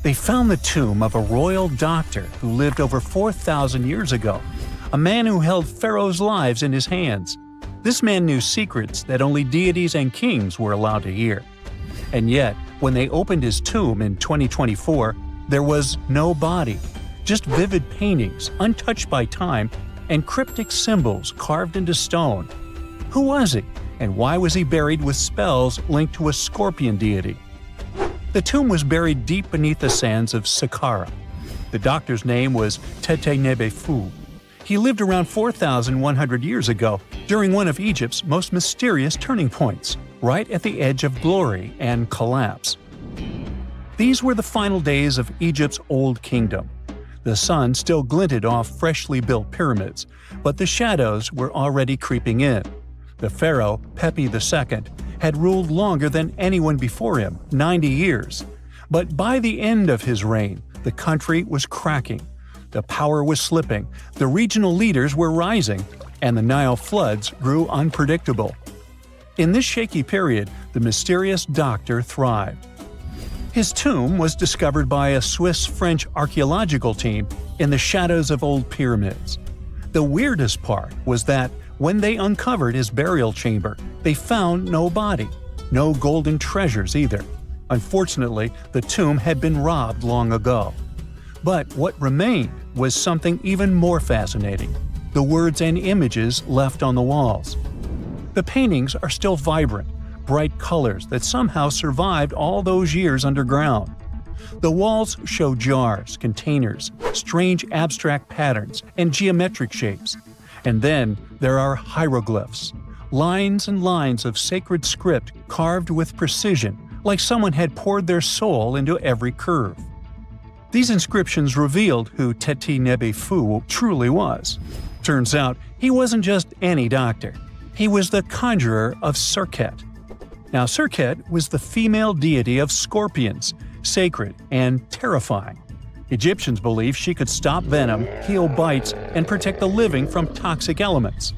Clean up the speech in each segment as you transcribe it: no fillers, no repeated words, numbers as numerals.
They found the tomb of a royal doctor who lived over 4,000 years ago, a man who held pharaohs' lives in his hands. This man knew secrets that only deities and kings were allowed to hear. And yet, when they opened his tomb in 2024, there was no body, just vivid paintings, untouched by time, and cryptic symbols carved into stone. Who was he, and why was he buried with spells linked to a scorpion deity? The tomb was buried deep beneath the sands of Saqqara. The doctor's name was Tete-Nebe-Fu. He lived around 4,100 years ago, during one of Egypt's most mysterious turning points, right at the edge of glory and collapse. These were the final days of Egypt's Old Kingdom. The sun still glinted off freshly built pyramids, but the shadows were already creeping in. The pharaoh, Pepi II, had ruled longer than anyone before him, 90 years. But by the end of his reign, the country was cracking. The power was slipping, the regional leaders were rising, and the Nile floods grew unpredictable. In this shaky period, the mysterious doctor thrived. His tomb was discovered by a Swiss-French archaeological team in the shadows of old pyramids. The weirdest part was that when they uncovered his burial chamber, they found no body, no golden treasures either. Unfortunately, the tomb had been robbed long ago. But what remained was something even more fascinating: the words and images left on the walls. The paintings are still vibrant, bright colors that somehow survived all those years underground. The walls show jars, containers, strange abstract patterns, and geometric shapes. And then there are hieroglyphs, lines and lines of sacred script carved with precision, like someone had poured their soul into every curve. These inscriptions revealed who Tete-Nebe-Fu truly was. Turns out, he wasn't just any doctor. He was the conjurer of Serket. Now, Serket was the female deity of scorpions, sacred and terrifying. Egyptians believed she could stop venom, heal bites, and protect the living from toxic elements.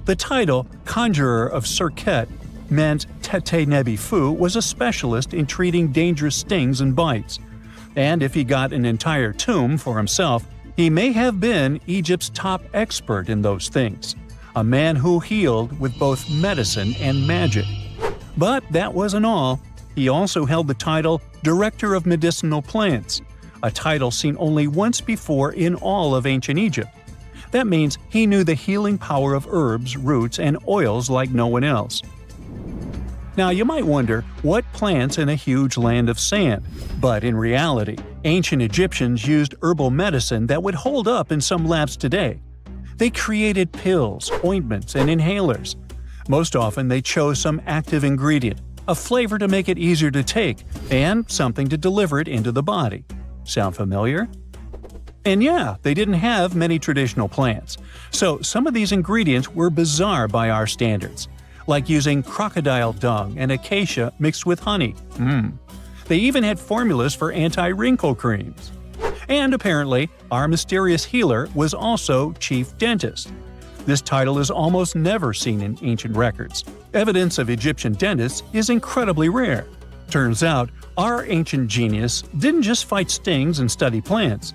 The title, Conjurer of Serket, meant Tete-Nebe-Fu was a specialist in treating dangerous stings and bites. And if he got an entire tomb for himself, he may have been Egypt's top expert in those things, a man who healed with both medicine and magic. But that wasn't all. He also held the title Director of Medicinal Plants, a title seen only once before in all of ancient Egypt. That means he knew the healing power of herbs, roots, and oils like no one else. Now, you might wonder, what plants in a huge land of sand? But in reality, ancient Egyptians used herbal medicine that would hold up in some labs today. They created pills, ointments, and inhalers. Most often they chose some active ingredient, a flavor to make it easier to take, and something to deliver it into the body. Sound familiar? And yeah, they didn't have many traditional plants, so some of these ingredients were bizarre by our standards, like using crocodile dung and acacia mixed with honey. They even had formulas for anti-wrinkle creams. And apparently, our mysterious healer was also chief dentist. This title is almost never seen in ancient records. Evidence of Egyptian dentists is incredibly rare. Turns out, our ancient genius didn't just fight stings and study plants.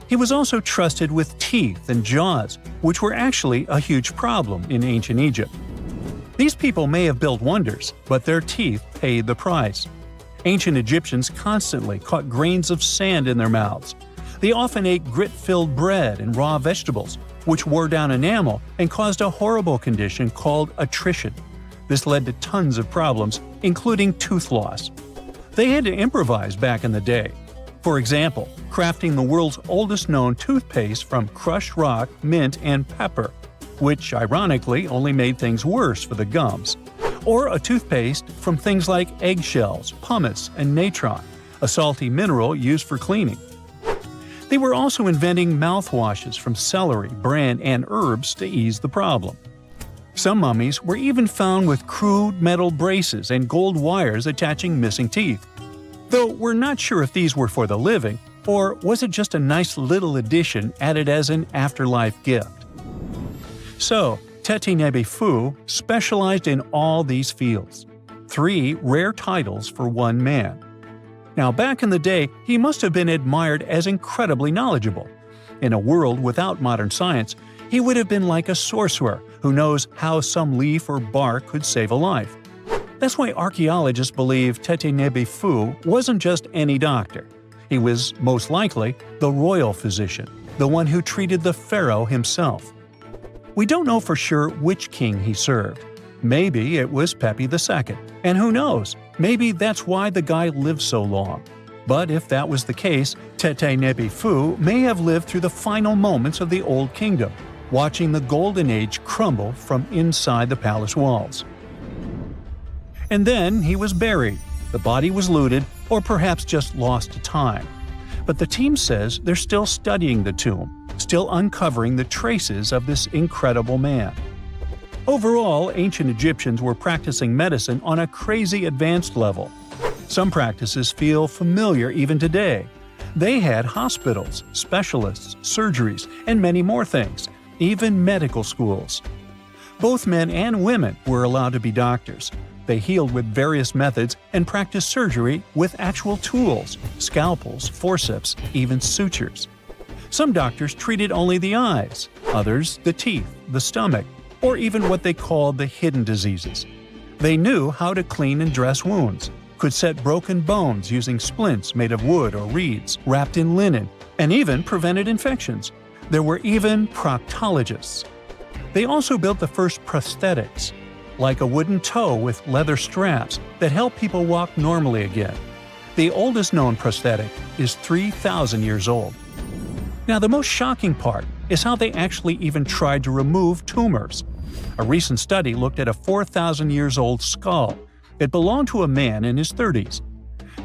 He was also trusted with teeth and jaws, which were actually a huge problem in ancient Egypt. These people may have built wonders, but their teeth paid the price. Ancient Egyptians constantly caught grains of sand in their mouths. They often ate grit-filled bread and raw vegetables, which wore down enamel and caused a horrible condition called attrition. This led to tons of problems, including tooth loss. They had to improvise back in the day. For example, crafting the world's oldest known toothpaste from crushed rock, mint, and pepper, which ironically only made things worse for the gums. Or a toothpaste from things like eggshells, pumice, and natron, a salty mineral used for cleaning. They were also inventing mouthwashes from celery, bran, and herbs to ease the problem. Some mummies were even found with crude metal braces and gold wires attaching missing teeth. Though we're not sure if these were for the living, or was it just a nice little addition added as an afterlife gift. So, Tete-Nebe-Fu specialized in all these fields. 3 rare titles for one man. Now, back in the day, he must have been admired as incredibly knowledgeable. In a world without modern science, he would have been like a sorcerer who knows how some leaf or bark could save a life. That's why archaeologists believe Tete Nebi Fu wasn't just any doctor. He was, most likely, the royal physician, the one who treated the pharaoh himself. We don't know for sure which king he served. Maybe it was Pepi II, and who knows, maybe that's why the guy lived so long. But if that was the case, Tete Nebi Fu may have lived through the final moments of the Old Kingdom, watching the Golden Age crumble from inside the palace walls. And then he was buried. The body was looted, or perhaps just lost to time. But the team says they're still studying the tomb, still uncovering the traces of this incredible man. Overall, ancient Egyptians were practicing medicine on a crazy advanced level. Some practices feel familiar even today. They had hospitals, specialists, surgeries, and many more things, even medical schools. Both men and women were allowed to be doctors. They healed with various methods and practiced surgery with actual tools, scalpels, forceps, even sutures. Some doctors treated only the eyes, others the teeth, the stomach, or even what they called the hidden diseases. They knew how to clean and dress wounds, could set broken bones using splints made of wood or reeds wrapped in linen, and even prevented infections. There were even proctologists. They also built the first prosthetics, like a wooden toe with leather straps that help people walk normally again. The oldest known prosthetic is 3,000 years old. Now, the most shocking part is how they actually even tried to remove tumors. A recent study looked at a 4,000 years old skull. It belonged to a man in his 30s.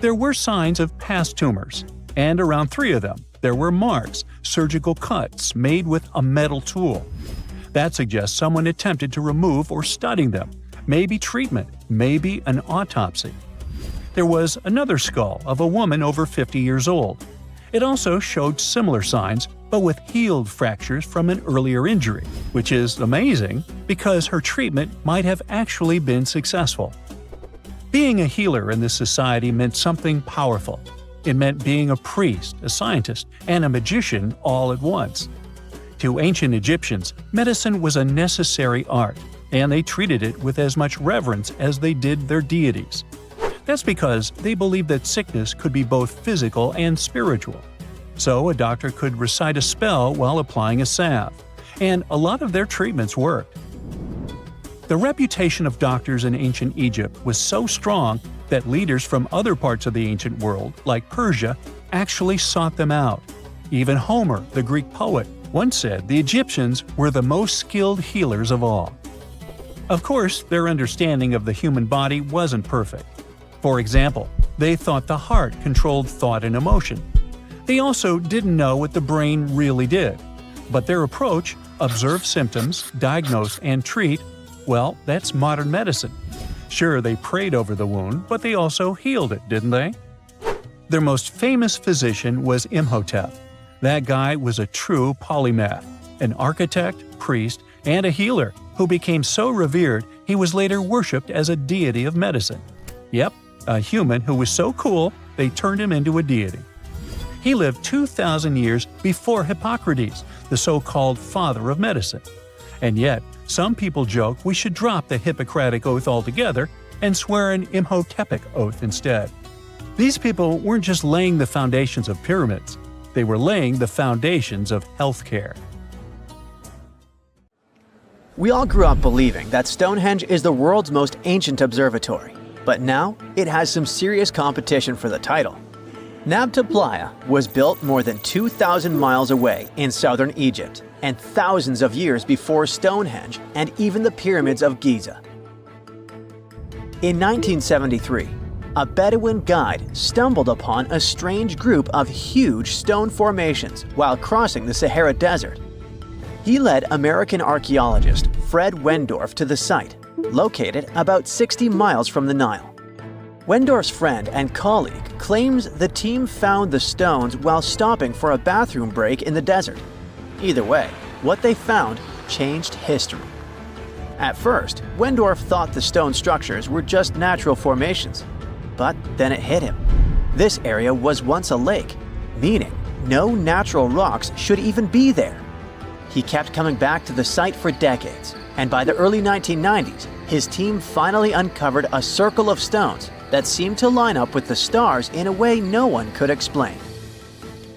There were signs of past tumors, and around 3 of them, there were marks, surgical cuts made with a metal tool. That suggests someone attempted to remove or study them, maybe treatment, maybe an autopsy. There was another skull of a woman over 50 years old. It also showed similar signs, but with healed fractures from an earlier injury, which is amazing because her treatment might have actually been successful. Being a healer in this society meant something powerful. It meant being a priest, a scientist, and a magician all at once. To ancient Egyptians, medicine was a necessary art, and they treated it with as much reverence as they did their deities. That's because they believed that sickness could be both physical and spiritual. So a doctor could recite a spell while applying a salve, and a lot of their treatments worked. The reputation of doctors in ancient Egypt was so strong that leaders from other parts of the ancient world, like Persia, actually sought them out. Even Homer, the Greek poet, once said the Egyptians were the most skilled healers of all. Of course, their understanding of the human body wasn't perfect. For example, they thought the heart controlled thought and emotion. They also didn't know what the brain really did. But their approach, observe symptoms, diagnose, and treat, well, that's modern medicine. Sure, they prayed over the wound, but they also healed it, didn't they? Their most famous physician was Imhotep. That guy was a true polymath, an architect, priest, and a healer who became so revered he was later worshipped as a deity of medicine. Yep, a human who was so cool they turned him into a deity. He lived 2,000 years before Hippocrates, the so-called father of medicine. And yet, some people joke we should drop the Hippocratic Oath altogether and swear an Imhotepic Oath instead. These people weren't just laying the foundations of pyramids, they were laying the foundations of healthcare. We all grew up believing that Stonehenge is the world's most ancient observatory, but now it has some serious competition for the title. Nabta Playa was built more than 2,000 miles away in southern Egypt, and thousands of years before Stonehenge and even the pyramids of Giza. In 1973, a Bedouin guide stumbled upon a strange group of huge stone formations while crossing the Sahara Desert. He led American archaeologist Fred Wendorf to the site, located about 60 miles from the Nile. Wendorf's friend and colleague claims the team found the stones while stopping for a bathroom break in the desert. Either way, what they found changed history. At first, Wendorf thought the stone structures were just natural formations, but then it hit him. This area was once a lake, meaning no natural rocks should even be there. He kept coming back to the site for decades, and by the early 1990s, his team finally uncovered a circle of stones that seemed to line up with the stars in a way no one could explain.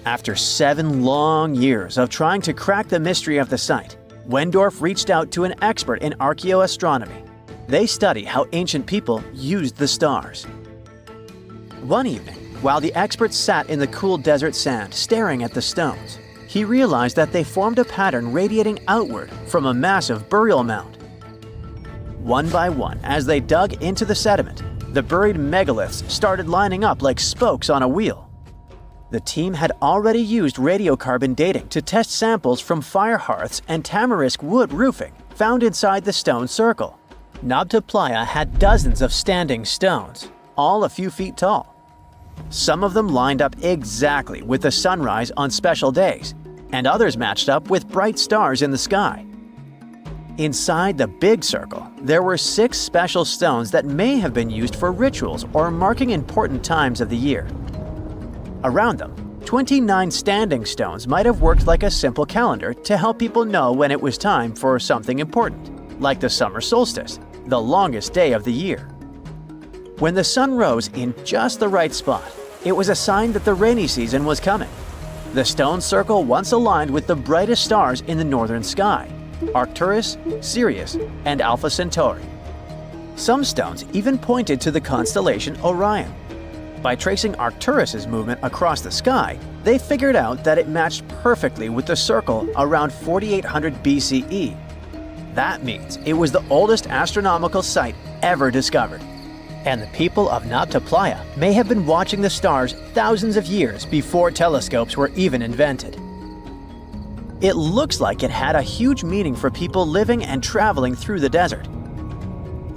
After 7 long years of trying to crack the mystery of the site, Wendorf reached out to an expert in archaeoastronomy. They study how ancient people used the stars. One evening, while the expert sat in the cool desert sand staring at the stones, he realized that they formed a pattern radiating outward from a massive burial mound. One by one, as they dug into the sediment, the buried megaliths started lining up like spokes on a wheel. The team had already used radiocarbon dating to test samples from fire hearths and tamarisk wood roofing found inside the stone circle. Nabta Playa had dozens of standing stones, all a few feet tall. Some of them lined up exactly with the sunrise on special days, and others matched up with bright stars in the sky. Inside the big circle, there were 6 special stones that may have been used for rituals or marking important times of the year. Around them, 29 standing stones might have worked like a simple calendar to help people know when it was time for something important, like the summer solstice, the longest day of the year. When the sun rose in just the right spot, it was a sign that the rainy season was coming. The stone circle once aligned with the brightest stars in the northern sky: Arcturus, Sirius, and Alpha Centauri. Some stones even pointed to the constellation Orion. By tracing Arcturus's movement across the sky, they figured out that it matched perfectly with the circle around 4800 BCE. That means it was the oldest astronomical site ever discovered. And the people of Nabta Playa may have been watching the stars thousands of years before telescopes were even invented. It looks like it had a huge meaning for people living and traveling through the desert.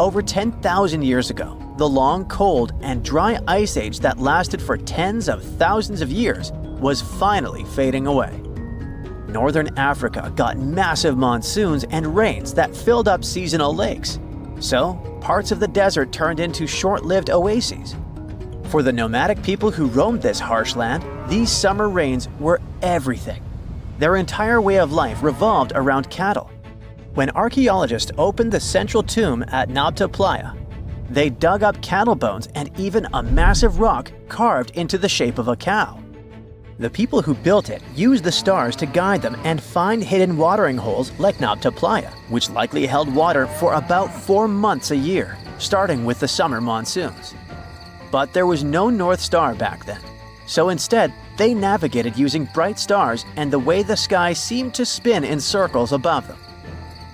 Over 10,000 years ago, the long, cold, and dry ice age that lasted for tens of thousands of years was finally fading away. Northern Africa got massive monsoons and rains that filled up seasonal lakes. So, parts of the desert turned into short-lived oases. For the nomadic people who roamed this harsh land, these summer rains were everything. Their entire way of life revolved around cattle. When archaeologists opened the central tomb at Nabta Playa, they dug up cattle bones and even a massive rock carved into the shape of a cow. The people who built it used the stars to guide them and find hidden watering holes like Nabta Playa, which likely held water for about 4 months a year, starting with the summer monsoons. But there was no North Star back then, so instead they navigated using bright stars and the way the sky seemed to spin in circles above them.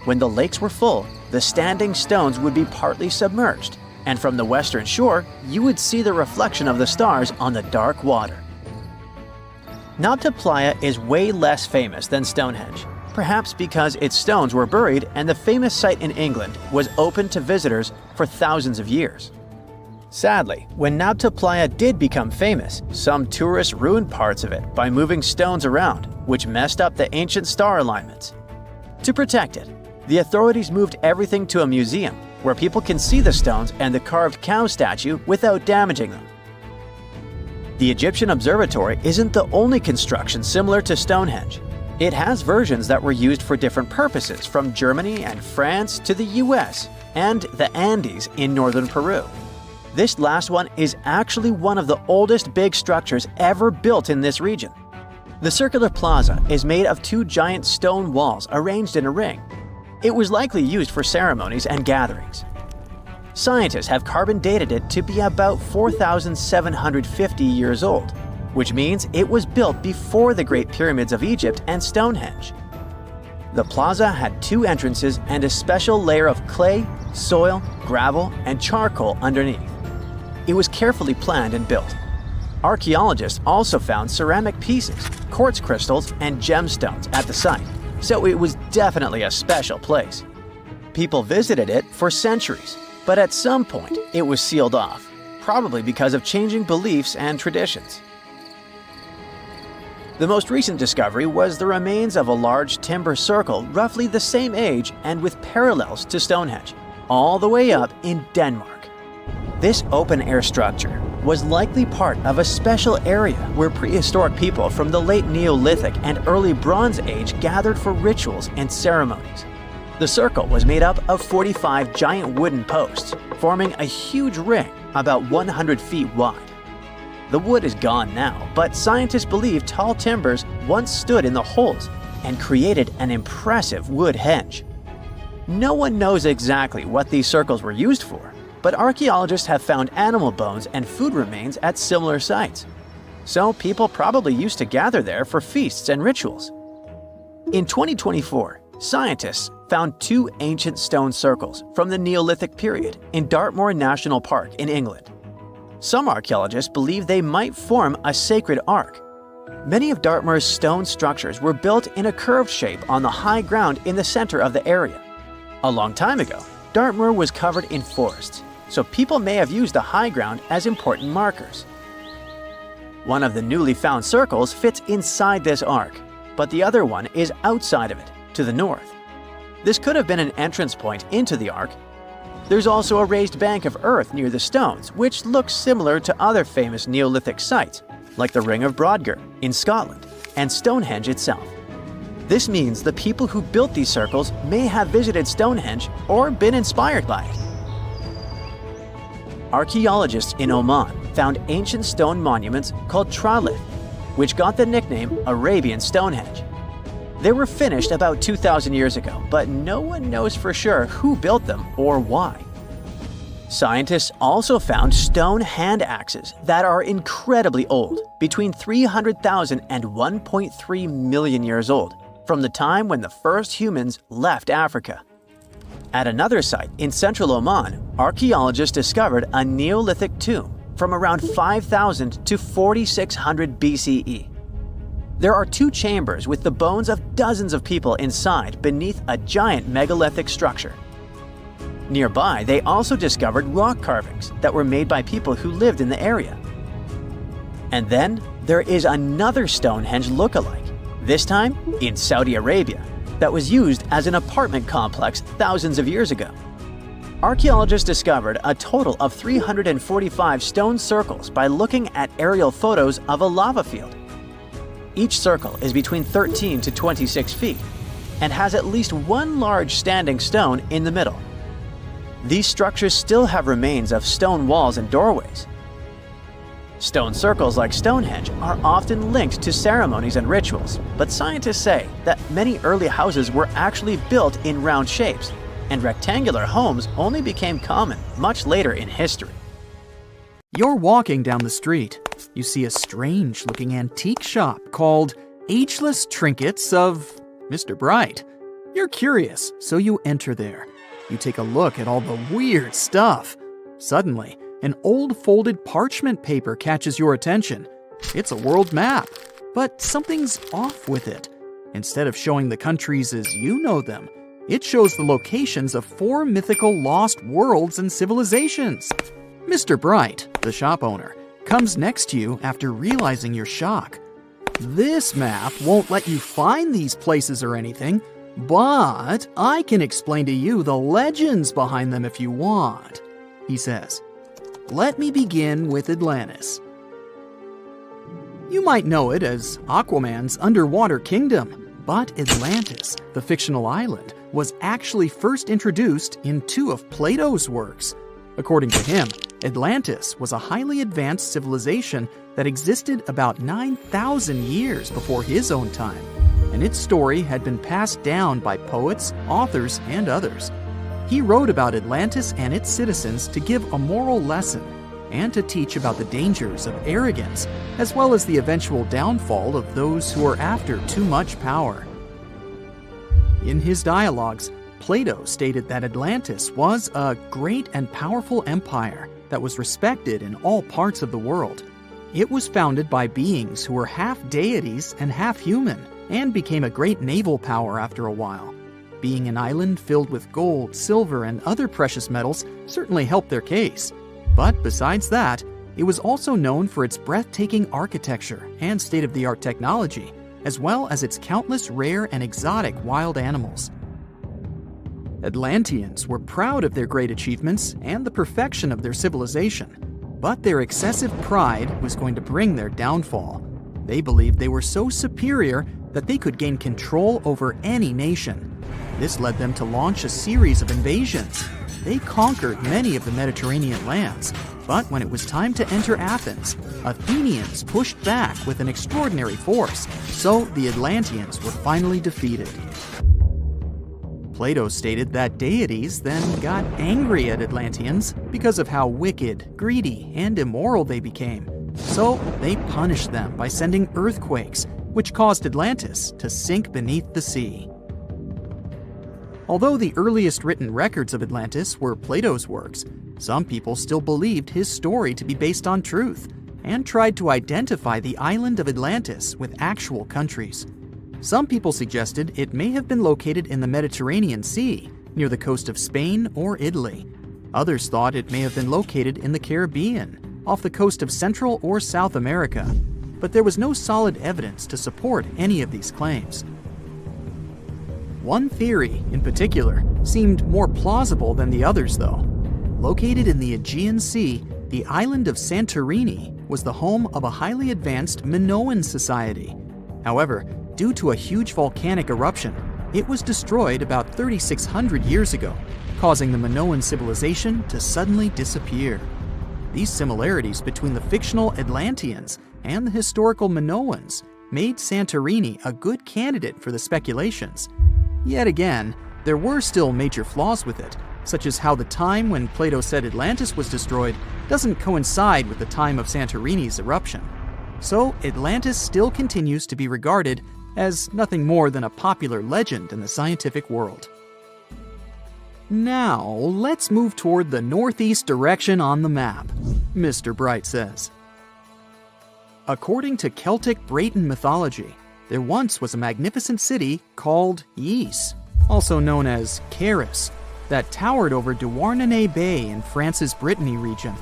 When the lakes were full, the standing stones would be partly submerged, and from the western shore, you would see the reflection of the stars on the dark water. Nabta Playa is way less famous than Stonehenge, perhaps because its stones were buried and the famous site in England was open to visitors for thousands of years. Sadly, when Nabta Playa did become famous, some tourists ruined parts of it by moving stones around, which messed up the ancient star alignments. To protect it, the authorities moved everything to a museum where people can see the stones and the carved cow statue without damaging them. The Egyptian Observatory isn't the only construction similar to Stonehenge. It has versions that were used for different purposes, from Germany and France to the US and the Andes in northern Peru. This last one is actually one of the oldest big structures ever built in this region. The circular plaza is made of 2 giant stone walls arranged in a ring. It was likely used for ceremonies and gatherings. Scientists have carbon dated it to be about 4,750 years old, which means it was built before the Great Pyramids of Egypt and Stonehenge. The plaza had 2 entrances and a special layer of clay, soil, gravel, and charcoal underneath. It was carefully planned and built. Archaeologists also found ceramic pieces, quartz crystals, and gemstones at the site, so it was definitely a special place. People visited it for centuries, but at some point it was sealed off, probably because of changing beliefs and traditions. The most recent discovery was the remains of a large timber circle roughly the same age and with parallels to Stonehenge, all the way up in Denmark. This open-air structure, was likely part of a special area where prehistoric people from the late Neolithic and early Bronze Age gathered for rituals and ceremonies. The circle was made up of 45 giant wooden posts, forming a huge ring about 100 feet wide. The wood is gone now, but scientists believe tall timbers once stood in the holes and created an impressive wood henge. No one knows exactly what these circles were used for, but archaeologists have found animal bones and food remains at similar sites. So people probably used to gather there for feasts and rituals. In 2024, scientists found 2 ancient stone circles from the Neolithic period in Dartmoor National Park in England. Some archaeologists believe they might form a sacred ark. Many of Dartmoor's stone structures were built in a curved shape on the high ground in the center of the area. A long time ago, Dartmoor was covered in forests, so people may have used the high ground as important markers. One of the newly found circles fits inside this ark, but the other one is outside of it, to the north. This could have been an entrance point into the ark. There's also a raised bank of earth near the stones, which looks similar to other famous Neolithic sites, like the Ring of Brodgar in Scotland and Stonehenge itself. This means the people who built these circles may have visited Stonehenge or been inspired by it. Archaeologists in Oman found ancient stone monuments called tralith, which got the nickname Arabian Stonehenge. They were finished about 2,000 years ago, but no one knows for sure who built them or why. Scientists also found stone hand axes that are incredibly old, between 300,000 and 1.3 million years old, from the time when the first humans left Africa. At another site in central Oman, archaeologists discovered a Neolithic tomb from around 5000 to 4600 BCE. There are 2 chambers with the bones of dozens of people inside beneath a giant megalithic structure. Nearby, they also discovered rock carvings that were made by people who lived in the area. And then there is another Stonehenge look-alike, this time in Saudi Arabia, that was used as an apartment complex thousands of years ago. Archaeologists discovered a total of 345 stone circles by looking at aerial photos of a lava field. Each circle is between 13 to 26 feet and has at least one large standing stone in the middle. These structures still have remains of stone walls and doorways. Stone circles like Stonehenge are often linked to ceremonies and rituals, but scientists say that many early houses were actually built in round shapes, and rectangular homes only became common much later in history. You're walking down the street. You see a strange-looking antique shop called Ageless Trinkets of Mr. Bright. You're curious, so you enter there. You take a look at all the weird stuff. Suddenly, an old folded parchment paper catches your attention. It's a world map, but something's off with it. Instead of showing the countries as you know them, it shows the locations of 4 mythical lost worlds and civilizations. Mr. Bright, the shop owner, comes next to you after realizing your shock. This map won't let you find these places or anything, but I can explain to you the legends behind them if you want, he says. Let me begin with Atlantis. You might know it as Aquaman's underwater kingdom, but Atlantis, the fictional island, was actually first introduced in 2 of Plato's works. According to him, Atlantis was a highly advanced civilization that existed about 9,000 years before his own time, and its story had been passed down by poets, authors, and others. He wrote about Atlantis and its citizens to give a moral lesson and to teach about the dangers of arrogance, as well as the eventual downfall of those who are after too much power. In his dialogues, Plato stated that Atlantis was a great and powerful empire that was respected in all parts of the world. It was founded by beings who were half deities and half human, and became a great naval power after a while. Being an island filled with gold, silver, and other precious metals certainly helped their case. But besides that, it was also known for its breathtaking architecture and state-of-the-art technology, as well as its countless rare and exotic wild animals. Atlanteans were proud of their great achievements and the perfection of their civilization. But their excessive pride was going to bring their downfall. They believed they were so superior that they could gain control over any nation. This led them to launch a series of invasions. They conquered many of the Mediterranean lands, but when it was time to enter Athens, Athenians pushed back with an extraordinary force, so the Atlanteans were finally defeated. Plato stated that deities then got angry at Atlanteans because of how wicked, greedy, and immoral they became. So they punished them by sending earthquakes, which caused Atlantis to sink beneath the sea. Although the earliest written records of Atlantis were Plato's works, some people still believed his story to be based on truth and tried to identify the island of Atlantis with actual countries. Some people suggested it may have been located in the Mediterranean Sea, near the coast of Spain or Italy. Others thought it may have been located in the Caribbean, off the coast of Central or South America, but there was no solid evidence to support any of these claims. One theory, in particular, seemed more plausible than the others, though. Located in the Aegean Sea, the island of Santorini was the home of a highly advanced Minoan society. However, due to a huge volcanic eruption, it was destroyed about 3,600 years ago, causing the Minoan civilization to suddenly disappear. These similarities between the fictional Atlanteans and the historical Minoans made Santorini a good candidate for the speculations. Yet again, there were still major flaws with it, such as how the time when Plato said Atlantis was destroyed doesn't coincide with the time of Santorini's eruption. So Atlantis still continues to be regarded as nothing more than a popular legend in the scientific world. Now, let's move toward the northeast direction on the map, Mr. Bright says. According to Celtic Breton mythology, there once was a magnificent city called Ys, also known as Caris, that towered over Douarnenez Bay in France's Brittany region.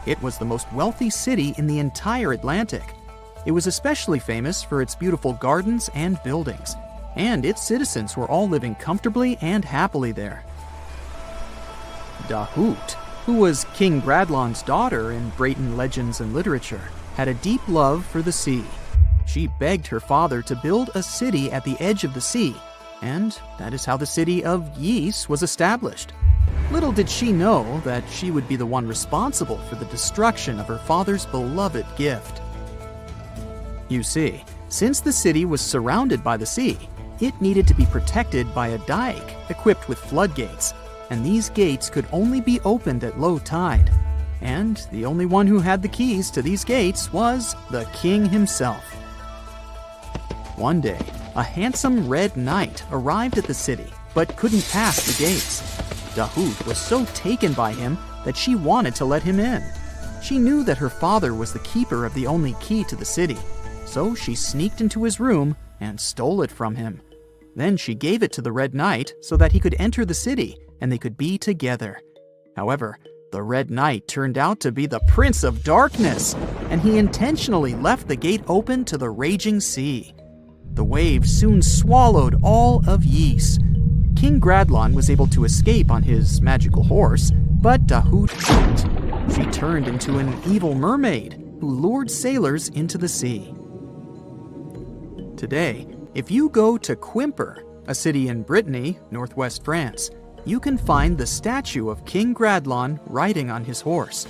It was the most wealthy city in the entire Atlantic. It was especially famous for its beautiful gardens and buildings, and its citizens were all living comfortably and happily there. Dahut, who was King Bradlaughn's daughter in Breton legends and literature, had a deep love for the sea. She begged her father to build a city at the edge of the sea, and that is how the city of Ys was established. Little did she know that she would be the one responsible for the destruction of her father's beloved gift. You see, since the city was surrounded by the sea, it needed to be protected by a dike equipped with floodgates, and these gates could only be opened at low tide. And the only one who had the keys to these gates was the king himself. One day, a handsome red knight arrived at the city, but couldn't pass the gates. Dahut was so taken by him that she wanted to let him in. She knew that her father was the keeper of the only key to the city, so she sneaked into his room and stole it from him. Then she gave it to the Red Knight so that he could enter the city and they could be together. However, the Red Knight turned out to be the Prince of Darkness, and he intentionally left the gate open to the raging sea. The waves soon swallowed all of Ys. King Bradlaugh was able to escape on his magical horse, but Dahut couldn't. She turned into an evil mermaid who lured sailors into the sea. Today, if you go to Quimper, a city in Brittany, northwest France, you can find the statue of King Bradlaugh riding on his horse.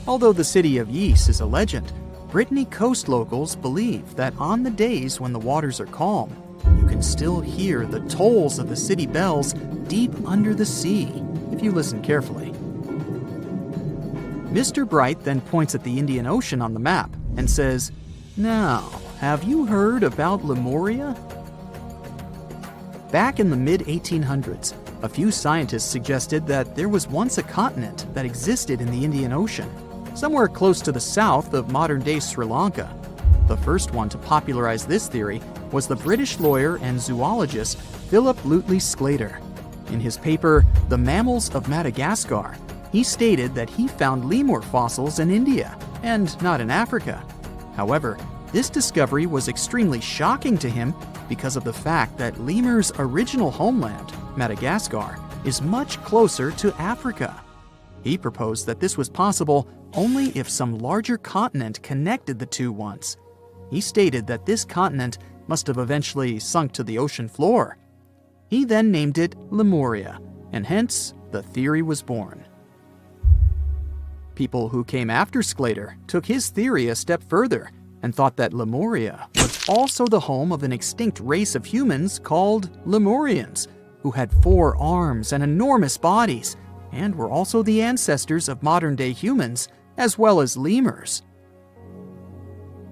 Although the city of Ys is a legend, Brittany coast locals believe that on the days when the waters are calm, you can still hear the tolls of the city bells deep under the sea, if you listen carefully. Mr. Bright then points at the Indian Ocean on the map and says, "Now, have you heard about Lemuria?" Back in the mid-1800s, a few scientists suggested that there was once a continent that existed in the Indian Ocean, somewhere close to the south of modern-day Sri Lanka. The first one to popularize this theory was the British lawyer and zoologist Philip Lutley Sclater. In his paper, The Mammals of Madagascar, he stated that he found lemur fossils in India, and not in Africa. However, this discovery was extremely shocking to him because of the fact that lemurs' original homeland, Madagascar, is much closer to Africa. He proposed that this was possible only if some larger continent connected the two once. He stated that this continent must have eventually sunk to the ocean floor. He then named it Lemuria, and hence the theory was born. People who came after Sclater took his theory a step further and thought that Lemuria was also the home of an extinct race of humans called Lemurians, who had 4 arms and enormous bodies, and were also the ancestors of modern-day humans, as well as lemurs.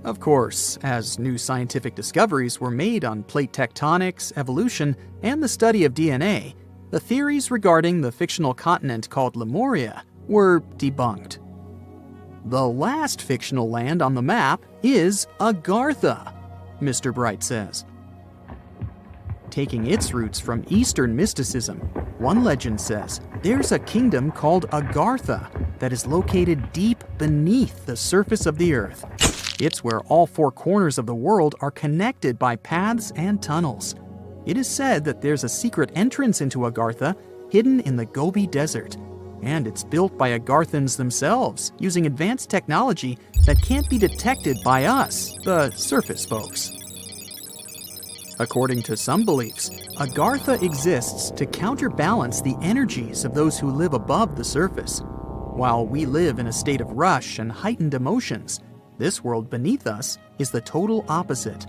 Of course, as new scientific discoveries were made on plate tectonics, evolution, and the study of DNA, the theories regarding the fictional continent called Lemuria were debunked. The last fictional land on the map is Agartha, Mr. Bright says. Taking its roots from Eastern mysticism, one legend says there's a kingdom called Agartha that is located deep beneath the surface of the earth. It's where all 4 corners of the world are connected by paths and tunnels. It is said that there's a secret entrance into Agartha hidden in the Gobi Desert, and it's built by Agarthans themselves using advanced technology that can't be detected by us, the surface folks. According to some beliefs, Agartha exists to counterbalance the energies of those who live above the surface. While we live in a state of rush and heightened emotions, this world beneath us is the total opposite.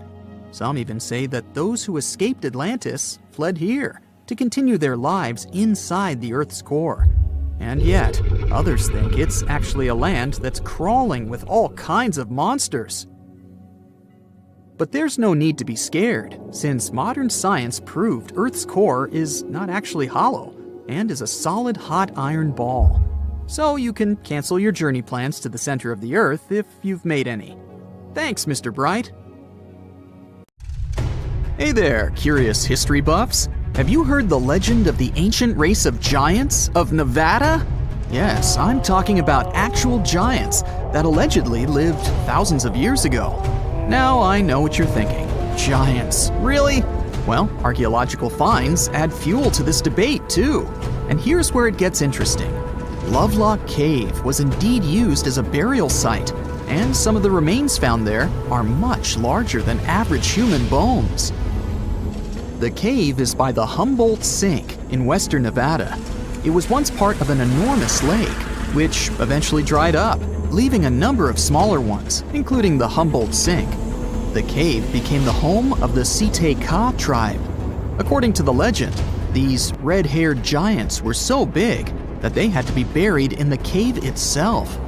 Some even say that those who escaped Atlantis fled here to continue their lives inside the Earth's core. And yet, others think it's actually a land that's crawling with all kinds of monsters. But there's no need to be scared, since modern science proved Earth's core is not actually hollow and is a solid hot iron ball. So you can cancel your journey plans to the center of the Earth if you've made any. Thanks, Mr. Bright. Hey there, curious history buffs. Have you heard the legend of the ancient race of giants of Nevada? Yes, I'm talking about actual giants that allegedly lived thousands of years ago. Now I know what you're thinking. Giants, really? Well, archaeological finds add fuel to this debate too. And here's where it gets interesting. Lovelock Cave was indeed used as a burial site, and some of the remains found there are much larger than average human bones. The cave is by the Humboldt Sink in western Nevada. It was once part of an enormous lake, which eventually dried up, leaving a number of smaller ones, including the Humboldt Sink. The cave became the home of the Site-Ka tribe. According to the legend, these red-haired giants were so big that they had to be buried in the cave itself.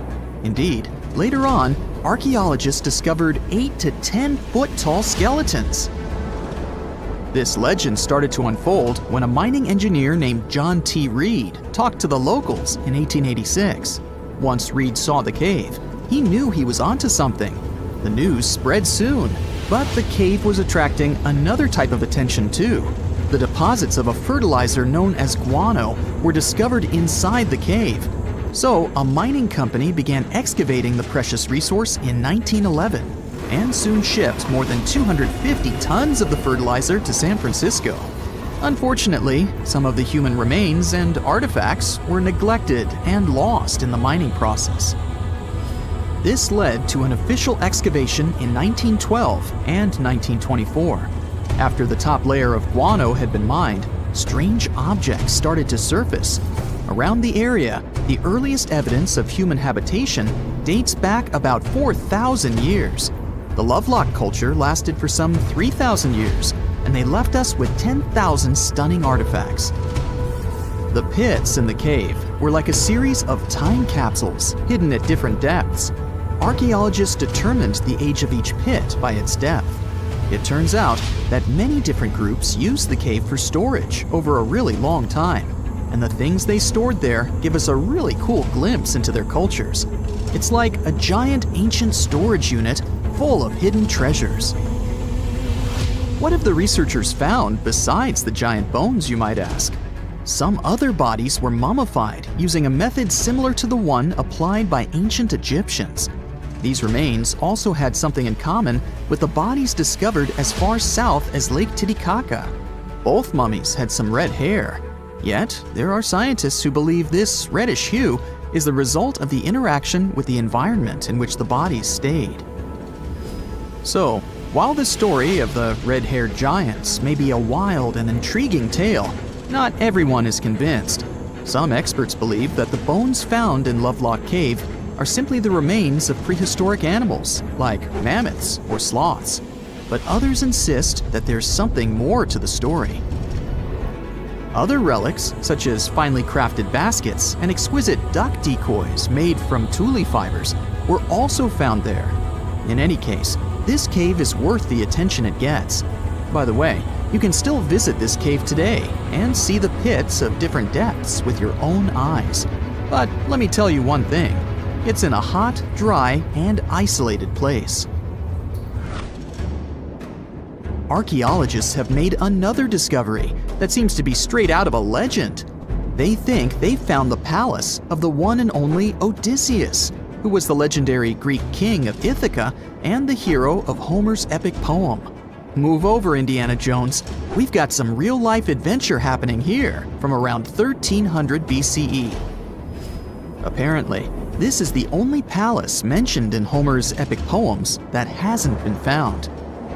Indeed, later on, archaeologists discovered 8 to 10 foot tall skeletons. This legend started to unfold when a mining engineer named John T. Reed talked to the locals in 1886. Once Reed saw the cave, he knew he was onto something. The news spread soon, but the cave was attracting another type of attention too. The deposits of a fertilizer known as guano were discovered inside the cave. So a mining company began excavating the precious resource in 1911 and soon shipped more than 250 tons of the fertilizer to San Francisco. Unfortunately, some of the human remains and artifacts were neglected and lost in the mining process. This led to an official excavation in 1912 and 1924. After the top layer of guano had been mined, strange objects started to surface. Around the area, the earliest evidence of human habitation dates back about 4,000 years. The Lovelock culture lasted for some 3,000 years, and they left us with 10,000 stunning artifacts. The pits in the cave were like a series of time capsules hidden at different depths. Archaeologists determined the age of each pit by its depth. It turns out that many different groups used the cave for storage over a really long time, and the things they stored there give us a really cool glimpse into their cultures. It's like a giant ancient storage unit full of hidden treasures. What have the researchers found besides the giant bones, you might ask? Some other bodies were mummified using a method similar to the one applied by ancient Egyptians. These remains also had something in common with the bodies discovered as far south as Lake Titicaca. Both mummies had some red hair. Yet, there are scientists who believe this reddish hue is the result of the interaction with the environment in which the bodies stayed. So, while the story of the red-haired giants may be a wild and intriguing tale, not everyone is convinced. Some experts believe that the bones found in Lovelock Cave are simply the remains of prehistoric animals, like mammoths or sloths. But others insist that there's something more to the story. Other relics, such as finely crafted baskets and exquisite duck decoys made from tule fibers, were also found there. In any case, this cave is worth the attention it gets. By the way, you can still visit this cave today and see the pits of different depths with your own eyes. But let me tell you one thing, it's in a hot, dry, and isolated place. Archaeologists have made another discovery that seems to be straight out of a legend. They think they found the palace of the one and only Odysseus, who was the legendary Greek king of Ithaca and the hero of Homer's epic poem. Move over, Indiana Jones. We've got some real-life adventure happening here from around 1300 BCE. Apparently, this is the only palace mentioned in Homer's epic poems that hasn't been found.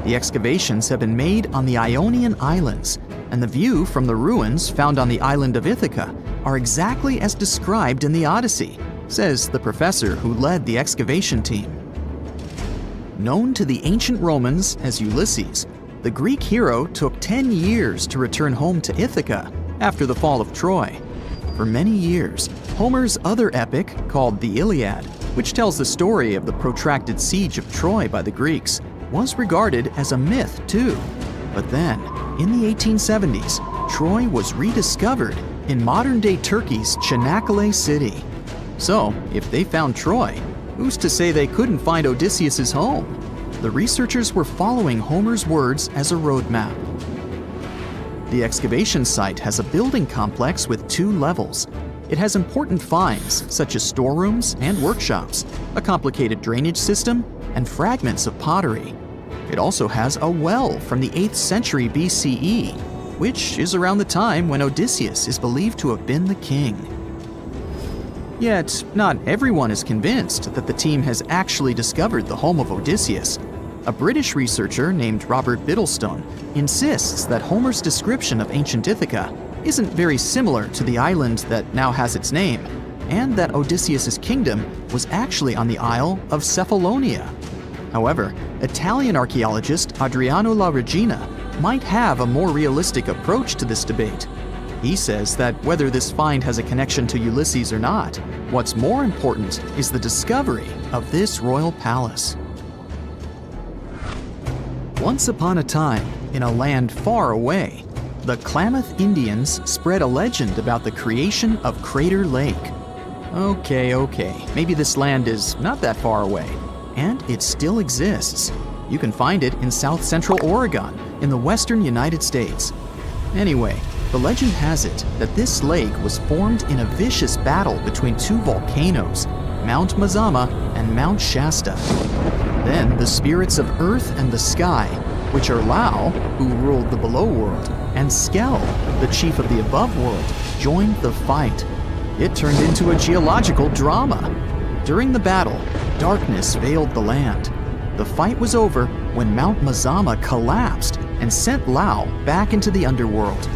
The excavations have been made on the Ionian Islands, and the view from the ruins found on the island of Ithaca are exactly as described in the Odyssey, says the professor who led the excavation team. Known to the ancient Romans as Ulysses, the Greek hero took 10 years to return home to Ithaca after the fall of Troy. For many years, Homer's other epic, called the Iliad, which tells the story of the protracted siege of Troy by the Greeks, was regarded as a myth too. But then, in the 1870s, Troy was rediscovered in modern-day Turkey's Çanakkale city. So, if they found Troy, who's to say they couldn't find Odysseus's home? The researchers were following Homer's words as a roadmap. The excavation site has a building complex with 2 levels. It has important finds, such as storerooms and workshops, a complicated drainage system, and fragments of pottery. It also has a well from the 8th century BCE, which is around the time when Odysseus is believed to have been the king. Yet, not everyone is convinced that the team has actually discovered the home of Odysseus. A British researcher named Robert Biddlestone insists that Homer's description of ancient Ithaca isn't very similar to the island that now has its name, and that Odysseus's kingdom was actually on the Isle of Cephalonia. However, Italian archaeologist Adriano La Regina might have a more realistic approach to this debate. He says that whether this find has a connection to Ulysses or not, what's more important is the discovery of this royal palace. Once upon a time, in a land far away, the Klamath Indians spread a legend about the creation of Crater Lake. Okay, maybe this land is not that far away, and it still exists. You can find it in south-central Oregon, in the western United States. Anyway, the legend has it that this lake was formed in a vicious battle between 2 volcanoes, Mount Mazama and Mount Shasta. Then the spirits of Earth and the Sky, which are Lao, who ruled the below world, and Skel, the chief of the above world, joined the fight. It turned into a geological drama. During the battle, darkness veiled the land. The fight was over when Mount Mazama collapsed and sent Lao back into the underworld.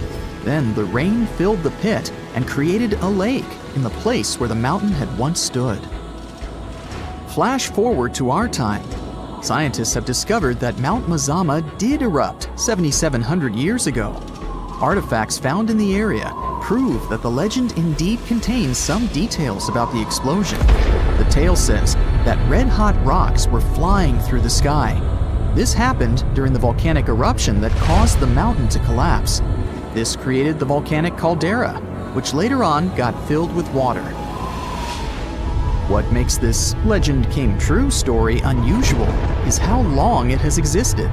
Then the rain filled the pit and created a lake in the place where the mountain had once stood. Flash forward to our time. Scientists have discovered that Mount Mazama did erupt 7,700 years ago. Artifacts found in the area prove that the legend indeed contains some details about the explosion. The tale says that red-hot rocks were flying through the sky. This happened during the volcanic eruption that caused the mountain to collapse. This created the volcanic caldera, which later on got filled with water. What makes this legend came true story unusual is how long it has existed.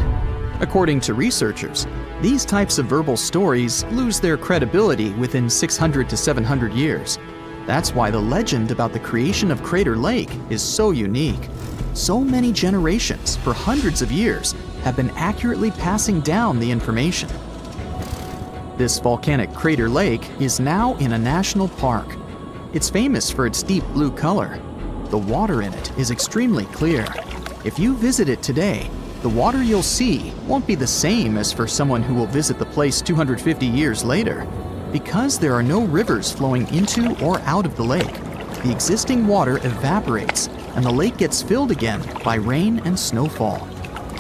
According to researchers, these types of verbal stories lose their credibility within 600 to 700 years. That's why the legend about the creation of Crater Lake is so unique. So many generations, for hundreds of years, have been accurately passing down the information. This volcanic crater lake is now in a national park. It's famous for its deep blue color. The water in it is extremely clear. If you visit it today, the water you'll see won't be the same as for someone who will visit the place 250 years later. Because there are no rivers flowing into or out of the lake, the existing water evaporates and the lake gets filled again by rain and snowfall.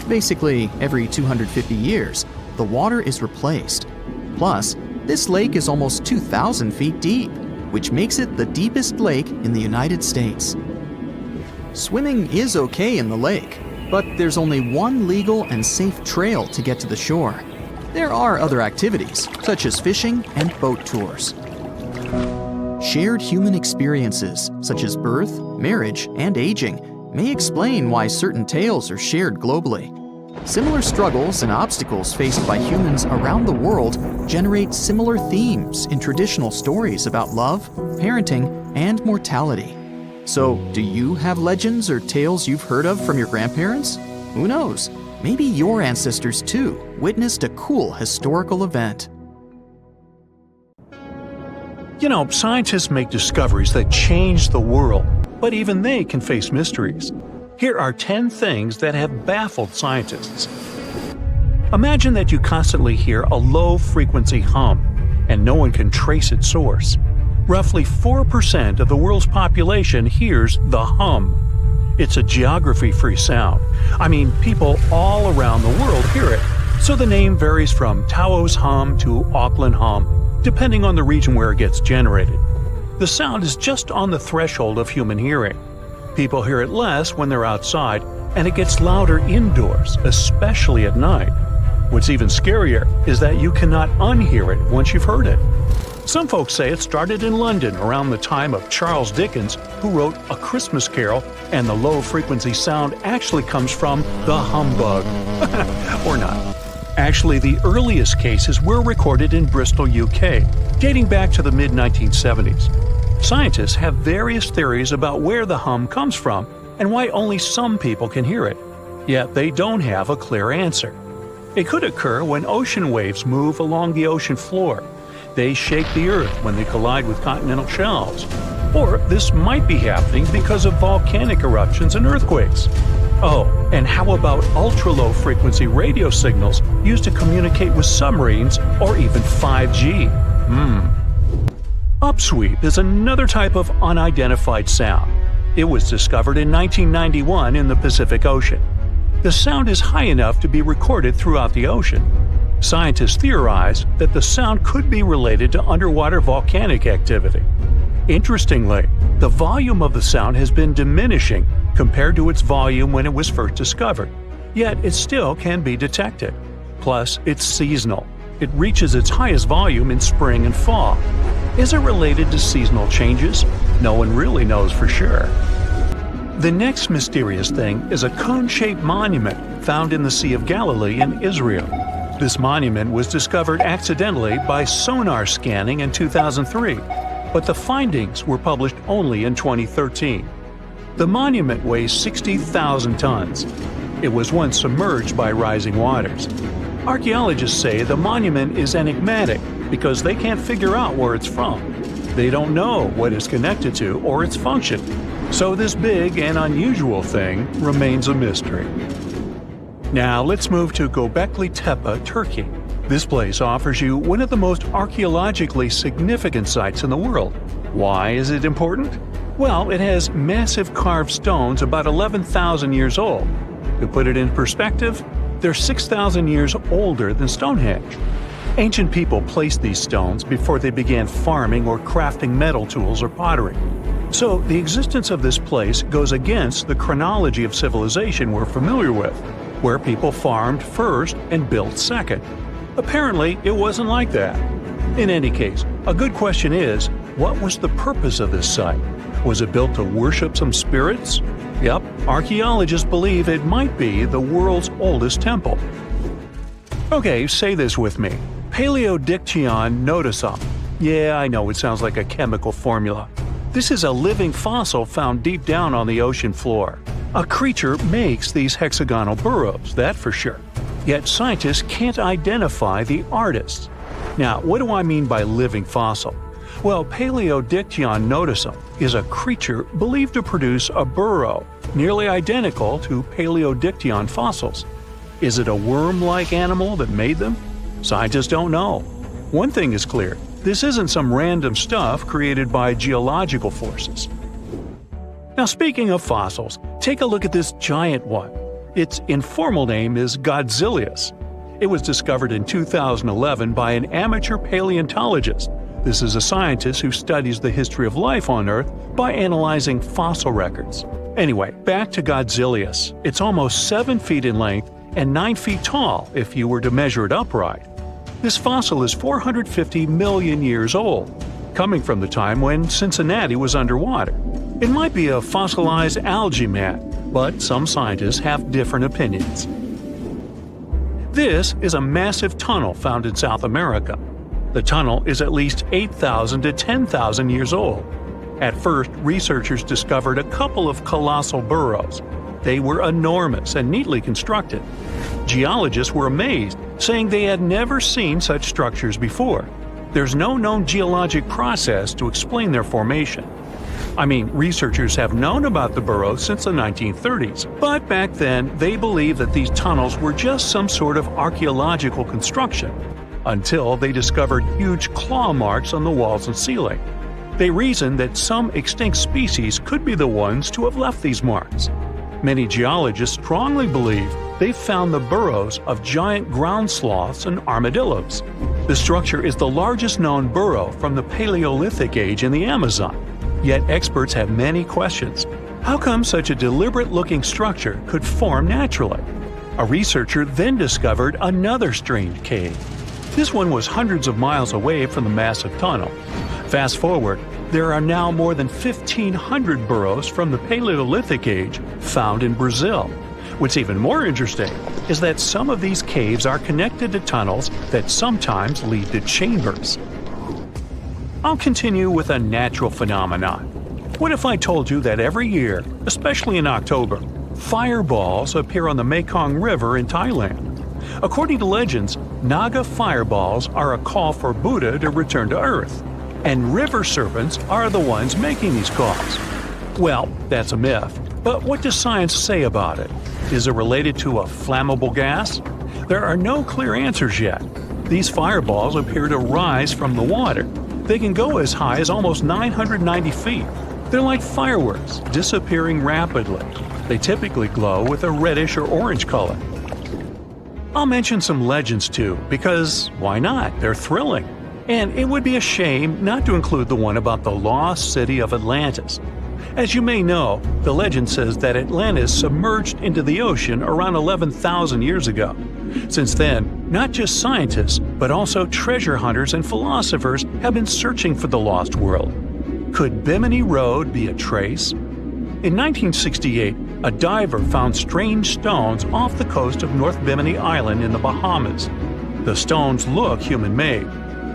Basically, every 250 years, the water is replaced. Plus, this lake is almost 2,000 feet deep, which makes it the deepest lake in the United States. Swimming is okay in the lake, but there's only one legal and safe trail to get to the shore. There are other activities, such as fishing and boat tours. Shared human experiences, such as birth, marriage, and aging, may explain why certain tales are shared globally. Similar struggles and obstacles faced by humans around the world generate similar themes in traditional stories about love, parenting, and mortality. So, do you have legends or tales you've heard of from your grandparents? Who knows? Maybe your ancestors too witnessed a cool historical event. You know, scientists make discoveries that change the world, but even they can face mysteries. Here are 10 things that have baffled scientists. Imagine that you constantly hear a low-frequency hum, and no one can trace its source. Roughly 4% of the world's population hears the hum. It's a geography-free sound. I mean, people all around the world hear it, so the name varies from Tao's hum to Auckland hum, depending on the region where it gets generated. The sound is just on the threshold of human hearing. People hear it less when they're outside, and it gets louder indoors, especially at night. What's even scarier is that you cannot unhear it once you've heard it. Some folks say it started in London around the time of Charles Dickens, who wrote A Christmas Carol, and the low-frequency sound actually comes from the humbug. Or not. Actually, the earliest cases were recorded in Bristol, UK, dating back to the mid-1970s. Scientists have various theories about where the hum comes from and why only some people can hear it, yet they don't have a clear answer. It could occur when ocean waves move along the ocean floor. They shake the Earth when they collide with continental shelves. Or this might be happening because of volcanic eruptions and earthquakes. Oh, and how about ultra-low frequency radio signals used to communicate with submarines or even 5G? Upsweep is another type of unidentified sound. It was discovered in 1991 in the Pacific Ocean. The sound is high enough to be recorded throughout the ocean. Scientists theorize that the sound could be related to underwater volcanic activity. Interestingly, the volume of the sound has been diminishing compared to its volume when it was first discovered, yet it still can be detected. Plus, it's seasonal. It reaches its highest volume in spring and fall. Is it related to seasonal changes? No one really knows for sure. The next mysterious thing is a cone-shaped monument found in the Sea of Galilee in Israel. This monument was discovered accidentally by sonar scanning in 2003, but the findings were published only in 2013. The monument weighs 60,000 tons. It was once submerged by rising waters. Archaeologists say the monument is enigmatic because they can't figure out where it's from. They don't know what it's connected to or its function. So this big and unusual thing remains a mystery. Now let's move to Göbekli Tepe, Turkey. This place offers you one of the most archaeologically significant sites in the world. Why is it important? Well, it has massive carved stones about 11,000 years old. To put it in perspective, they're 6,000 years older than Stonehenge. Ancient people placed these stones before they began farming or crafting metal tools or pottery. So the existence of this place goes against the chronology of civilization we're familiar with, where people farmed first and built second. Apparently, it wasn't like that. In any case, a good question is, what was the purpose of this site? Was it built to worship some spirits? Yep, archaeologists believe it might be the world's oldest temple. Okay, say this with me. Paleodictyon notusum. Yeah, I know it sounds like a chemical formula. This is a living fossil found deep down on the ocean floor. A creature makes these hexagonal burrows, that for sure. Yet scientists can't identify the artists. Now, what do I mean by living fossil? Well, Paleodictyon notisum is a creature believed to produce a burrow nearly identical to Paleodictyon fossils. Is it a worm-like animal that made them? Scientists don't know. One thing is clear, this isn't some random stuff created by geological forces. Now, speaking of fossils, take a look at this giant one. Its informal name is Godzillius. It was discovered in 2011 by an amateur paleontologist. This is a scientist who studies the history of life on Earth by analyzing fossil records. Anyway, back to Godzillius. It's almost 7 feet in length and 9 feet tall if you were to measure it upright. This fossil is 450 million years old, coming from the time when Cincinnati was underwater. It might be a fossilized algae mat, but some scientists have different opinions. This is a massive tunnel found in South America. The tunnel is at least 8,000 to 10,000 years old. At first, researchers discovered a couple of colossal burrows. They were enormous and neatly constructed. Geologists were amazed, saying they had never seen such structures before. There's no known geologic process to explain their formation. I mean, researchers have known about the burrows since the 1930s, but back then they believed that these tunnels were just some sort of archaeological construction, until they discovered huge claw marks on the walls and ceiling. They reasoned that some extinct species could be the ones to have left these marks. Many geologists strongly believe they found the burrows of giant ground sloths and armadillos. The structure is the largest known burrow from the Paleolithic age in the Amazon. Yet experts have many questions. How come such a deliberate-looking structure could form naturally? A researcher then discovered another strange cave. This one was hundreds of miles away from the massive tunnel. Fast forward, there are now more than 1,500 burrows from the Paleolithic age found in Brazil. What's even more interesting is that some of these caves are connected to tunnels that sometimes lead to chambers. I'll continue with a natural phenomenon. What if I told you that every year, especially in October, fireballs appear on the Mekong River in Thailand? According to legends, Naga fireballs are a call for Buddha to return to Earth, and river serpents are the ones making these calls. Well, that's a myth, but what does science say about it? Is it related to a flammable gas? There are no clear answers yet. These fireballs appear to rise from the water. They can go as high as almost 990 feet. They're like fireworks, disappearing rapidly. They typically glow with a reddish or orange color. I'll mention some legends too, because why not? They're thrilling. And it would be a shame not to include the one about the lost city of Atlantis. As you may know, the legend says that Atlantis submerged into the ocean around 11,000 years ago. Since then, not just scientists, but also treasure hunters and philosophers have been searching for the lost world. Could Bimini Road be a trace? In 1968, a diver found strange stones off the coast of North Bimini Island in the Bahamas. The stones look human-made.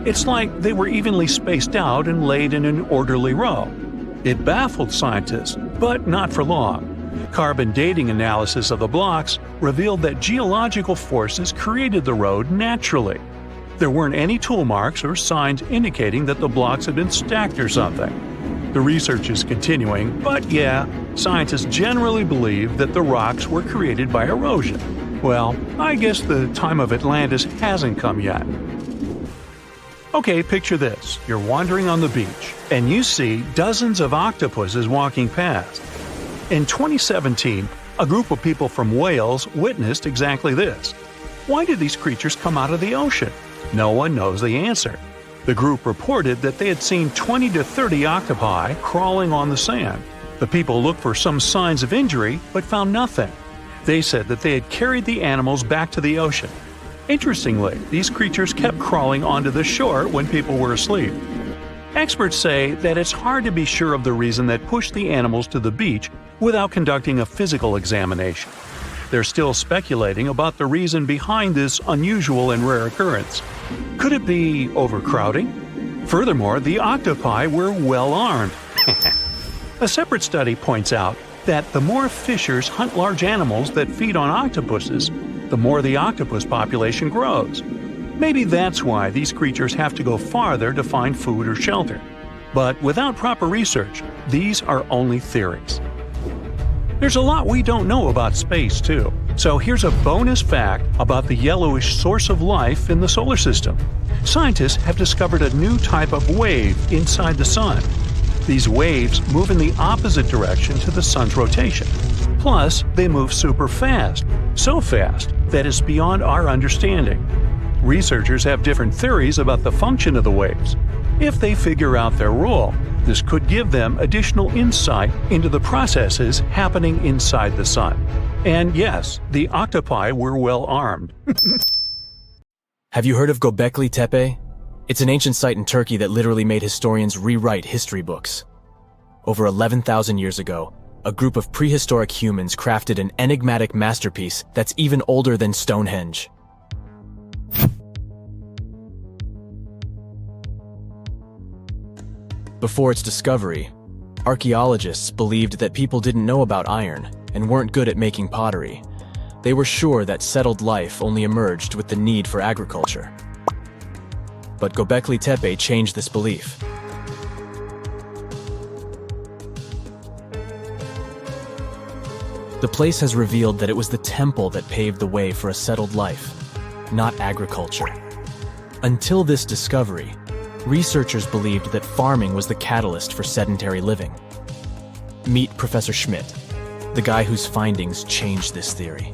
It's like they were evenly spaced out and laid in an orderly row. It baffled scientists, but not for long. Carbon dating analysis of the blocks revealed that geological forces created the road naturally. There weren't any tool marks or signs indicating that the blocks had been stacked or something. The research is continuing, but yeah, scientists generally believe that the rocks were created by erosion. Well, I guess the time of Atlantis hasn't come yet. Okay, picture this. You're wandering on the beach, and you see dozens of octopuses walking past. In 2017, a group of people from Wales witnessed exactly this. Why did these creatures come out of the ocean? No one knows the answer. The group reported that they had seen 20 to 30 octopi crawling on the sand. The people looked for some signs of injury, but found nothing. They said that they had carried the animals back to the ocean. Interestingly, these creatures kept crawling onto the shore when people were asleep. Experts say that it's hard to be sure of the reason that pushed the animals to the beach without conducting a physical examination. They're still speculating about the reason behind this unusual and rare occurrence. Could it be overcrowding? Furthermore, the octopi were well armed. A separate study points out that the more fishers hunt large animals that feed on octopuses, the more the octopus population grows. Maybe that's why these creatures have to go farther to find food or shelter. But without proper research, these are only theories. There's a lot we don't know about space, too. So here's a bonus fact about the yellowish source of life in the solar system. Scientists have discovered a new type of wave inside the sun. These waves move in the opposite direction to the sun's rotation. Plus, they move super fast, so fast that it's beyond our understanding. Researchers have different theories about the function of the waves. If they figure out their role, this could give them additional insight into the processes happening inside the sun. And yes, the octopi were well armed. Have you heard of Göbekli Tepe? It's an ancient site in Turkey that literally made historians rewrite history books. Over 11,000 years ago, a group of prehistoric humans crafted an enigmatic masterpiece that's even older than Stonehenge. Before its discovery, archaeologists believed that people didn't know about iron and weren't good at making pottery. They were sure that settled life only emerged with the need for agriculture. But Göbekli Tepe changed this belief. The place has revealed that it was the temple that paved the way for a settled life, not agriculture. Until this discovery, researchers believed that farming was the catalyst for sedentary living. Meet Professor Schmidt, the guy whose findings changed this theory.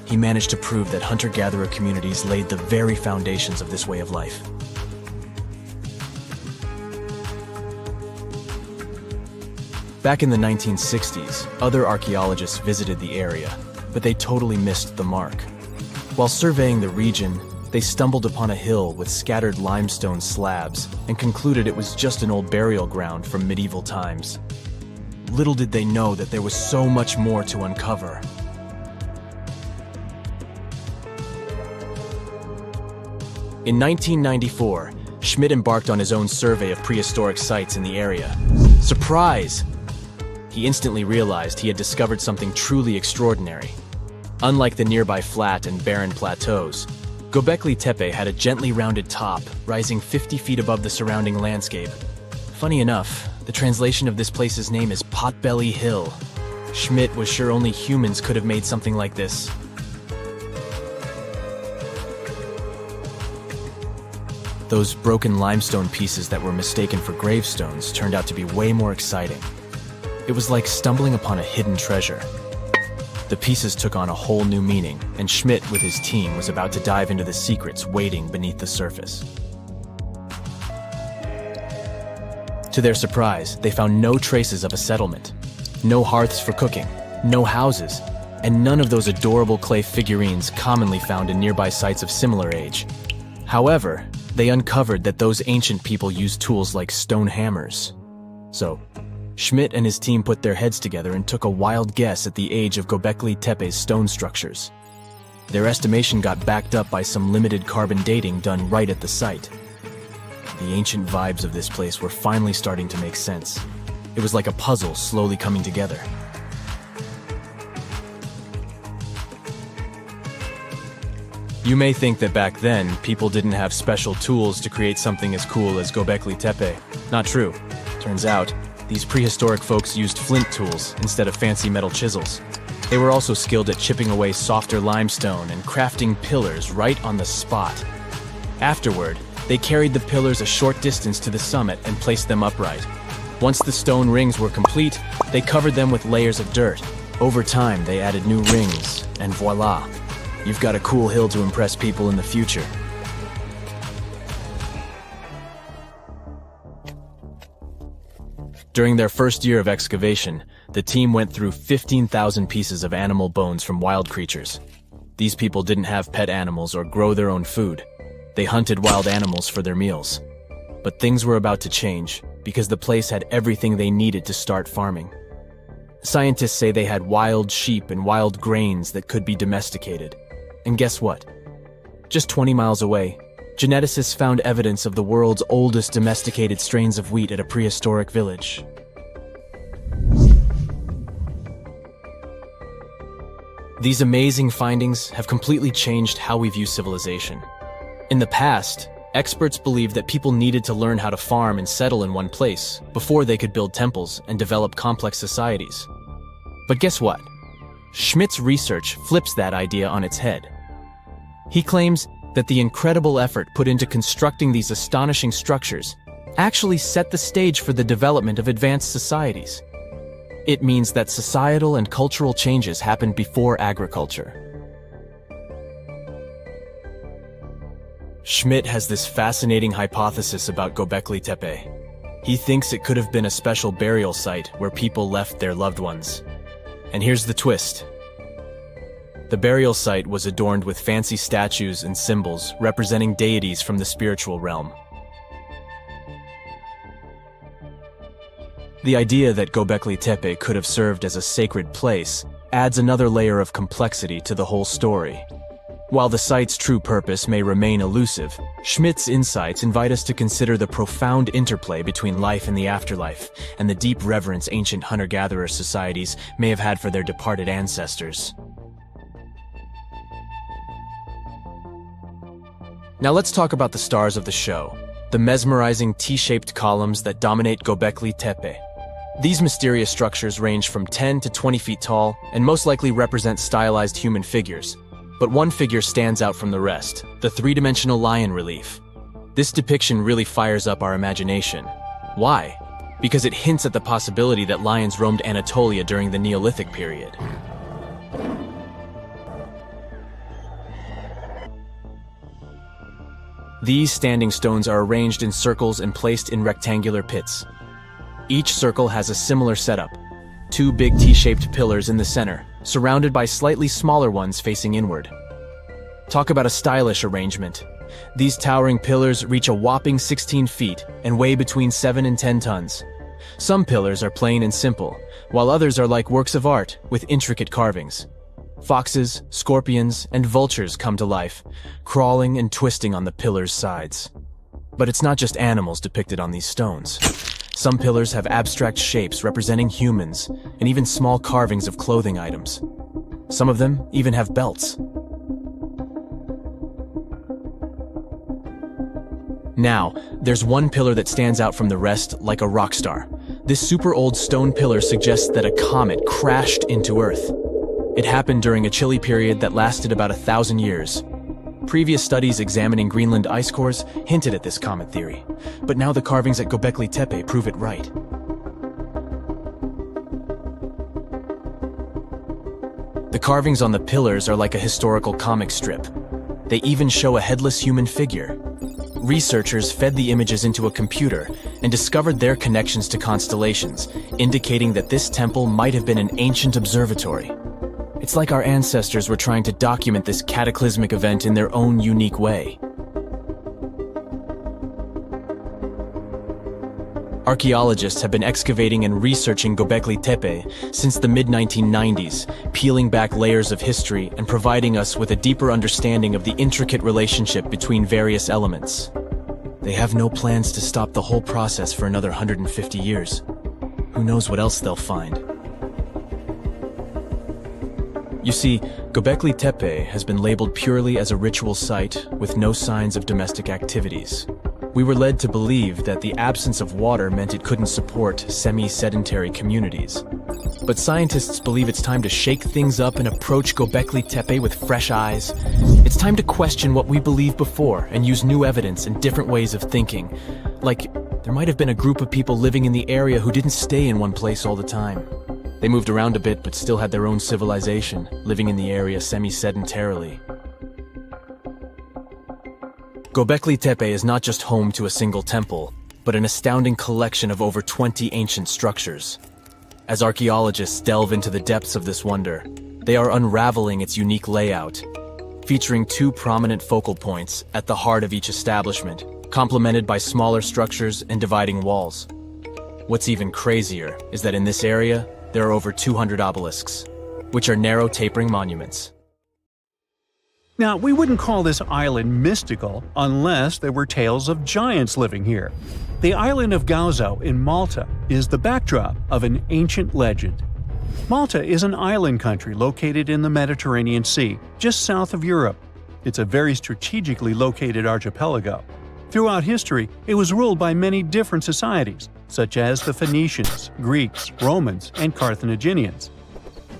He managed to prove that hunter-gatherer communities laid the very foundations of this way of life. Back in the 1960s, other archaeologists visited the area, but they totally missed the mark. While surveying the region, they stumbled upon a hill with scattered limestone slabs and concluded it was just an old burial ground from medieval times. Little did they know that there was so much more to uncover. In 1994, Schmidt embarked on his own survey of prehistoric sites in the area. Surprise! He instantly realized he had discovered something truly extraordinary. Unlike the nearby flat and barren plateaus, Göbekli Tepe had a gently rounded top, rising 50 feet above the surrounding landscape. Funny enough, the translation of this place's name is Potbelly Hill. Schmidt was sure only humans could have made something like this. Those broken limestone pieces that were mistaken for gravestones turned out to be way more exciting. It was like stumbling upon a hidden treasure. The pieces took on a whole new meaning, and Schmidt with his team was about to dive into the secrets waiting beneath the surface. To their surprise, they found no traces of a settlement. No hearths for cooking, no houses, and none of those adorable clay figurines commonly found in nearby sites of similar age. However, they uncovered that those ancient people used tools like stone hammers. So, Schmidt and his team put their heads together and took a wild guess at the age of Göbekli Tepe's stone structures. Their estimation got backed up by some limited carbon dating done right at the site. The ancient vibes of this place were finally starting to make sense. It was like a puzzle slowly coming together. You may think that back then, people didn't have special tools to create something as cool as Göbekli Tepe. Not true. Turns out, these prehistoric folks used flint tools instead of fancy metal chisels. They were also skilled at chipping away softer limestone and crafting pillars right on the spot. Afterward, they carried the pillars a short distance to the summit and placed them upright. Once the stone rings were complete, they covered them with layers of dirt. Over time, they added new rings, and voila! You've got a cool hill to impress people in the future. During their first year of excavation, the team went through 15,000 pieces of animal bones from wild creatures. These people didn't have pet animals or grow their own food. They hunted wild animals for their meals. But things were about to change, because the place had everything they needed to start farming. Scientists say they had wild sheep and wild grains that could be domesticated. And guess what? Just 20 miles away, geneticists found evidence of the world's oldest domesticated strains of wheat at a prehistoric village. These amazing findings have completely changed how we view civilization. In the past, Experts believed that people needed to learn how to farm and settle in one place before they could build temples and develop complex societies. But guess what? Schmidt's research flips that idea on its head. He claims that the incredible effort put into constructing these astonishing structures actually set the stage for the development of advanced societies. It means that societal and cultural changes happened before agriculture. Schmidt has this fascinating hypothesis about Göbekli Tepe. He thinks it could have been a special burial site where people left their loved ones. And here's the twist. The burial site was adorned with fancy statues and symbols representing deities from the spiritual realm. The idea that Göbekli Tepe could have served as a sacred place adds another layer of complexity to the whole story. While the site's true purpose may remain elusive, Schmidt's insights invite us to consider the profound interplay between life and the afterlife, and the deep reverence ancient hunter-gatherer societies may have had for their departed ancestors. Now let's talk about the stars of the show, the mesmerizing T-shaped columns that dominate Göbekli Tepe. These mysterious structures range from 10 to 20 feet tall and most likely represent stylized human figures. But one figure stands out from the rest, the three-dimensional lion relief. This depiction really fires up our imagination. Why? Because it hints at the possibility that lions roamed Anatolia during the Neolithic period. These standing stones are arranged in circles and placed in rectangular pits. Each circle has a similar setup. Two big T-shaped pillars in the center, surrounded by slightly smaller ones facing inward. Talk about a stylish arrangement. These towering pillars reach a whopping 16 feet and weigh between 7 and 10 tons. Some pillars are plain and simple, while others are like works of art with intricate carvings. Foxes, scorpions, and vultures come to life, crawling and twisting on the pillars' sides. But it's not just animals depicted on these stones. Some pillars have abstract shapes representing humans, and even small carvings of clothing items. Some of them even have belts. Now, there's one pillar that stands out from the rest like a rock star. This super old stone pillar suggests that a comet crashed into Earth. It happened during a chilly period that lasted about 1,000 years. Previous studies examining Greenland ice cores hinted at this comet theory, but now the carvings at Göbekli Tepe prove it right. The carvings on the pillars are like a historical comic strip. They even show a headless human figure. Researchers fed the images into a computer and discovered their connections to constellations, indicating that this temple might have been an ancient observatory. It's like our ancestors were trying to document this cataclysmic event in their own unique way. Archaeologists have been excavating and researching Göbekli Tepe since the mid-1990s, peeling back layers of history and providing us with a deeper understanding of the intricate relationship between various elements. They have no plans to stop the whole process for another 150 years. Who knows what else they'll find? You see, Göbekli Tepe has been labeled purely as a ritual site with no signs of domestic activities. We were led to believe that the absence of water meant it couldn't support semi-sedentary communities. But scientists believe it's time to shake things up and approach Göbekli Tepe with fresh eyes. It's time to question what we believed before and use new evidence and different ways of thinking. Like, there might have been a group of people living in the area who didn't stay in one place all the time. They moved around a bit but still had their own civilization, living in the area semi-sedentarily. Göbekli Tepe is not just home to a single temple, but an astounding collection of over 20 ancient structures. As archaeologists delve into the depths of this wonder, they are unraveling its unique layout, featuring two prominent focal points at the heart of each establishment, complemented by smaller structures and dividing walls. What's even crazier is that in this area, there are over 200 obelisks, which are narrow tapering monuments. Now, we wouldn't call this island mystical unless there were tales of giants living here. The island of Gozo in Malta is the backdrop of an ancient legend. Malta is an island country located in the Mediterranean Sea, just south of Europe. It's a very strategically located archipelago. Throughout history, it was ruled by many different societies, such as the Phoenicians, Greeks, Romans, and Carthaginians.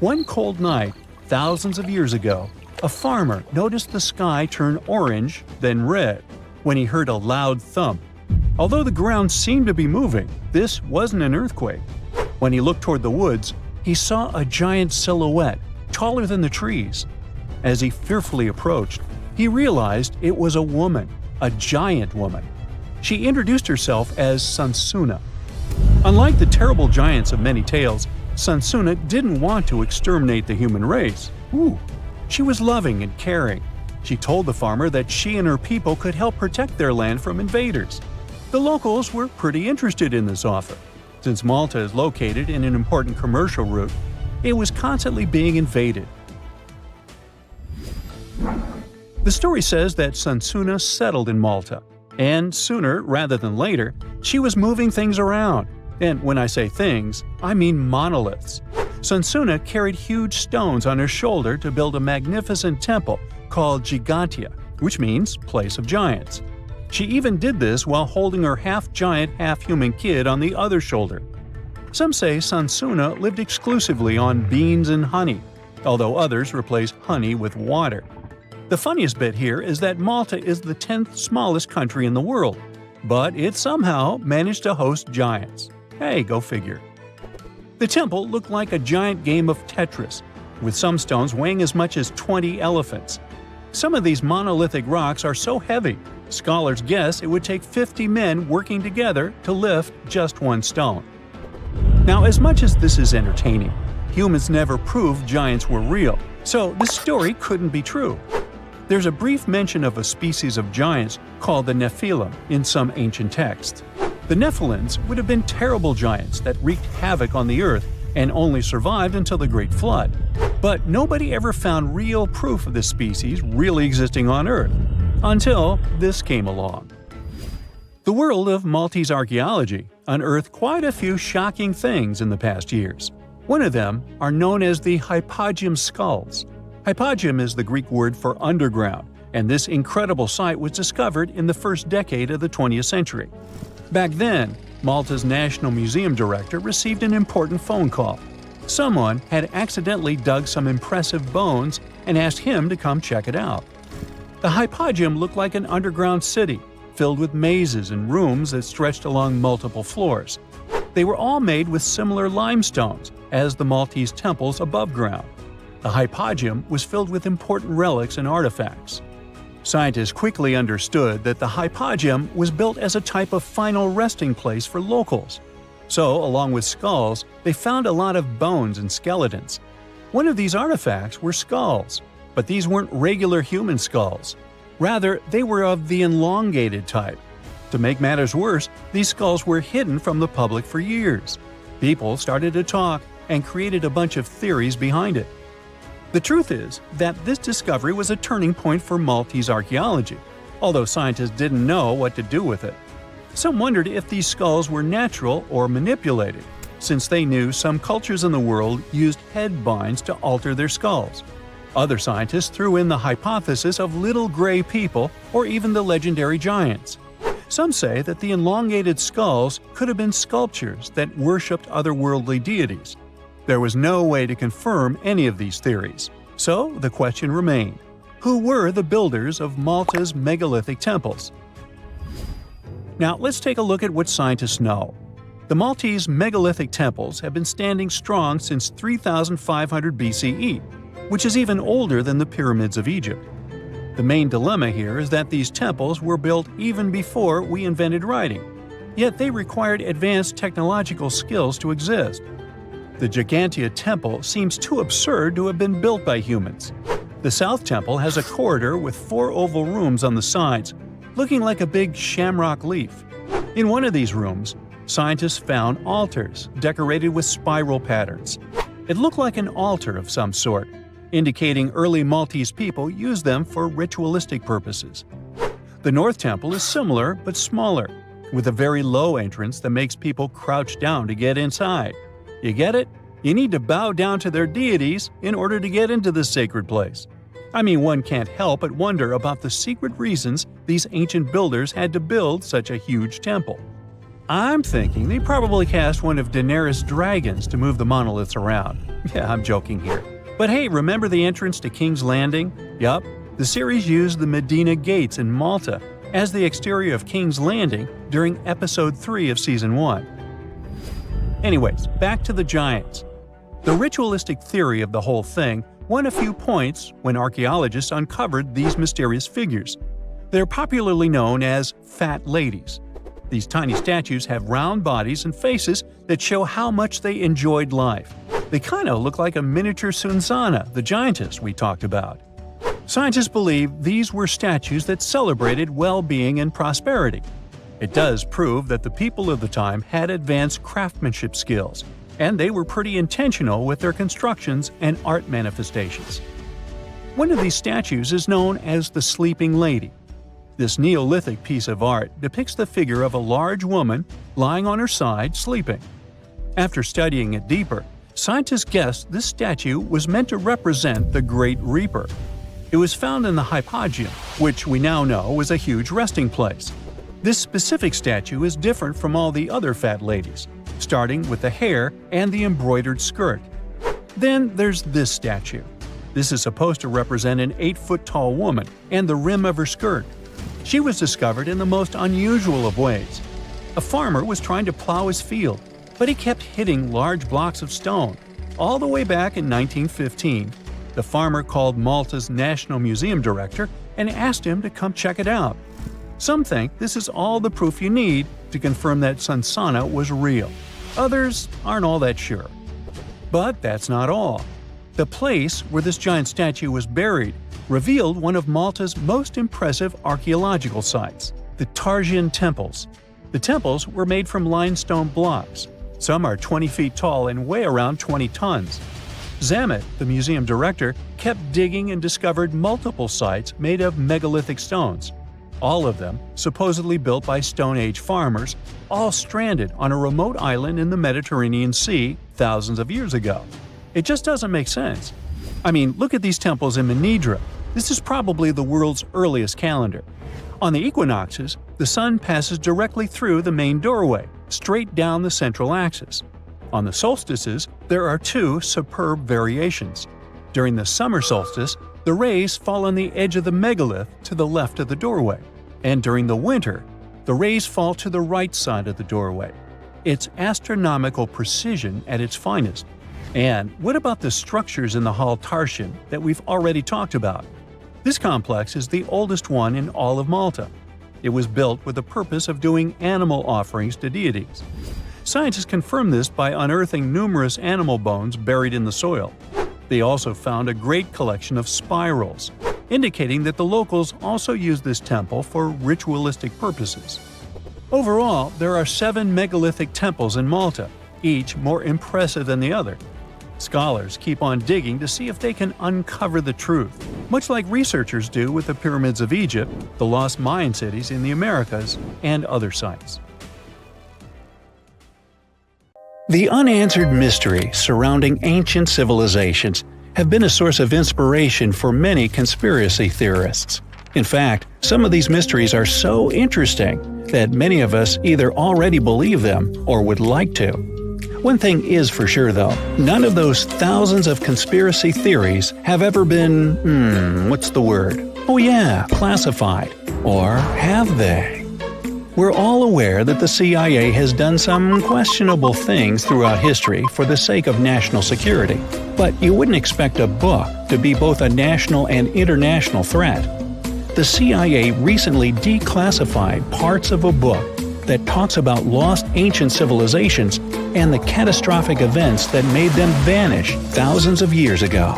One cold night, thousands of years ago, a farmer noticed the sky turn orange, then red, when he heard a loud thump. Although the ground seemed to be moving, this wasn't an earthquake. When he looked toward the woods, he saw a giant silhouette, taller than the trees. As he fearfully approached, he realized it was a woman, a giant woman. She introduced herself as Sansuna. Unlike the terrible giants of many tales, Sansuna didn't want to exterminate the human race. She was loving and caring. She told the farmer that she and her people could help protect their land from invaders. The locals were pretty interested in this offer. Since Malta is located in an important commercial route, it was constantly being invaded. The story says that Sansuna settled in Malta, and sooner rather than later, she was moving things around. And when I say things, I mean monoliths. Sansuna carried huge stones on her shoulder to build a magnificent temple called Gigantia, which means place of giants. She even did this while holding her half-giant, half-human kid on the other shoulder. Some say Sansuna lived exclusively on beans and honey, although others replace honey with water. The funniest bit here is that Malta is the 10th smallest country in the world, but it somehow managed to host giants. Hey, go figure. The temple looked like a giant game of Tetris, with some stones weighing as much as 20 elephants. Some of these monolithic rocks are so heavy, scholars guess it would take 50 men working together to lift just one stone. Now, as much as this is entertaining, humans never proved giants were real, so this story couldn't be true. There's a brief mention of a species of giants called the Nephilim in some ancient texts. The Nephilims would have been terrible giants that wreaked havoc on the earth and only survived until the Great Flood. But nobody ever found real proof of this species really existing on Earth, until this came along. The world of Maltese archaeology unearthed quite a few shocking things in the past years. One of them are known as the hypogeum skulls. Hypogeum is the Greek word for underground, and this incredible site was discovered in the first decade of the 20th century. Back then, Malta's National Museum director received an important phone call. Someone had accidentally dug some impressive bones and asked him to come check it out. The hypogeum looked like an underground city, filled with mazes and rooms that stretched along multiple floors. They were all made with similar limestones as the Maltese temples above ground. The hypogeum was filled with important relics and artifacts. Scientists quickly understood that the hypogeum was built as a type of final resting place for locals. So, along with skulls, they found a lot of bones and skeletons. One of these artifacts were skulls, but these weren't regular human skulls. Rather, they were of the elongated type. To make matters worse, these skulls were hidden from the public for years. People started to talk and created a bunch of theories behind it. The truth is that this discovery was a turning point for Maltese archaeology, although scientists didn't know what to do with it. Some wondered if these skulls were natural or manipulated, since they knew some cultures in the world used head binds to alter their skulls. Other scientists threw in the hypothesis of little gray people or even the legendary giants. Some say that the elongated skulls could have been sculptures that worshipped otherworldly deities. There was no way to confirm any of these theories, so the question remained: who were the builders of Malta's megalithic temples? Now let's take a look at what scientists know. The Maltese megalithic temples have been standing strong since 3500 BCE, which is even older than the pyramids of Egypt. The main dilemma here is that these temples were built even before we invented writing, yet they required advanced technological skills to exist. The Gigantia Temple seems too absurd to have been built by humans. The South Temple has a corridor with 4 oval rooms on the sides, looking like a big shamrock leaf. In one of these rooms, scientists found altars decorated with spiral patterns. It looked like an altar of some sort, indicating early Maltese people used them for ritualistic purposes. The North Temple is similar but smaller, with a very low entrance that makes people crouch down to get inside. You get it? You need to bow down to their deities in order to get into this sacred place. I mean, one can't help but wonder about the secret reasons these ancient builders had to build such a huge temple. I'm thinking they probably cast one of Daenerys' dragons to move the monoliths around. Yeah, I'm joking here. But hey, remember the entrance to King's Landing? Yup, the series used the Medina Gates in Malta as the exterior of King's Landing during Episode 3 of Season 1. Anyways, back to the giants. The ritualistic theory of the whole thing won a few points when archaeologists uncovered these mysterious figures. They're popularly known as fat ladies. These tiny statues have round bodies and faces that show how much they enjoyed life. They kind of look like a miniature Sunsana, the giantess we talked about. Scientists believe these were statues that celebrated well-being and prosperity. It does prove that the people of the time had advanced craftsmanship skills, and they were pretty intentional with their constructions and art manifestations. One of these statues is known as the Sleeping Lady. This Neolithic piece of art depicts the figure of a large woman lying on her side sleeping. After studying it deeper, scientists guessed this statue was meant to represent the Great Reaper. It was found in the hypogeum, which we now know was a huge resting place. This specific statue is different from all the other fat ladies, starting with the hair and the embroidered skirt. Then there's this statue. This is supposed to represent an 8-foot-tall woman and the rim of her skirt. She was discovered in the most unusual of ways. A farmer was trying to plow his field, but he kept hitting large blocks of stone. All the way back in 1915, the farmer called Malta's National Museum director and asked him to come check it out. Some think this is all the proof you need to confirm that Sunsana was real. Others aren't all that sure. But that's not all. The place where this giant statue was buried revealed one of Malta's most impressive archaeological sites, the Tarsian temples. The temples were made from limestone blocks. Some are 20 feet tall and weigh around 20 tons. Zamet, the museum director, kept digging and discovered multiple sites made of megalithic stones. All of them supposedly built by Stone Age farmers, all stranded on a remote island in the Mediterranean Sea thousands of years ago. It just doesn't make sense. I mean, look at these temples in Manidra. This is probably the world's earliest calendar. On the equinoxes, the sun passes directly through the main doorway, straight down the central axis. On the solstices, there are two superb variations. During the summer solstice, the rays fall on the edge of the megalith to the left of the doorway, and during the winter, the rays fall to the right side of the doorway. It's astronomical precision at its finest. And what about the structures in the Hall Tarsian that we've already talked about? This complex is the oldest one in all of Malta. It was built with the purpose of doing animal offerings to deities. Scientists confirmed this by unearthing numerous animal bones buried in the soil. They also found a great collection of spirals, indicating that the locals also used this temple for ritualistic purposes. Overall, there are 7 megalithic temples in Malta, each more impressive than the other. Scholars keep on digging to see if they can uncover the truth, much like researchers do with the pyramids of Egypt, the lost Mayan cities in the Americas, and other sites. The unanswered mysteries surrounding ancient civilizations have been a source of inspiration for many conspiracy theorists. In fact, some of these mysteries are so interesting that many of us either already believe them or would like to. One thing is for sure though, none of those thousands of conspiracy theories have ever been, what's the word? Oh yeah, classified. Or have they? We're all aware that the CIA has done some questionable things throughout history for the sake of national security, but you wouldn't expect a book to be both a national and international threat. The CIA recently declassified parts of a book that talks about lost ancient civilizations and the catastrophic events that made them vanish thousands of years ago.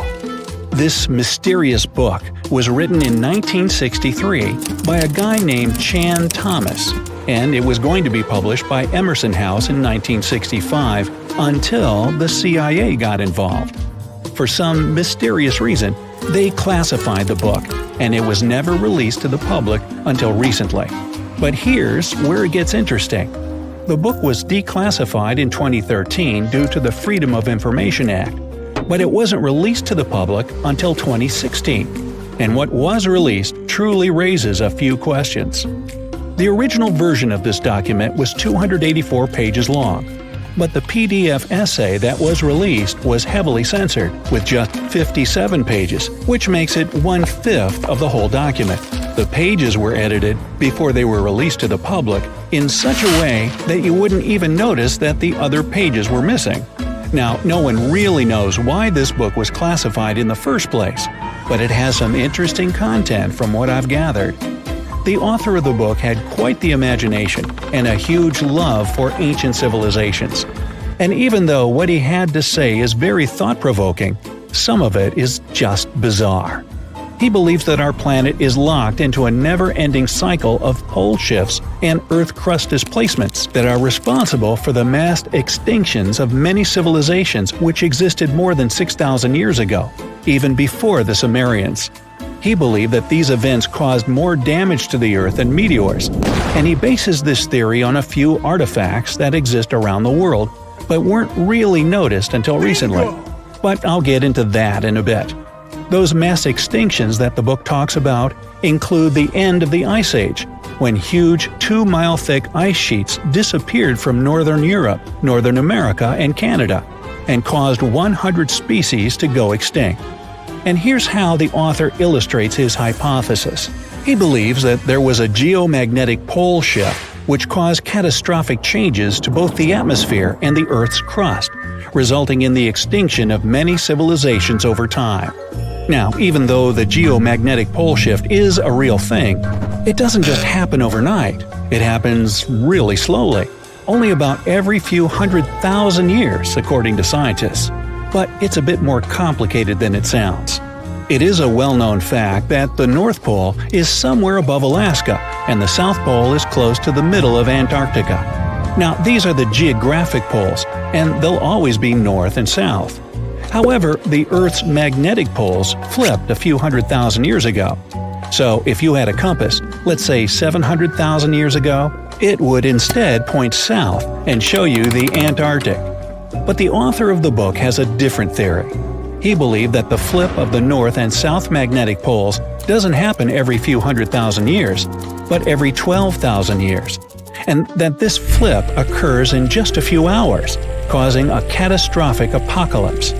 This mysterious book was written in 1963 by a guy named Chan Thomas, and it was going to be published by Emerson House in 1965 until the CIA got involved. For some mysterious reason, they classified the book, and it was never released to the public until recently. But here's where it gets interesting. The book was declassified in 2013 due to the Freedom of Information Act, but it wasn't released to the public until 2016. and what was released truly raises a few questions. The original version of this document was 284 pages long, but the PDF essay that was released was heavily censored, with just 57 pages, which makes it 1/5 of the whole document. The pages were edited before they were released to the public in such a way that you wouldn't even notice that the other pages were missing. Now, no one really knows why this book was classified in the first place, but it has some interesting content from what I've gathered. The author of the book had quite the imagination and a huge love for ancient civilizations. And even though what he had to say is very thought-provoking, some of it is just bizarre. He believes that our planet is locked into a never-ending cycle of pole shifts and Earth crust displacements that are responsible for the mass extinctions of many civilizations which existed more than 6,000 years ago, even before the Sumerians. He believed that these events caused more damage to the Earth than meteors, and he bases this theory on a few artifacts that exist around the world, but weren't really noticed until recently. But I'll get into that in a bit. Those mass extinctions that the book talks about include the end of the Ice Age, when huge 2-mile-thick ice sheets disappeared from northern Europe, Northern America, and Canada, and caused 100 species to go extinct. And here's how the author illustrates his hypothesis. He believes that there was a geomagnetic pole shift which caused catastrophic changes to both the atmosphere and the Earth's crust, resulting in the extinction of many civilizations over time. Now, even though the geomagnetic pole shift is a real thing, it doesn't just happen overnight. It happens really slowly, only about every few 100,000 years, according to scientists. But it's a bit more complicated than it sounds. It is a well-known fact that the North Pole is somewhere above Alaska, and the South Pole is close to the middle of Antarctica. Now, these are the geographic poles, and they'll always be north and south. However, the Earth's magnetic poles flipped a few 100,000 years ago. So, if you had a compass, let's say 700,000 years ago, it would instead point south and show you the Antarctic. But the author of the book has a different theory. He believed that the flip of the north and south magnetic poles doesn't happen every few 100,000 years, but every 12,000 years, and that this flip occurs in just a few hours, causing a catastrophic apocalypse.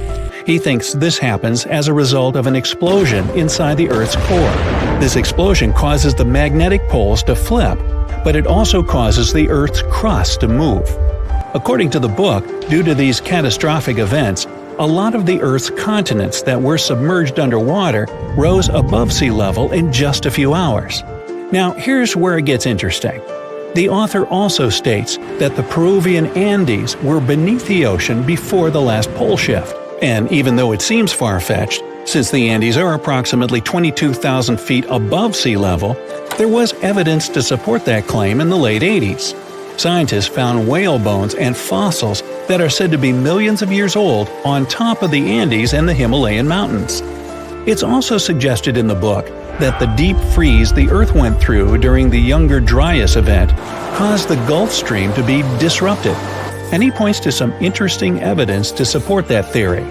He thinks this happens as a result of an explosion inside the Earth's core. This explosion causes the magnetic poles to flip, but it also causes the Earth's crust to move. According to the book, due to these catastrophic events, a lot of the Earth's continents that were submerged underwater rose above sea level in just a few hours. Now, here's where it gets interesting. The author also states that the Peruvian Andes were beneath the ocean before the last pole shift. And even though it seems far-fetched, since the Andes are approximately 22,000 feet above sea level, there was evidence to support that claim in the late 80s. Scientists found whale bones and fossils that are said to be millions of years old on top of the Andes and the Himalayan mountains. It's also suggested in the book that the deep freeze the Earth went through during the Younger Dryas event caused the Gulf Stream to be disrupted, and he points to some interesting evidence to support that theory.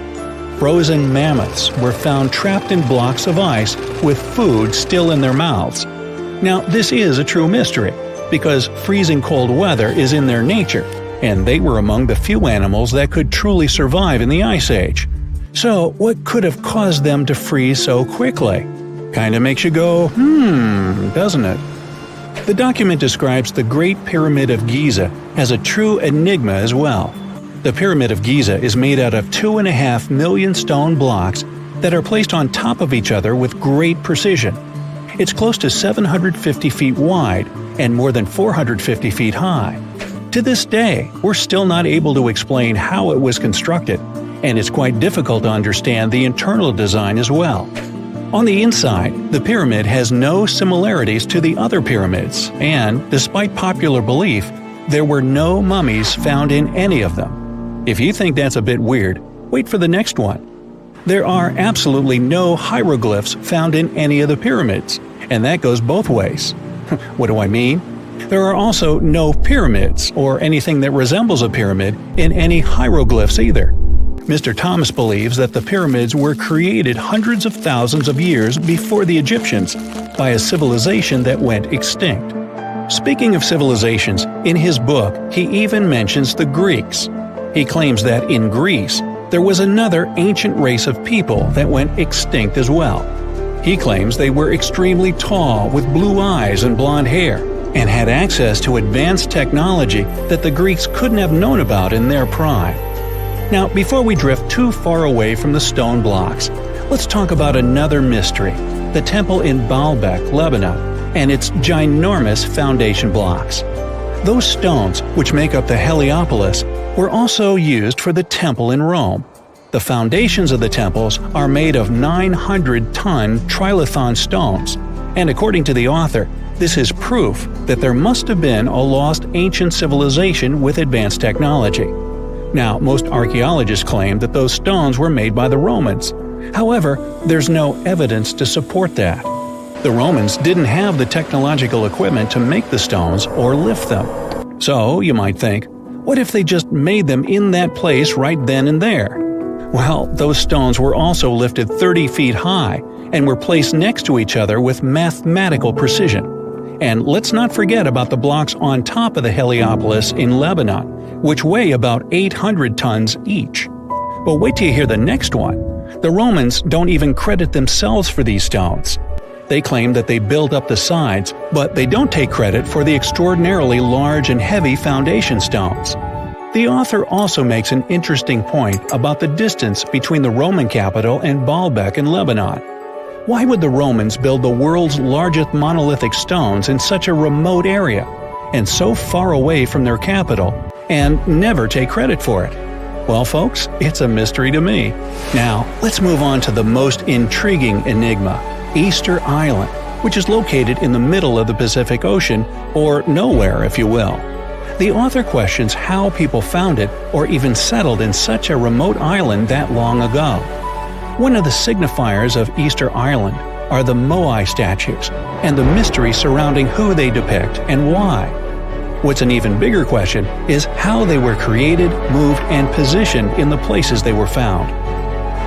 Frozen mammoths were found trapped in blocks of ice with food still in their mouths. Now, this is a true mystery, because freezing cold weather is in their nature, and they were among the few animals that could truly survive in the Ice Age. So, what could have caused them to freeze so quickly? Kinda makes you go, doesn't it? The document describes the Great Pyramid of Giza as a true enigma as well. The Pyramid of Giza is made out of 2.5 million stone blocks that are placed on top of each other with great precision. It's close to 750 feet wide and more than 450 feet high. To this day, we're still not able to explain how it was constructed, and it's quite difficult to understand the internal design as well. On the inside, the pyramid has no similarities to the other pyramids, and, despite popular belief, there were no mummies found in any of them. If you think that's a bit weird, wait for the next one. There are absolutely no hieroglyphs found in any of the pyramids, and that goes both ways. What do I mean? There are also no pyramids, or anything that resembles a pyramid, in any hieroglyphs either. Mr. Thomas believes that the pyramids were created hundreds of thousands of years before the Egyptians by a civilization that went extinct. Speaking of civilizations, in his book, he even mentions the Greeks. He claims that in Greece, there was another ancient race of people that went extinct as well. He claims they were extremely tall with blue eyes and blonde hair, and had access to advanced technology that the Greeks couldn't have known about in their prime. Now, before we drift too far away from the stone blocks, let's talk about another mystery, the temple in Baalbek, Lebanon, and its ginormous foundation blocks. Those stones, which make up the Heliopolis, were also used for the temple in Rome. The foundations of the temples are made of 900-ton trilithon stones, and according to the author, this is proof that there must have been a lost ancient civilization with advanced technology. Now, most archaeologists claim that those stones were made by the Romans. However, there's no evidence to support that. The Romans didn't have the technological equipment to make the stones or lift them. So, you might think, what if they just made them in that place right then and there? Well, those stones were also lifted 30 feet high and were placed next to each other with mathematical precision. And let's not forget about the blocks on top of the Heliopolis in Lebanon, which weigh about 800 tons each. But wait till you hear the next one. The Romans don't even credit themselves for these stones. They claim that they built up the sides, but they don't take credit for the extraordinarily large and heavy foundation stones. The author also makes an interesting point about the distance between the Roman capital and Baalbek in Lebanon. Why would the Romans build the world's largest monolithic stones in such a remote area, and so far away from their capital, and never take credit for it? Well, folks, it's a mystery to me. Now, let's move on to the most intriguing enigma, Easter Island, which is located in the middle of the Pacific Ocean, or nowhere, if you will. The author questions how people found it or even settled in such a remote island that long ago. One of the signifiers of Easter Island are the Moai statues and the mystery surrounding who they depict and why. What's an even bigger question is how they were created, moved, and positioned in the places they were found.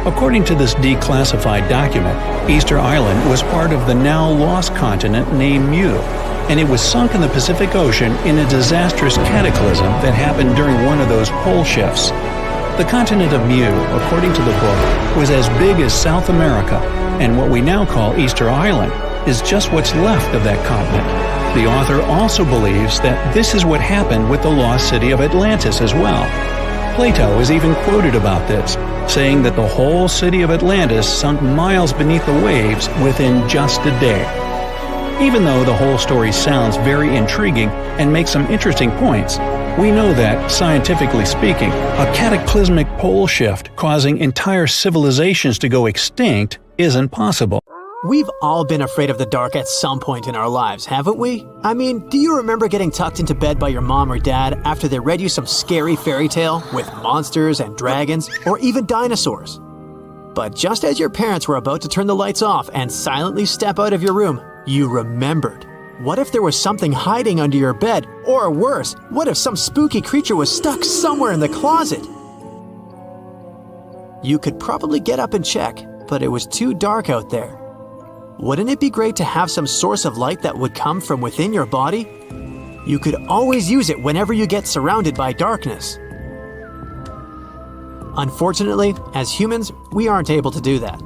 According to this declassified document, Easter Island was part of the now lost continent named Mu, and it was sunk in the Pacific Ocean in a disastrous cataclysm that happened during one of those pole shifts. The continent of Mu, according to the book, was as big as South America, and what we now call Easter Island is just what's left of that continent. The author also believes that this is what happened with the lost city of Atlantis as well. Plato is even quoted about this, saying that the whole city of Atlantis sunk miles beneath the waves within just a day. Even though the whole story sounds very intriguing and makes some interesting points, we know that, scientifically speaking, a cataclysmic pole shift causing entire civilizations to go extinct isn't possible. We've all been afraid of the dark at some point in our lives, haven't we? I mean, do you remember getting tucked into bed by your mom or dad after they read you some scary fairy tale with monsters and dragons or even dinosaurs? But just as your parents were about to turn the lights off and silently step out of your room, you remembered. What if there was something hiding under your bed? Or worse, what if some spooky creature was stuck somewhere in the closet? You could probably get up and check, but it was too dark out there. Wouldn't it be great to have some source of light that would come from within your body? You could always use it whenever you get surrounded by darkness. Unfortunately, as humans, we aren't able to do that.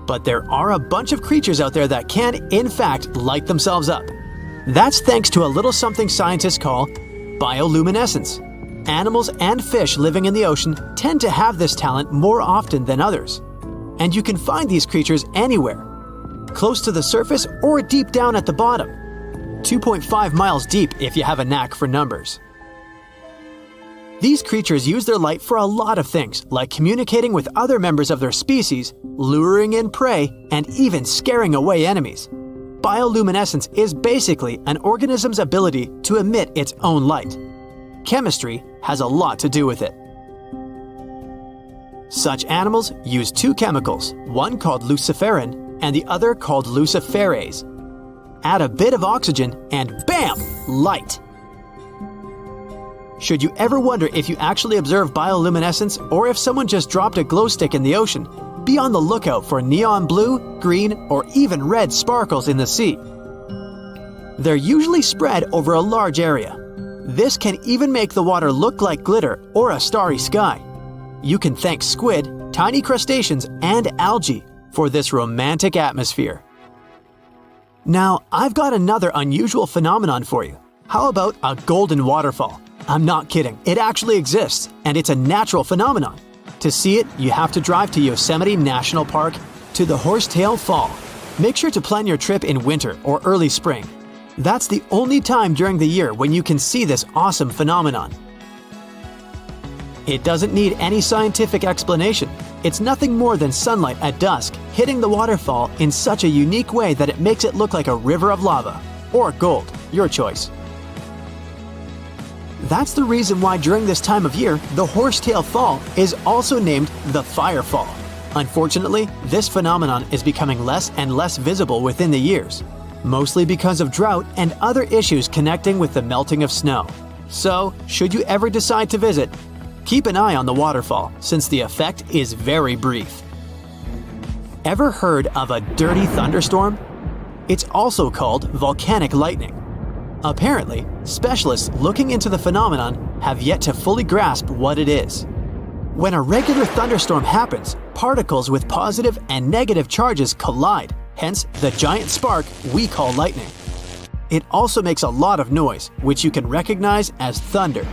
But there are a bunch of creatures out there that can, in fact, light themselves up. That's thanks to a little something scientists call bioluminescence. Animals and fish living in the ocean tend to have this talent more often than others. And you can find these creatures anywhere, close to the surface or deep down at the bottom. 2.5 miles deep if you have a knack for numbers. These creatures use their light for a lot of things, like communicating with other members of their species, luring in prey, and even scaring away enemies. Bioluminescence is basically an organism's ability to emit its own light. Chemistry has a lot to do with it. Such animals use two chemicals, one called luciferin and the other called luciferase. Add a bit of oxygen and bam! Light! Should you ever wonder if you actually observe bioluminescence or if someone just dropped a glow stick in the ocean, be on the lookout for neon blue, green, or even red sparkles in the sea. They're usually spread over a large area. This can even make the water look like glitter or a starry sky. You can thank squid, tiny crustaceans, and algae for this romantic atmosphere. Now, I've got another unusual phenomenon for you. How about a golden waterfall? I'm not kidding, it actually exists, and it's a natural phenomenon. To see it, you have to drive to Yosemite National Park to the Horsetail Fall. Make sure to plan your trip in winter or early spring. That's the only time during the year when you can see this awesome phenomenon. It doesn't need any scientific explanation. It's nothing more than sunlight at dusk hitting the waterfall in such a unique way that it makes it look like a river of lava. Or gold, your choice. That's the reason why during this time of year, the Horsetail Fall is also named the Fire Fall. Unfortunately, this phenomenon is becoming less and less visible within the years, mostly because of drought and other issues connecting with the melting of snow. So, should you ever decide to visit, keep an eye on the waterfall since the effect is very brief. Ever heard of a dirty thunderstorm? It's also called volcanic lightning. Apparently, specialists looking into the phenomenon have yet to fully grasp what it is. When a regular thunderstorm happens, particles with positive and negative charges collide, hence the giant spark we call lightning. It also makes a lot of noise, which you can recognize as thunder.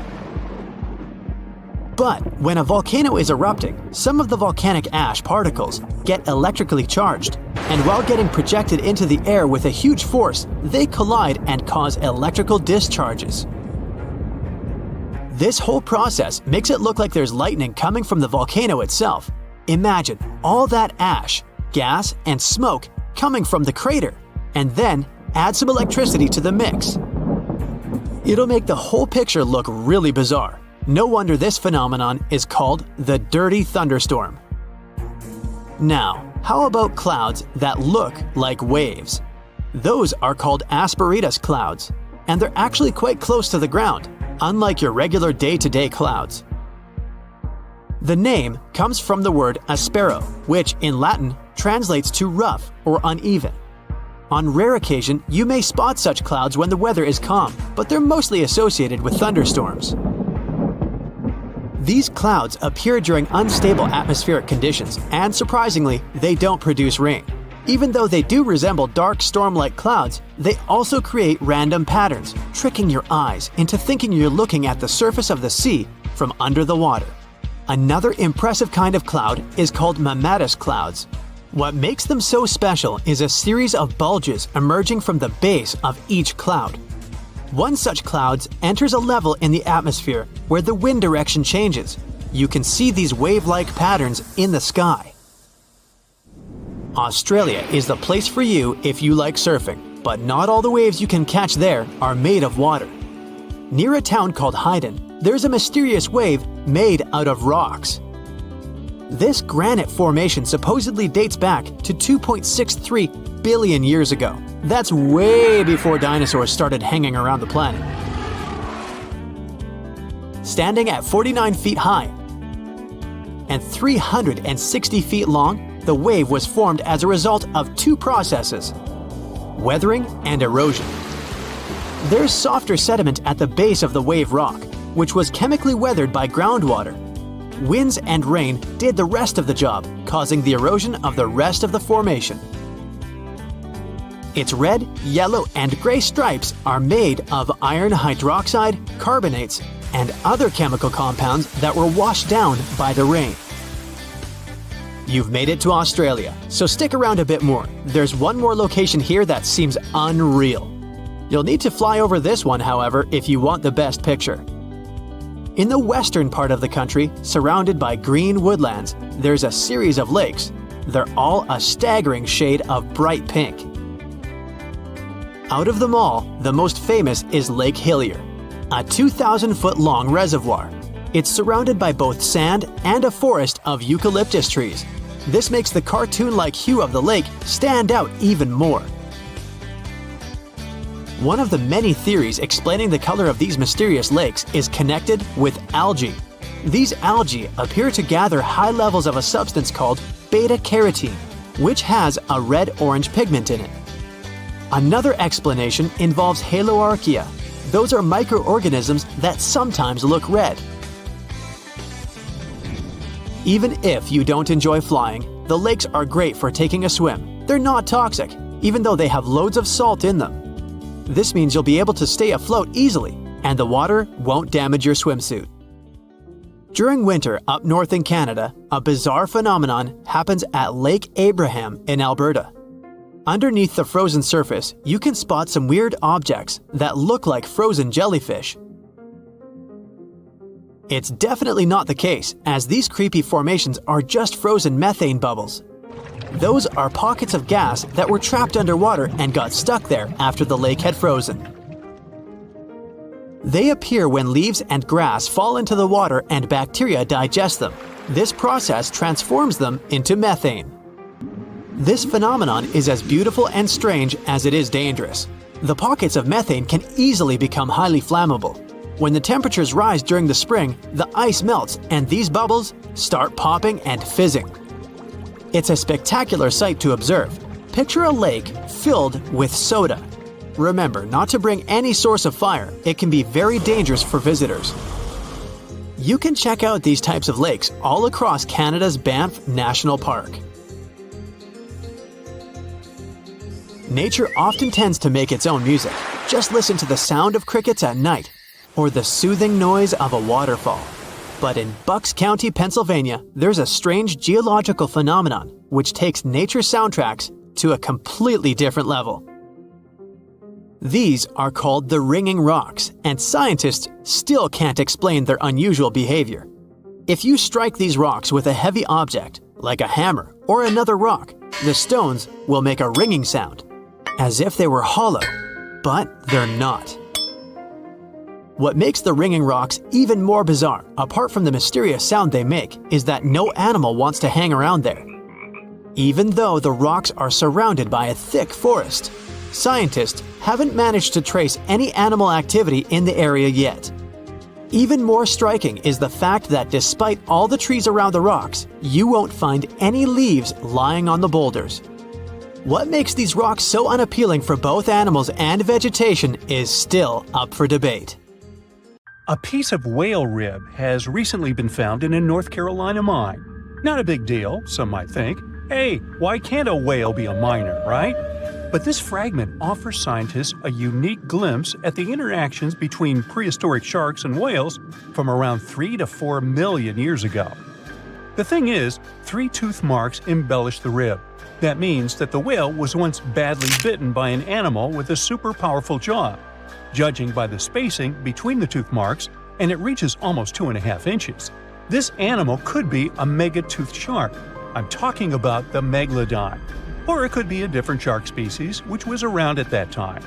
But when a volcano is erupting, some of the volcanic ash particles get electrically charged, and while getting projected into the air with a huge force, they collide and cause electrical discharges. This whole process makes it look like there's lightning coming from the volcano itself. Imagine all that ash, gas, and smoke coming from the crater, and then add some electricity to the mix. It'll make the whole picture look really bizarre. No wonder this phenomenon is called the dirty thunderstorm. Now, how about clouds that look like waves? Those are called asperitas clouds, and they're actually quite close to the ground, unlike your regular day-to-day clouds. The name comes from the word aspero, which in Latin translates to rough or uneven. On rare occasion, you may spot such clouds when the weather is calm, but they're mostly associated with thunderstorms. These clouds appear during unstable atmospheric conditions, and surprisingly, they don't produce rain. Even though they do resemble dark storm-like clouds, they also create random patterns, tricking your eyes into thinking you're looking at the surface of the sea from under the water. Another impressive kind of cloud is called mammatus clouds. What makes them so special is a series of bulges emerging from the base of each cloud. One such cloud enters a level in the atmosphere where the wind direction changes. You can see these wave-like patterns in the sky. Australia is the place for you if you like surfing, but not all the waves you can catch there are made of water. Near a town called Hayden, there's a mysterious wave made out of rocks. This granite formation supposedly dates back to 2.63 billion years ago. That's way before dinosaurs started hanging around the planet. Standing at 49 feet high and 360 feet long, the wave was formed as a result of two processes: weathering and erosion. There's softer sediment at the base of the wave rock, which was chemically weathered by groundwater. Winds and rain did the rest of the job, causing the erosion of the rest of the formation. Its red, yellow, and gray stripes are made of iron hydroxide, carbonates, and other chemical compounds that were washed down by the rain. You've made it to Australia, so stick around a bit more. There's one more location here that seems unreal. You'll need to fly over this one, however, if you want the best picture. In the western part of the country, surrounded by green woodlands, there's a series of lakes. They're all a staggering shade of bright pink. Out of them all, the most famous is Lake Hillier, a 2,000-foot-long reservoir. It's surrounded by both sand and a forest of eucalyptus trees. This makes the cartoon-like hue of the lake stand out even more. One of the many theories explaining the color of these mysterious lakes is connected with algae. These algae appear to gather high levels of a substance called beta-carotene, which has a red-orange pigment in it. Another explanation involves haloarchaea. Those are microorganisms that sometimes look red. Even if you don't enjoy flying, the lakes are great for taking a swim. They're not toxic, even though they have loads of salt in them. This means you'll be able to stay afloat easily, and the water won't damage your swimsuit. During winter up north in Canada, a bizarre phenomenon happens at Lake Abraham in Alberta. Underneath the frozen surface, you can spot some weird objects that look like frozen jellyfish. It's definitely not the case, as these creepy formations are just frozen methane bubbles. Those are pockets of gas that were trapped underwater and got stuck there after the lake had frozen. They appear when leaves and grass fall into the water and bacteria digest them. This process transforms them into methane. This phenomenon is as beautiful and strange as it is dangerous. The pockets of methane can easily become highly flammable. When the temperatures rise during the spring, the ice melts and these bubbles start popping and fizzing. It's a spectacular sight to observe. Picture a lake filled with soda. Remember not to bring any source of fire. It can be very dangerous for visitors. You can check out these types of lakes all across Canada's Banff National Park. Nature often tends to make its own music. Just listen to the sound of crickets at night, or the soothing noise of a waterfall. But in Bucks County, Pennsylvania, there's a strange geological phenomenon which takes nature soundtracks to a completely different level. These are called the ringing rocks, and scientists still can't explain their unusual behavior. If you strike these rocks with a heavy object, like a hammer or another rock, the stones will make a ringing sound, as if they were hollow, but they're not. What makes the ringing rocks even more bizarre, apart from the mysterious sound they make, is that no animal wants to hang around there. Even though the rocks are surrounded by a thick forest, scientists haven't managed to trace any animal activity in the area yet. Even more striking is the fact that despite all the trees around the rocks, you won't find any leaves lying on the boulders. What makes these rocks so unappealing for both animals and vegetation is still up for debate. A piece of whale rib has recently been found in a North Carolina mine. Not a big deal, some might think. Hey, why can't a whale be a miner, right? But this fragment offers scientists a unique glimpse at the interactions between prehistoric sharks and whales from around 3 to 4 million years ago. The thing is, 3 tooth marks embellish the rib. That means that the whale was once badly bitten by an animal with a super powerful jaw. Judging by the spacing between the tooth marks, and it reaches almost 2.5 inches. This animal could be a mega-toothed shark. I'm talking about the megalodon. Or it could be a different shark species which was around at that time.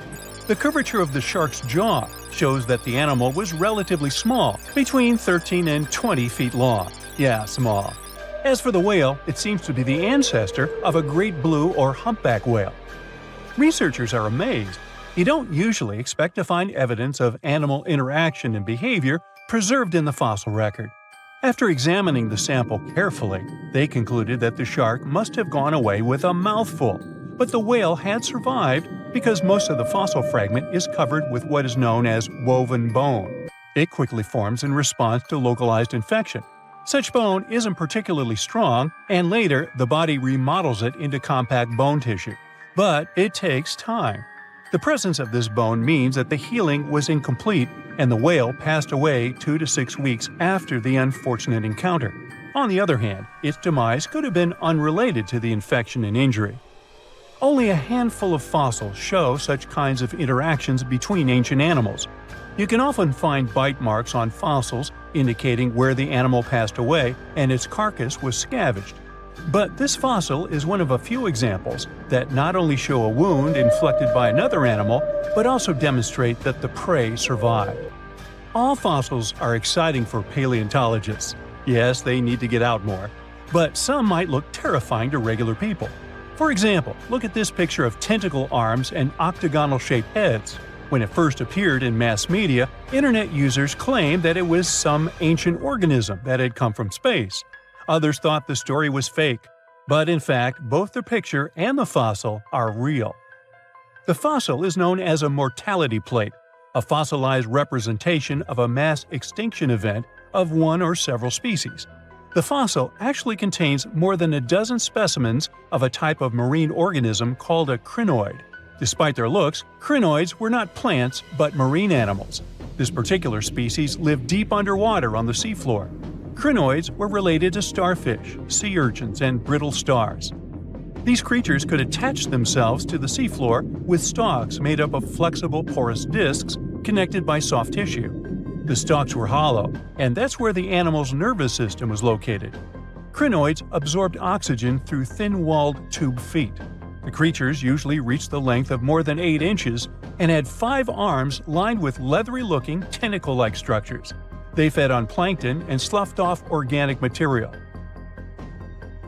The curvature of the shark's jaw shows that the animal was relatively small, between 13 and 20 feet long. Yeah, small. As for the whale, it seems to be the ancestor of a great blue or humpback whale. Researchers are amazed. You don't usually expect to find evidence of animal interaction and behavior preserved in the fossil record. After examining the sample carefully, they concluded that the shark must have gone away with a mouthful, but the whale had survived because most of the fossil fragment is covered with what is known as woven bone. It quickly forms in response to localized infection. Such bone isn't particularly strong, and later the body remodels it into compact bone tissue. But it takes time. The presence of this bone means that the healing was incomplete and the whale passed away 2 to 6 weeks after the unfortunate encounter. On the other hand, its demise could have been unrelated to the infection and injury. Only a handful of fossils show such kinds of interactions between ancient animals. You can often find bite marks on fossils indicating where the animal passed away and its carcass was scavenged. But this fossil is one of a few examples that not only show a wound inflicted by another animal, but also demonstrate that the prey survived. All fossils are exciting for paleontologists. Yes, they need to get out more. But some might look terrifying to regular people. For example, look at this picture of tentacle arms and octagonal-shaped heads. When it first appeared in mass media, internet users claimed that it was some ancient organism that had come from space. Others thought the story was fake, but in fact, both the picture and the fossil are real. The fossil is known as a mortality plate, a fossilized representation of a mass extinction event of one or several species. The fossil actually contains more than a dozen specimens of a type of marine organism called a crinoid. Despite their looks, crinoids were not plants but marine animals. This particular species lived deep underwater on the seafloor. Crinoids were related to starfish, sea urchins, and brittle stars. These creatures could attach themselves to the seafloor with stalks made up of flexible porous discs connected by soft tissue. The stalks were hollow, and that's where the animal's nervous system was located. Crinoids absorbed oxygen through thin-walled tube feet. The creatures usually reached the length of more than 8 inches and had 5 arms lined with leathery-looking, tentacle-like structures. They fed on plankton and sloughed off organic material.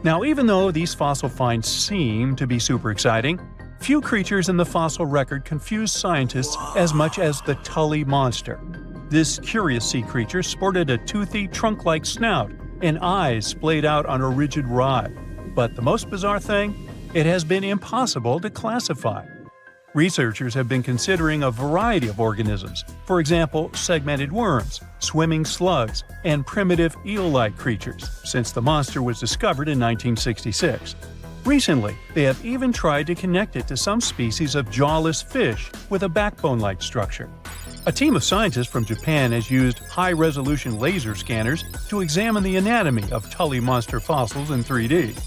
Now, even though these fossil finds seem to be super exciting, few creatures in the fossil record confuse scientists as much as the Tully monster. This curious sea creature sported a toothy, trunk-like snout and eyes splayed out on a rigid rod. But the most bizarre thing? It has been impossible to classify. Researchers have been considering a variety of organisms, for example, segmented worms, swimming slugs, and primitive eel-like creatures, since the monster was discovered in 1966. Recently, they have even tried to connect it to some species of jawless fish with a backbone-like structure. A team of scientists from Japan has used high-resolution laser scanners to examine the anatomy of Tully monster fossils in 3D.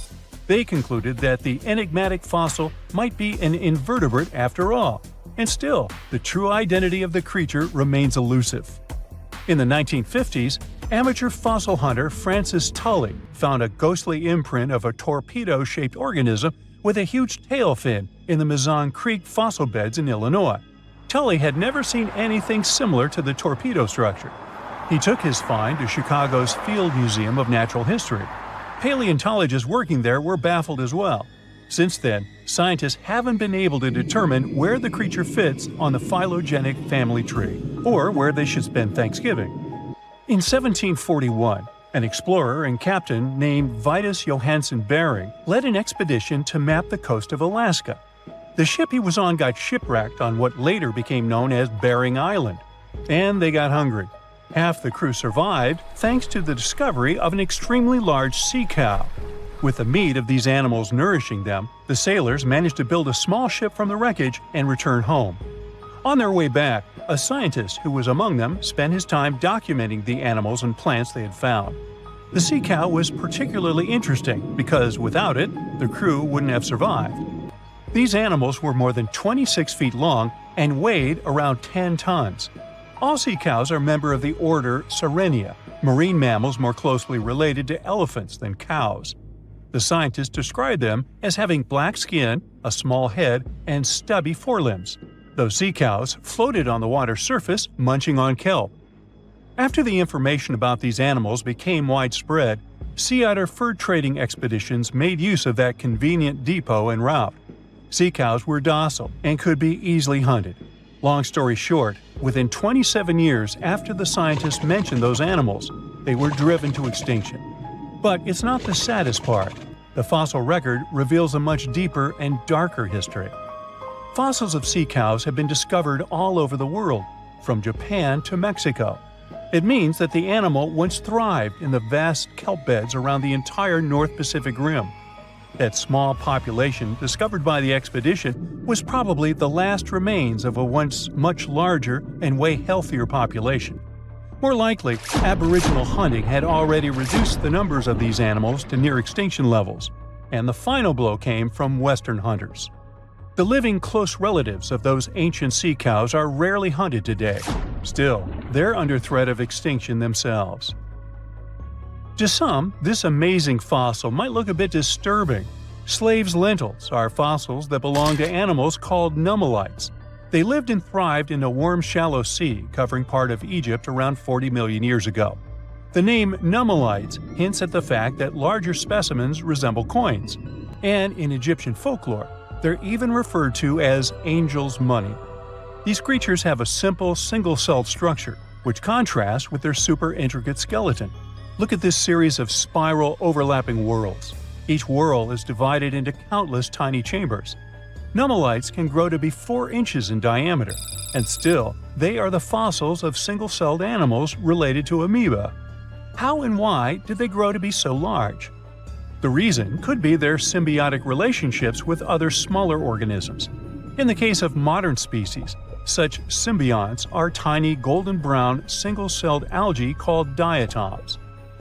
They concluded that the enigmatic fossil might be an invertebrate after all, and still, the true identity of the creature remains elusive. In the 1950s, amateur fossil hunter Francis Tully found a ghostly imprint of a torpedo-shaped organism with a huge tail fin in the Mizon Creek fossil beds in Illinois. Tully had never seen anything similar to the torpedo structure. He took his find to Chicago's Field Museum of Natural History. Paleontologists working there were baffled as well. Since then, scientists haven't been able to determine where the creature fits on the phylogenetic family tree, or where they should spend Thanksgiving. In 1741, an explorer and captain named Vitus Johansen Bering led an expedition to map the coast of Alaska. The ship he was on got shipwrecked on what later became known as Bering Island, and they got hungry. Half the crew survived thanks to the discovery of an extremely large sea cow. With the meat of these animals nourishing them, the sailors managed to build a small ship from the wreckage and return home. On their way back, a scientist who was among them spent his time documenting the animals and plants they had found. The sea cow was particularly interesting because without it, the crew wouldn't have survived. These animals were more than 26 feet long and weighed around 10 tons. All sea cows are members of the order Sirenia, marine mammals more closely related to elephants than cows. The scientists described them as having black skin, a small head, and stubby forelimbs. Those sea cows floated on the water's surface, munching on kelp. After the information about these animals became widespread, sea otter fur trading expeditions made use of that convenient depot en route. Sea cows were docile and could be easily hunted. Long story short, within 27 years after the scientists mentioned those animals, they were driven to extinction. But it's not the saddest part. The fossil record reveals a much deeper and darker history. Fossils of sea cows have been discovered all over the world, from Japan to Mexico. It means that the animal once thrived in the vast kelp beds around the entire North Pacific Rim. That small population discovered by the expedition was probably the last remains of a once much larger and way healthier population. More likely, Aboriginal hunting had already reduced the numbers of these animals to near extinction levels, and the final blow came from Western hunters. The living close relatives of those ancient sea cows are rarely hunted today. Still, they're under threat of extinction themselves. To some, this amazing fossil might look a bit disturbing. Slaves' lentils are fossils that belong to animals called nummelites. They lived and thrived in a warm, shallow sea covering part of Egypt around 40 million years ago. The name nummelites hints at the fact that larger specimens resemble coins, and in Egyptian folklore, they're even referred to as angel's money. These creatures have a simple, single-celled structure, which contrasts with their super intricate skeleton. Look at this series of spiral overlapping whorls. Each whorl is divided into countless tiny chambers. Nummulites can grow to be 4 inches in diameter, and still, they are the fossils of single-celled animals related to amoeba. How and why did they grow to be so large? The reason could be their symbiotic relationships with other smaller organisms. In the case of modern species, such symbionts are tiny golden-brown single-celled algae called diatoms.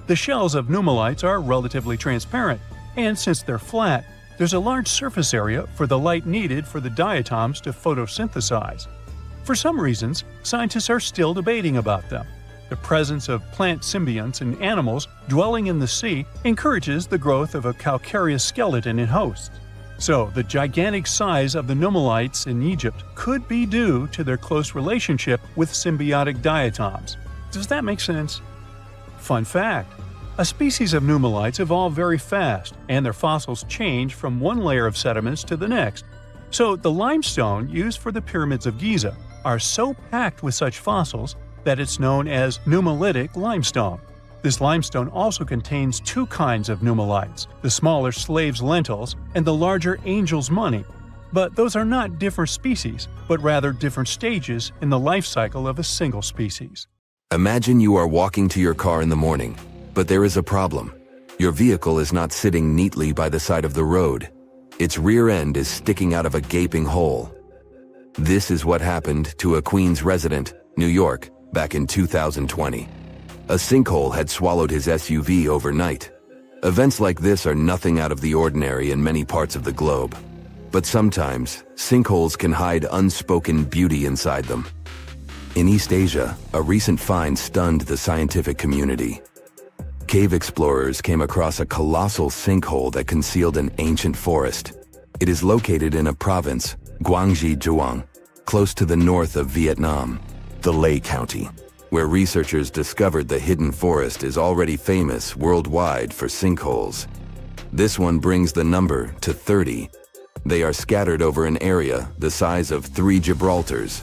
The shells of nummulites are relatively transparent, and since they're flat, there's a large surface area for the light needed for the diatoms to photosynthesize. For some reasons, scientists are still debating about them. The presence of plant symbionts in animals dwelling in the sea encourages the growth of a calcareous skeleton in hosts. So, the gigantic size of the nummulites in Egypt could be due to their close relationship with symbiotic diatoms. Does that make sense? Fun fact: a species of nummulites evolve very fast, and their fossils change from one layer of sediments to the next. So, the limestone used for the pyramids of Giza are so packed with such fossils that it's known as nummulitic limestone. This limestone also contains 2 kinds of nummulites, the smaller slave's lentils and the larger angel's money. But those are not different species, but rather different stages in the life cycle of a single species. Imagine you are walking to your car in the morning, but there is a problem. Your vehicle is not sitting neatly by the side of the road. Its rear end is sticking out of a gaping hole. This is what happened to a Queens resident, New York, back in 2020. A sinkhole had swallowed his SUV overnight. Events like this are nothing out of the ordinary in many parts of the globe. But sometimes, sinkholes can hide unspoken beauty inside them. In East Asia, a recent find stunned the scientific community. Cave explorers came across a colossal sinkhole that concealed an ancient forest. It is located in a province, Guangxi Zhuang, close to the north of Vietnam, the Lê County, where researchers discovered the hidden forest is already famous worldwide for sinkholes. This one brings the number to 30. They are scattered over an area the size of 3 Gibraltars.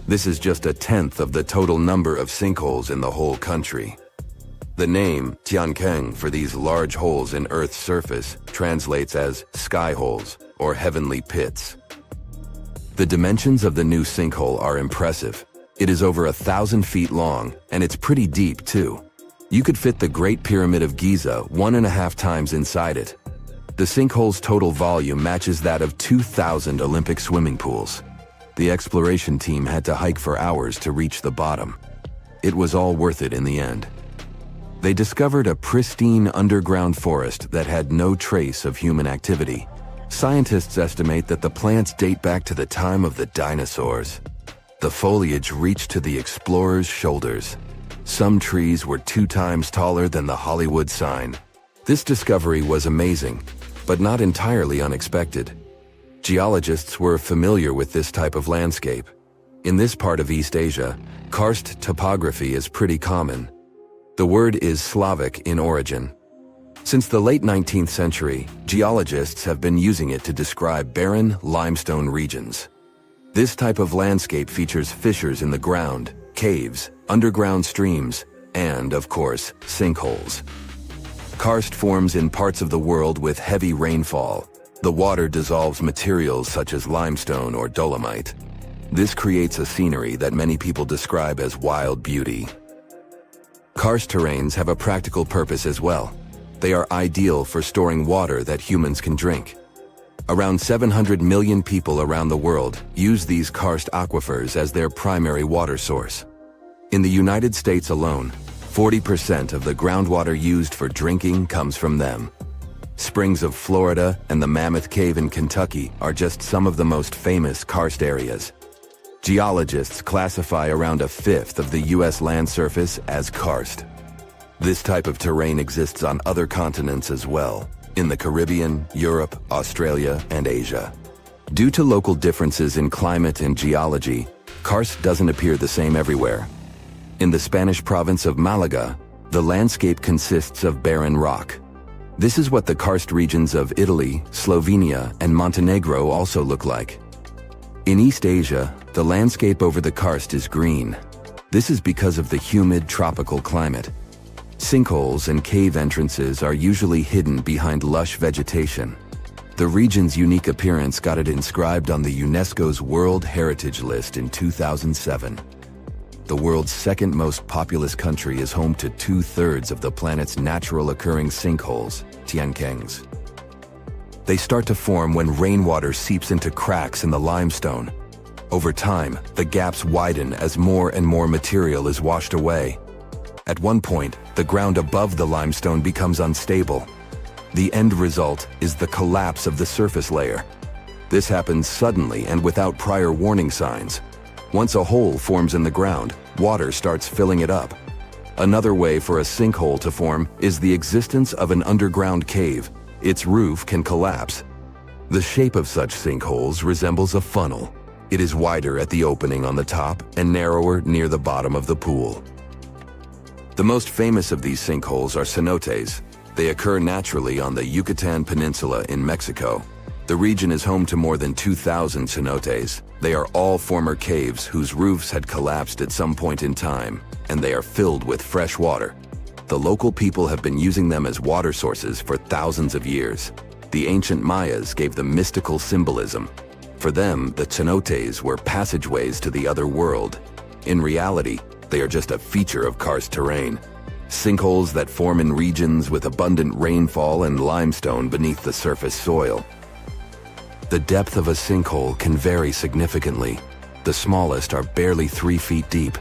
This is just a tenth of the total number of sinkholes in the whole country. The name Tiankeng for these large holes in Earth's surface translates as sky holes or heavenly pits. The dimensions of the new sinkhole are impressive. It is over 1,000 feet long, and it's pretty deep too. You could fit the Great Pyramid of Giza 1.5 times inside it. The sinkhole's total volume matches that of 2,000 Olympic swimming pools. The exploration team had to hike for hours to reach the bottom. It was all worth it in the end. They discovered a pristine underground forest that had no trace of human activity. Scientists estimate that the plants date back to the time of the dinosaurs. The foliage reached to the explorers' shoulders. Some trees were 2 times taller than the Hollywood sign. This discovery was amazing, but not entirely unexpected. Geologists were familiar with this type of landscape. In this part of East Asia, karst topography is pretty common. The word is Slavic in origin. Since the late 19th century, geologists have been using it to describe barren limestone regions. This type of landscape features fissures in the ground, caves, underground streams, and, of course, sinkholes. Karst forms in parts of the world with heavy rainfall. The water dissolves materials such as limestone or dolomite. This creates a scenery that many people describe as wild beauty. Karst terrains have a practical purpose as well. They are ideal for storing water that humans can drink. Around 700 million people around the world use these karst aquifers as their primary water source. In the United States alone, 40% of the groundwater used for drinking comes from them. Springs of Florida and the Mammoth Cave in Kentucky are just some of the most famous karst areas. Geologists classify around 1/5 of the U.S. land surface as karst. This type of terrain exists on other continents as well, in the Caribbean, Europe, Australia, and Asia. Due to local differences in climate and geology, karst doesn't appear the same everywhere. In the Spanish province of Malaga, the landscape consists of barren rock. This is what the karst regions of Italy, Slovenia, and Montenegro also look like. In East Asia, the landscape over the karst is green. This is because of the humid tropical climate. Sinkholes and cave entrances are usually hidden behind lush vegetation. The region's unique appearance got it inscribed on the UNESCO's World Heritage List in 2007. The world's second most populous country is home to 2/3 of the planet's natural occurring sinkholes, tiankengs. They start to form when rainwater seeps into cracks in the limestone. Over time, the gaps widen as more and more material is washed away. At one point, the ground above the limestone becomes unstable. The end result is the collapse of the surface layer. This happens suddenly and without prior warning signs. Once a hole forms in the ground, water starts filling it up. Another way for a sinkhole to form is the existence of an underground cave. Its roof can collapse. The shape of such sinkholes resembles a funnel. It is wider at the opening on the top and narrower near the bottom of the pool. The most famous of these sinkholes are cenotes. They occur naturally on the Yucatan Peninsula in Mexico. The region is home to more than 2,000 cenotes. They are all former caves whose roofs had collapsed at some point in time, and they are filled with fresh water. The local people have been using them as water sources for thousands of years. The ancient Mayas gave them mystical symbolism. For them, the cenotes were passageways to the other world. In reality, they are just a feature of karst terrain. Sinkholes that form in regions with abundant rainfall and limestone beneath the surface soil. The depth of a sinkhole can vary significantly. The smallest are barely 3 feet deep.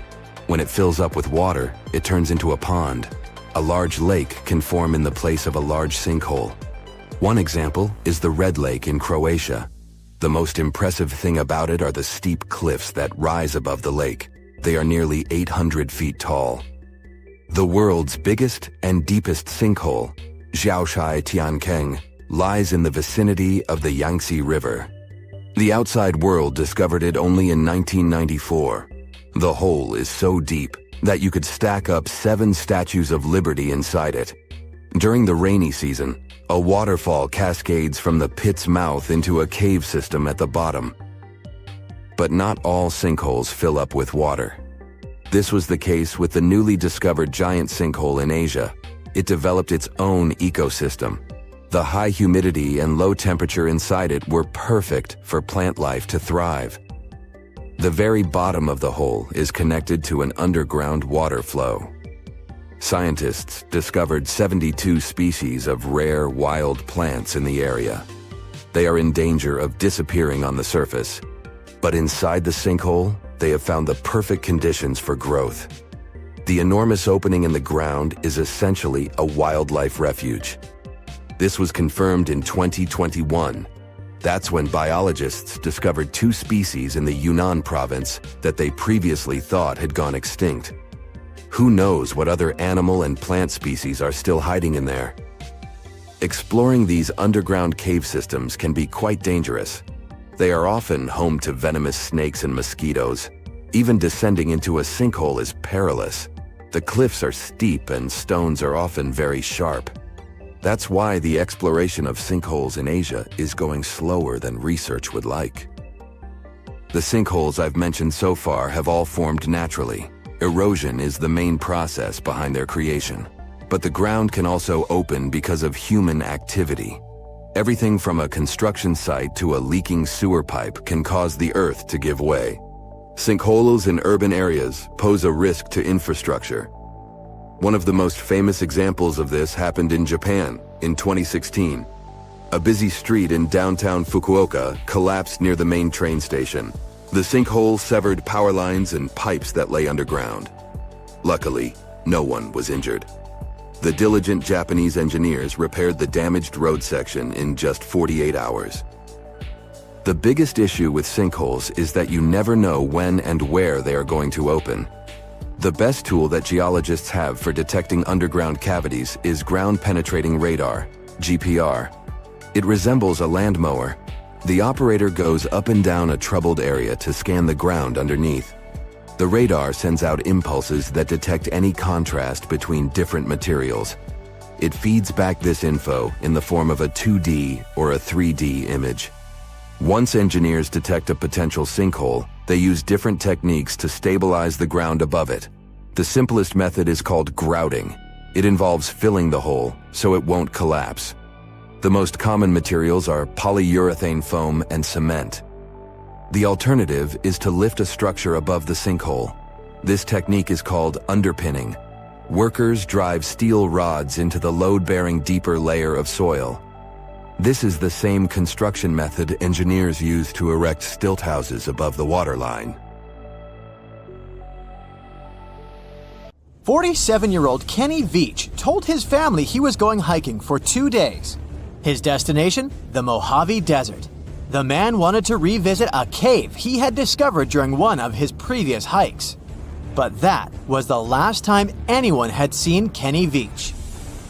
When it fills up with water, it turns into a pond. A large lake can form in the place of a large sinkhole. One example is the Red Lake in Croatia. The most impressive thing about it are the steep cliffs that rise above the lake. They are nearly 800 feet tall. The world's biggest and deepest sinkhole, Xiaoshai Tiankeng, lies in the vicinity of the Yangtze River. The outside world discovered it only in 1994. The hole is so deep that you could stack up 7 statues of liberty inside it. During the rainy season, a waterfall cascades from the pit's mouth into a cave system at the bottom. But not all sinkholes fill up with water. This was the case with the newly discovered giant sinkhole in Asia. It developed its own ecosystem. The high humidity and low temperature inside it were perfect for plant life to thrive. The very bottom of the hole is connected to an underground water flow. Scientists discovered 72 species of rare wild plants in the area. They are in danger of disappearing on the surface. But inside the sinkhole, they have found the perfect conditions for growth. The enormous opening in the ground is essentially a wildlife refuge. This was confirmed in 2021. That's when biologists discovered 2 species in the Yunnan province that they previously thought had gone extinct. Who knows what other animal and plant species are still hiding in there? Exploring these underground cave systems can be quite dangerous. They are often home to venomous snakes and mosquitoes. Even descending into a sinkhole is perilous. The cliffs are steep and stones are often very sharp. That's why the exploration of sinkholes in Asia is going slower than research would like. The sinkholes I've mentioned so far have all formed naturally. Erosion is the main process behind their creation. But the ground can also open because of human activity. Everything from a construction site to a leaking sewer pipe can cause the earth to give way. Sinkholes in urban areas pose a risk to infrastructure. One of the most famous examples of this happened in Japan in 2016. A busy street in downtown Fukuoka collapsed near the main train station. The sinkhole severed power lines and pipes that lay underground. Luckily, no one was injured. The diligent Japanese engineers repaired the damaged road section in just 48 hours. The biggest issue with sinkholes is that you never know when and where they are going to open. The best tool that geologists have for detecting underground cavities is ground-penetrating radar, GPR. It resembles a land mower. The operator goes up and down a troubled area to scan the ground underneath. The radar sends out impulses that detect any contrast between different materials. It feeds back this info in the form of a 2D or a 3D image. Once engineers detect a potential sinkhole, they use different techniques to stabilize the ground above it. The simplest method is called grouting. It involves filling the hole so it won't collapse. The most common materials are polyurethane foam and cement. The alternative is to lift a structure above the sinkhole. This technique is called underpinning. Workers drive steel rods into the load-bearing deeper layer of soil. This is the same construction method engineers use to erect stilt houses above the waterline. 47-year-old Kenny Veach told his family he was going hiking for 2 days. His destination? The Mojave Desert. The man wanted to revisit a cave he had discovered during one of his previous hikes. But that was the last time anyone had seen Kenny Veach.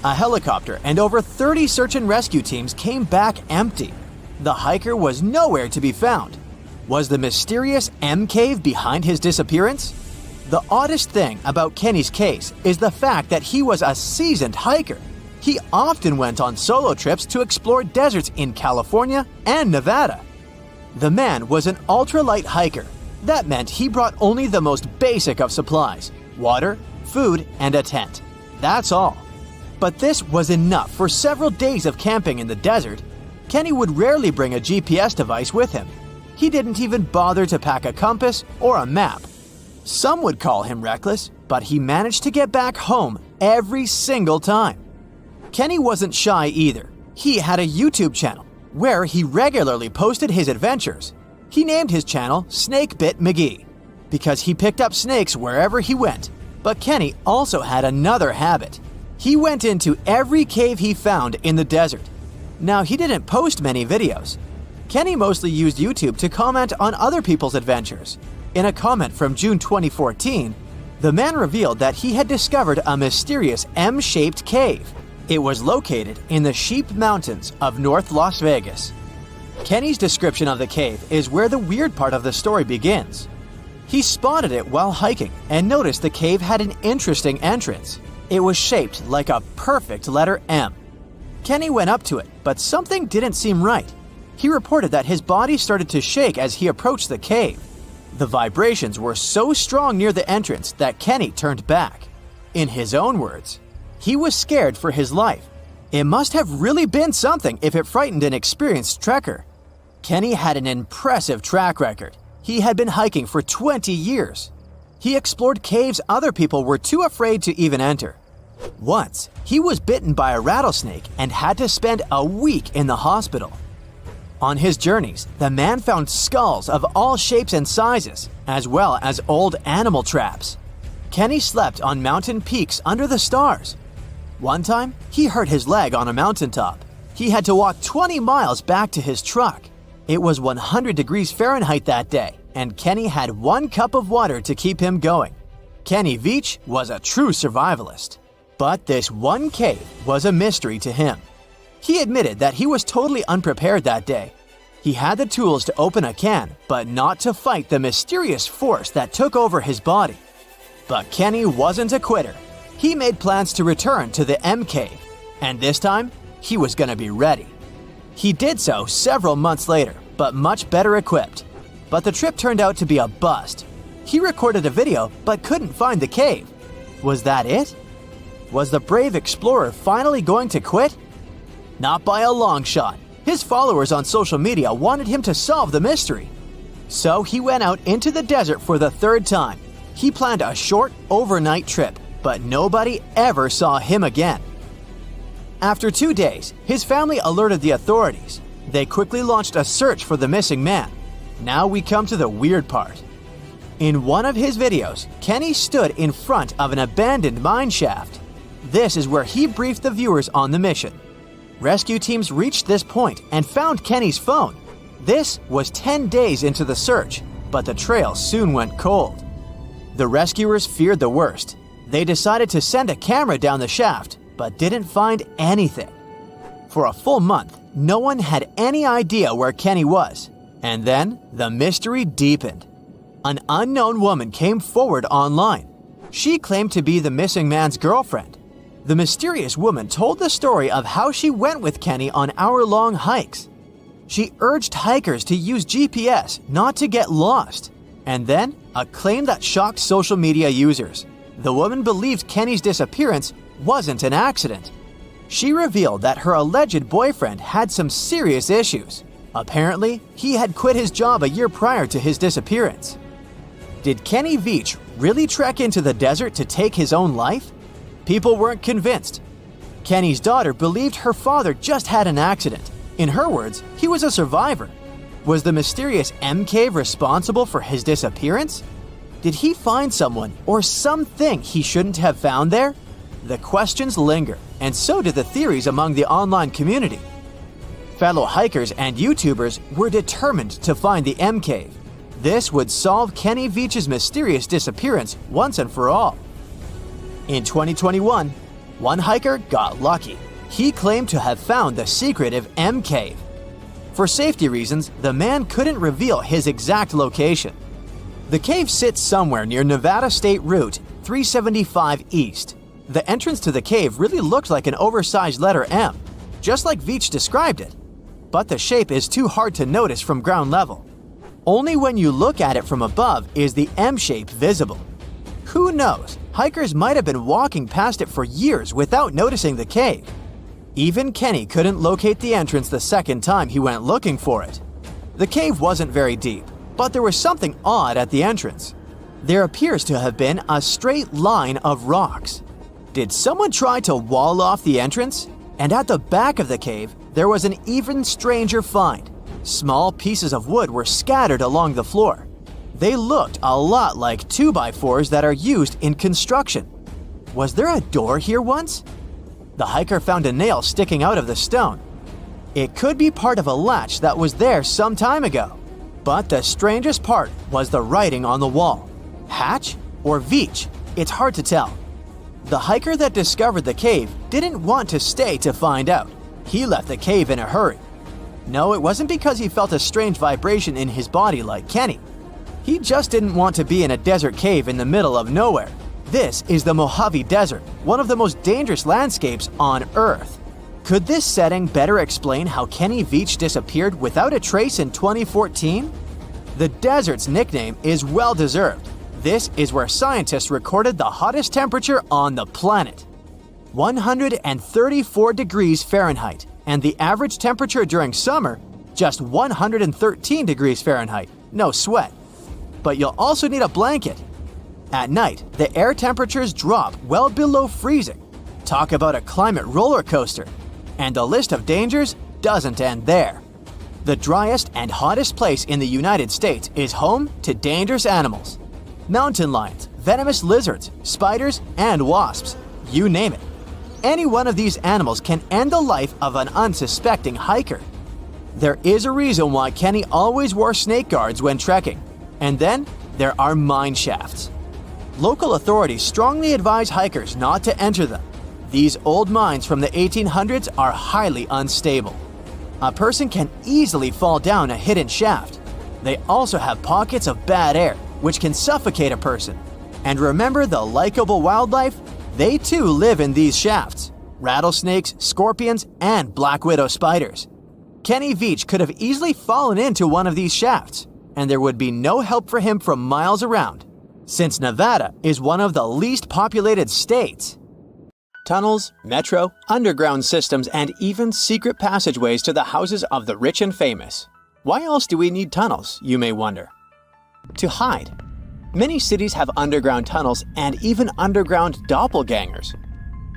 A helicopter and over 30 search and rescue teams came back empty. The hiker was nowhere to be found. Was the mysterious M Cave behind his disappearance? The oddest thing about Kenny's case is the fact that he was a seasoned hiker. He often went on solo trips to explore deserts in California and Nevada. The man was an ultralight hiker. That meant he brought only the most basic of supplies: water, food, and a tent. That's all. But this was enough for several days of camping in the desert. Kenny would rarely bring a GPS device with him. He didn't even bother to pack a compass or a map. Some would call him reckless, but he managed to get back home every single time. Kenny wasn't shy either. He had a YouTube channel where he regularly posted his adventures. He named his channel Snakebit McGee because he picked up snakes wherever he went. But Kenny also had another habit. He went into every cave he found in the desert. Now, he didn't post many videos. Kenny mostly used YouTube to comment on other people's adventures. In a comment from June 2014, the man revealed that he had discovered a mysterious M-shaped cave. It was located in the Sheep Mountains of North Las Vegas. Kenny's description of the cave is where the weird part of the story begins. He spotted it while hiking and noticed the cave had an interesting entrance. It was shaped like a perfect letter M. Kenny went up to it, but something didn't seem right. He reported that his body started to shake as he approached the cave. The vibrations were so strong near the entrance that Kenny turned back. In his own words, he was scared for his life. It must have really been something if it frightened an experienced trekker. Kenny had an impressive track record. He had been hiking for 20 years. He explored caves other people were too afraid to even enter. Once, he was bitten by a rattlesnake and had to spend a week in the hospital. On his journeys, the man found skulls of all shapes and sizes, as well as old animal traps. Kenny slept on mountain peaks under the stars. One time, he hurt his leg on a mountaintop. He had to walk 20 miles back to his truck. It was 100 degrees Fahrenheit that day, and Kenny had 1 cup of water to keep him going. Kenny Veach was a true survivalist. But this one cave was a mystery to him. He admitted that he was totally unprepared that day. He had the tools to open a can, but not to fight the mysterious force that took over his body. But Kenny wasn't a quitter. He made plans to return to the M Cave, and this time, he was going to be ready. He did so several months later, but much better equipped. But the trip turned out to be a bust. He recorded a video, but couldn't find the cave. Was that it? Was the brave explorer finally going to quit? Not by a long shot. His followers on social media wanted him to solve the mystery. So he went out into the desert for the 3rd time. He planned a short, overnight trip, but nobody ever saw him again. After 2 days, his family alerted the authorities. They quickly launched a search for the missing man. Now we come to the weird part. In one of his videos, Kenny stood in front of an abandoned mine shaft. This is where he briefed the viewers on the mission. Rescue teams reached this point and found Kenny's phone. This was 10 days into the search, but the trail soon went cold. The rescuers feared the worst. They decided to send a camera down the shaft, but didn't find anything. For a full month, no one had any idea where Kenny was. And then, the mystery deepened. An unknown woman came forward online. She claimed to be the missing man's girlfriend. The mysterious woman told the story of how she went with Kenny on hour-long hikes. She urged hikers to use GPS not to get lost. And then, a claim that shocked social media users. The woman believed Kenny's disappearance wasn't an accident. She revealed that her alleged boyfriend had some serious issues. Apparently, he had quit his job a year prior to his disappearance. Did Kenny Veach really trek into the desert to take his own life? People weren't convinced. Kenny's daughter believed her father just had an accident. In her words, he was a survivor. Was the mysterious M Cave responsible for his disappearance? Did he find someone or something he shouldn't have found there? The questions linger, and so did the theories among the online community. Fellow hikers and YouTubers were determined to find the M Cave. This would solve Kenny Veach's mysterious disappearance once and for all. In 2021, one hiker got lucky. He claimed to have found the secretive M Cave. For safety reasons, the man couldn't reveal his exact location. The cave sits somewhere near Nevada State Route 375 East. The entrance to the cave really looked like an oversized letter M, just like Veach described it. But the shape is too hard to notice from ground level. Only when you look at it from above is the M shape visible. Who knows, hikers might have been walking past it for years without noticing the cave. Even Kenny couldn't locate the entrance the second time he went looking for it. The cave wasn't very deep, but there was something odd at the entrance. There appears to have been a straight line of rocks. Did someone try to wall off the entrance? And at the back of the cave, there was an even stranger find. Small pieces of wood were scattered along the floor. They looked a lot like 2x4s that are used in construction. Was there a door here once? The hiker found a nail sticking out of the stone. It could be part of a latch that was there some time ago. But the strangest part was the writing on the wall. Hatch or Veach? It's hard to tell. The hiker that discovered the cave didn't want to stay to find out. He left the cave in a hurry. No, it wasn't because he felt a strange vibration in his body like Kenny. He just didn't want to be in a desert cave in the middle of nowhere. This is the Mojave Desert, one of the most dangerous landscapes on Earth. Could this setting better explain how Kenny Veach disappeared without a trace in 2014? The desert's nickname is well-deserved. This is where scientists recorded the hottest temperature on the planet. 134 degrees Fahrenheit, and the average temperature during summer, just 113 degrees Fahrenheit. No sweat. But you'll also need a blanket. At night, the air temperatures drop well below freezing. Talk about a climate roller coaster. And the list of dangers doesn't end there. The driest and hottest place in the United States is home to dangerous animals. Mountain lions, venomous lizards, spiders, and wasps. You name it. Any one of these animals can end the life of an unsuspecting hiker. There is a reason why Kenny always wore snake guards when trekking. And then there are mine shafts. Local authorities strongly advise hikers not to enter them. These old mines from the 1800s are highly unstable. A person can easily fall down a hidden shaft. They also have pockets of bad air, which can suffocate a person. And remember the likable wildlife? They too live in these shafts. Rattlesnakes, scorpions, and black widow spiders. Kenny Veach could have easily fallen into one of these shafts, and there would be no help for him from miles around, since Nevada is one of the least populated states. Tunnels, metro, underground systems, and even secret passageways to the houses of the rich and famous. Why else do we need tunnels, you may wonder? To hide. Many cities have underground tunnels and even underground doppelgangers.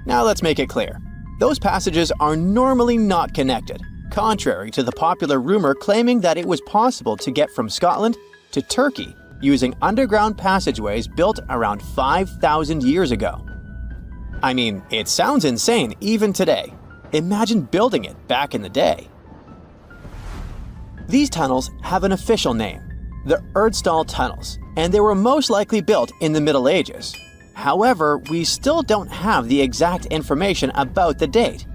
Now let's make it clear. Those passages are normally not connected, contrary to the popular rumor claiming that it was possible to get from Scotland to Turkey using underground passageways built around 5,000 years ago. I mean, it sounds insane even today. Imagine building it back in the day. These tunnels have an official name, the Erdstall Tunnels, and they were most likely built in the Middle Ages. However, we still don't have the exact information about the date.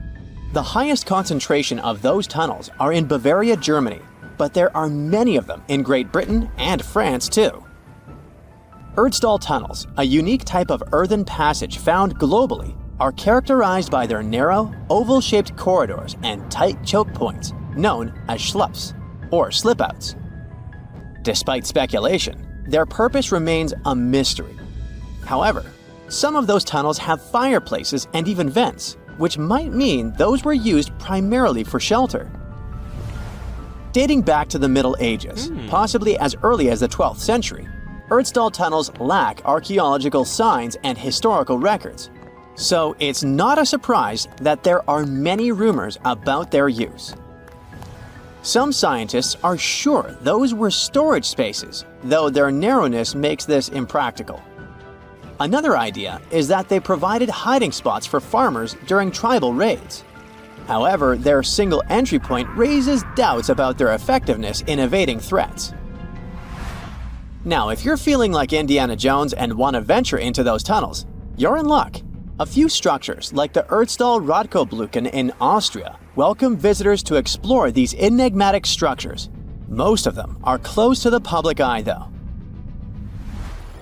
The highest concentration of those tunnels are in Bavaria, Germany, but there are many of them in Great Britain and France too. Erdstall tunnels, a unique type of earthen passage found globally, are characterized by their narrow, oval-shaped corridors and tight choke points, known as schlups, or slip-outs. Despite speculation, their purpose remains a mystery. However, some of those tunnels have fireplaces and even vents, which might mean those were used primarily for shelter. Dating back to the Middle Ages, possibly as early as the 12th century, Erdstall tunnels lack archaeological signs and historical records. So it's not a surprise that there are many rumors about their use. Some scientists are sure those were storage spaces, though their narrowness makes this impractical. Another idea is that they provided hiding spots for farmers during tribal raids. However, their single entry point raises doubts about their effectiveness in evading threats. Now, if you're feeling like Indiana Jones and want to venture into those tunnels, you're in luck. A few structures, like the Erdstall Radkobluken in Austria, welcome visitors to explore these enigmatic structures. Most of them are closed to the public eye, though.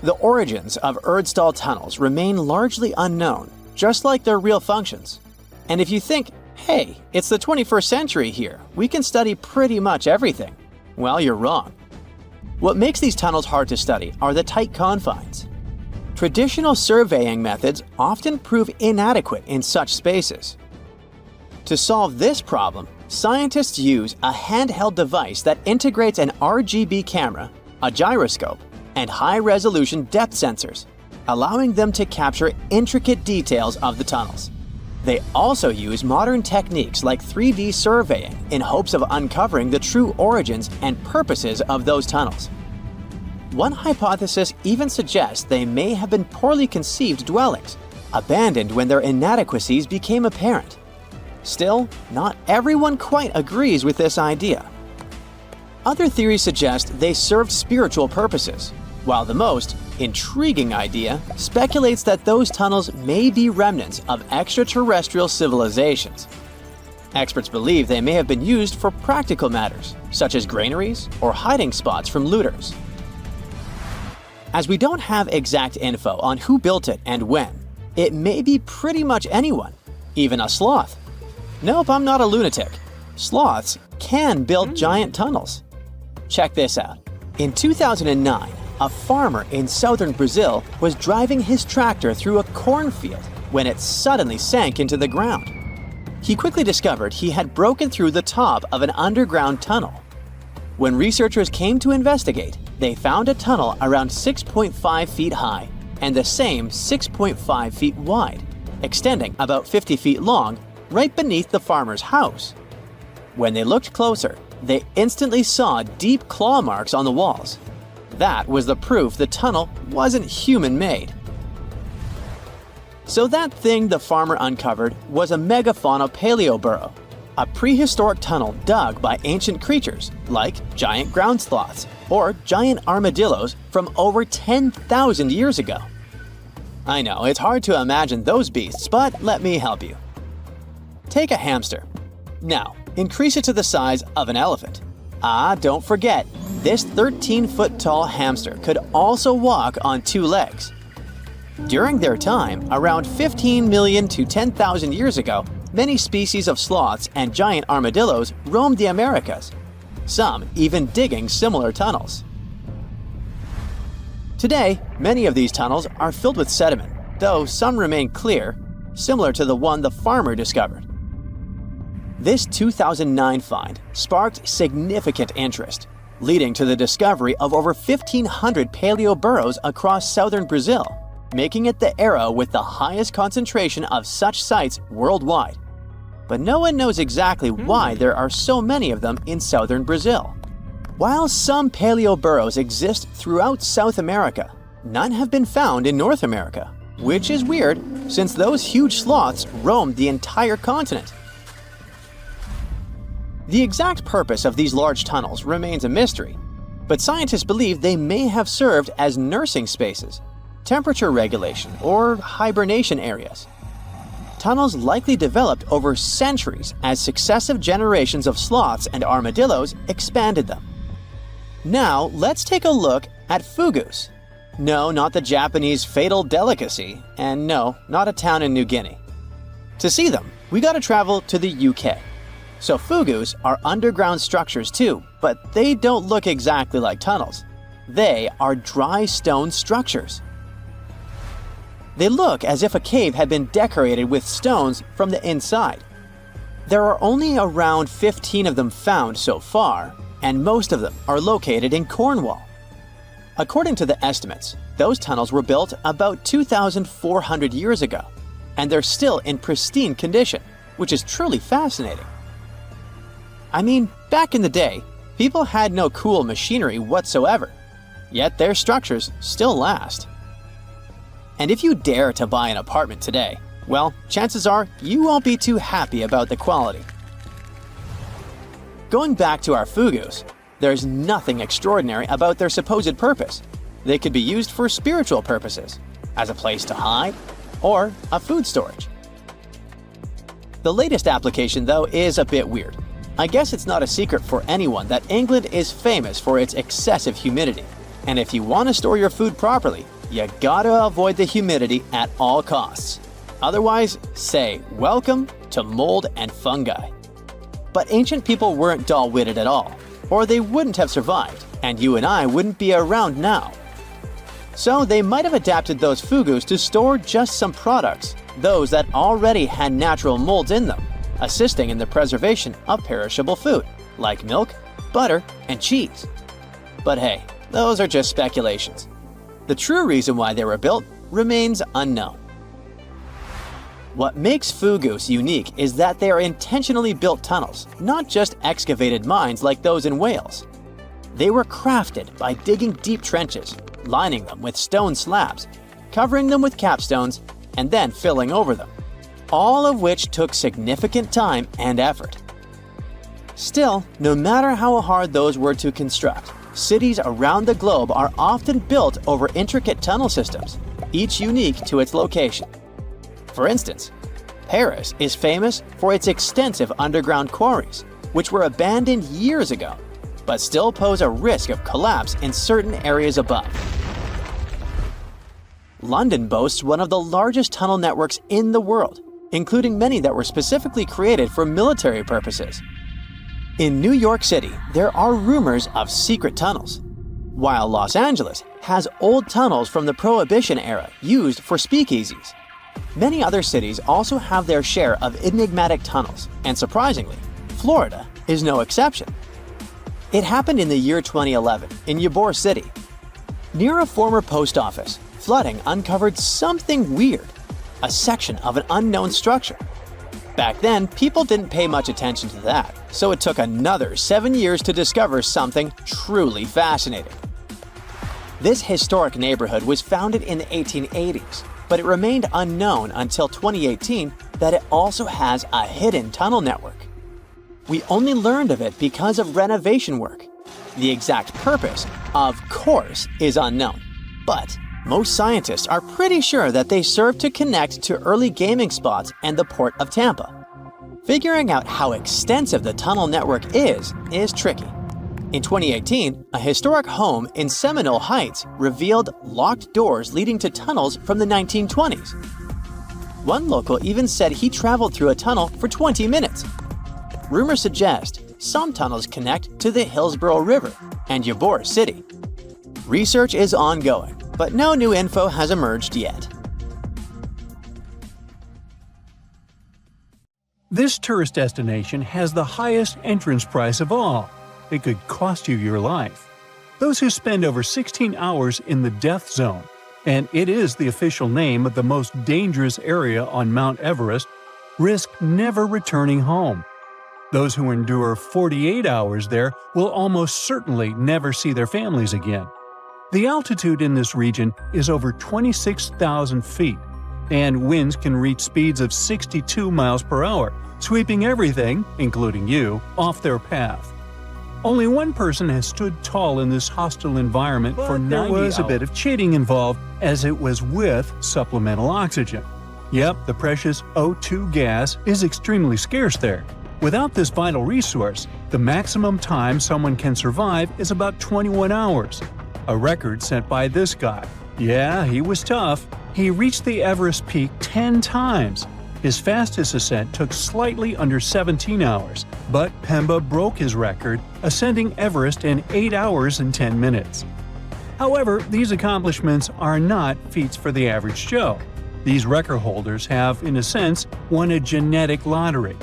The origins of Erdstall tunnels remain largely unknown, just like their real functions. And if you think, hey, it's the 21st century here, we can study pretty much everything, well, you're wrong. What makes these tunnels hard to study are the tight confines. Traditional surveying methods often prove inadequate in such spaces. To solve this problem, scientists use a handheld device that integrates an RGB camera, a gyroscope, and high-resolution depth sensors, allowing them to capture intricate details of the tunnels. They also use modern techniques like 3D surveying in hopes of uncovering the true origins and purposes of those tunnels. One hypothesis even suggests they may have been poorly conceived dwellings, abandoned when their inadequacies became apparent. Still, not everyone quite agrees with this idea. Other theories suggest they served spiritual purposes, while the most intriguing idea speculates that those tunnels may be remnants of extraterrestrial civilizations. Experts believe they may have been used for practical matters, such as granaries or hiding spots from looters. As we don't have exact info on who built it and when, it may be pretty much anyone, even a sloth. Nope, I'm not a lunatic. Sloths can build giant tunnels. Check this out. In 2009, a farmer in southern Brazil was driving his tractor through a cornfield when it suddenly sank into the ground. He quickly discovered he had broken through the top of an underground tunnel. When researchers came to investigate, they found a tunnel around 6.5 feet high and the same 6.5 feet wide, extending about 50 feet long, right beneath the farmer's house. When they looked closer, they instantly saw deep claw marks on the walls. That was the proof the tunnel wasn't human-made. So that thing the farmer uncovered was a megafauna paleoburrow, a prehistoric tunnel dug by ancient creatures like giant ground sloths or giant armadillos from over 10,000 years ago. I know, it's hard to imagine those beasts, but let me help you. Take a hamster. Now, increase it to the size of an elephant. Don't forget, this 13-foot-tall hamster could also walk on two legs. During their time, around 15 million to 10,000 years ago, many species of sloths and giant armadillos roamed the Americas, some even digging similar tunnels. Today, many of these tunnels are filled with sediment, though some remain clear, similar to the one the farmer discovered. This 2009 find sparked significant interest, leading to the discovery of over 1,500 paleoburrows across southern Brazil, making it the era with the highest concentration of such sites worldwide. But no one knows exactly why there are so many of them in southern Brazil. While some paleoburrows exist throughout South America, none have been found in North America, which is weird since those huge sloths roamed the entire continent. The exact purpose of these large tunnels remains a mystery, but scientists believe they may have served as nursing spaces, temperature regulation, or hibernation areas. Tunnels likely developed over centuries as successive generations of sloths and armadillos expanded them. Now, let's take a look at fugus. No, not the Japanese fatal delicacy, and no, not a town in New Guinea. To see them, we gotta travel to the UK. So fugus are underground structures too, but they don't look exactly like tunnels. They are dry stone structures. They look as if a cave had been decorated with stones from the inside. There are only around 15 of them found so far, and most of them are located in Cornwall. According to the estimates, those tunnels were built about 2,400 years ago, and they're still in pristine condition, which is truly fascinating. I mean, back in the day, people had no cool machinery whatsoever, yet their structures still last. And if you dare to buy an apartment today, well, chances are you won't be too happy about the quality. Going back to our fugus, there's nothing extraordinary about their supposed purpose. They could be used for spiritual purposes, as a place to hide, or a food storage. The latest application, though, is a bit weird. I guess it's not a secret for anyone that England is famous for its excessive humidity. And if you want to store your food properly, you gotta avoid the humidity at all costs. Otherwise, say welcome to mold and fungi. But ancient people weren't dull-witted at all, or they wouldn't have survived, and you and I wouldn't be around now. So they might have adapted those fugus to store just some products, those that already had natural molds in them, assisting in the preservation of perishable food, like milk, butter, and cheese. But hey, those are just speculations. The true reason why they were built remains unknown. What makes fugus unique is that they are intentionally built tunnels, not just excavated mines like those in Wales. They were crafted by digging deep trenches, lining them with stone slabs, covering them with capstones, and then filling over them, all of which took significant time and effort. Still, no matter how hard those were to construct, cities around the globe are often built over intricate tunnel systems, each unique to its location. For instance, Paris is famous for its extensive underground quarries, which were abandoned years ago, but still pose a risk of collapse in certain areas above. London boasts one of the largest tunnel networks in the world, including many that were specifically created for military purposes. In New York City, there are rumors of secret tunnels, while Los Angeles has old tunnels from the Prohibition era used for speakeasies. Many other cities also have their share of enigmatic tunnels, and surprisingly, Florida is no exception. It happened in the year 2011 in Ybor City. Near a former post office, flooding uncovered something weird, a section of an unknown structure. Back then, people didn't pay much attention to that, so it took another 7 years to discover something truly fascinating. This historic neighborhood was founded in the 1880s, but it remained unknown until 2018 that it also has a hidden tunnel network. We only learned of it because of renovation work. The exact purpose, of course, is unknown, but most scientists are pretty sure that they serve to connect to early gaming spots and the port of Tampa. Figuring out how extensive the tunnel network is tricky. In 2018, a historic home in Seminole Heights revealed locked doors leading to tunnels from the 1920s. One local even said he traveled through a tunnel for 20 minutes. Rumors suggest some tunnels connect to the Hillsborough River and Ybor City. Research is ongoing, but no new info has emerged yet. This tourist destination has the highest entrance price of all. It could cost you your life. Those who spend over 16 hours in the death zone, and it is the official name of the most dangerous area on Mount Everest, risk never returning home. Those who endure 48 hours there will almost certainly never see their families again. The altitude in this region is over 26,000 feet, and winds can reach speeds of 62 miles per hour, sweeping everything, including you, off their path. Only one person has stood tall in this hostile environment for 90 hours. There was a bit of cheating involved, as it was with supplemental oxygen. Yep, the precious O2 gas is extremely scarce there. Without this vital resource, the maximum time someone can survive is about 21 hours. A record set by this guy. Yeah, he was tough. He reached the Everest peak 10 times. His fastest ascent took slightly under 17 hours, but Pemba broke his record, ascending Everest in 8 hours and 10 minutes. However, these accomplishments are not feats for the average Joe. These record holders have, in a sense, won a genetic lottery.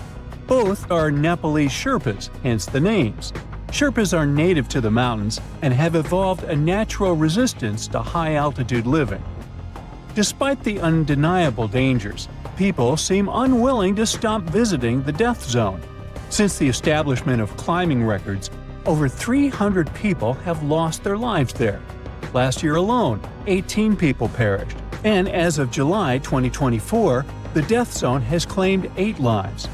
Both are Nepalese Sherpas, hence the names. Sherpas are native to the mountains and have evolved a natural resistance to high-altitude living. Despite the undeniable dangers, people seem unwilling to stop visiting the death zone. Since the establishment of climbing records, over 300 people have lost their lives there. Last year alone, 18 people perished, and as of July 2024, the death zone has claimed 8 lives.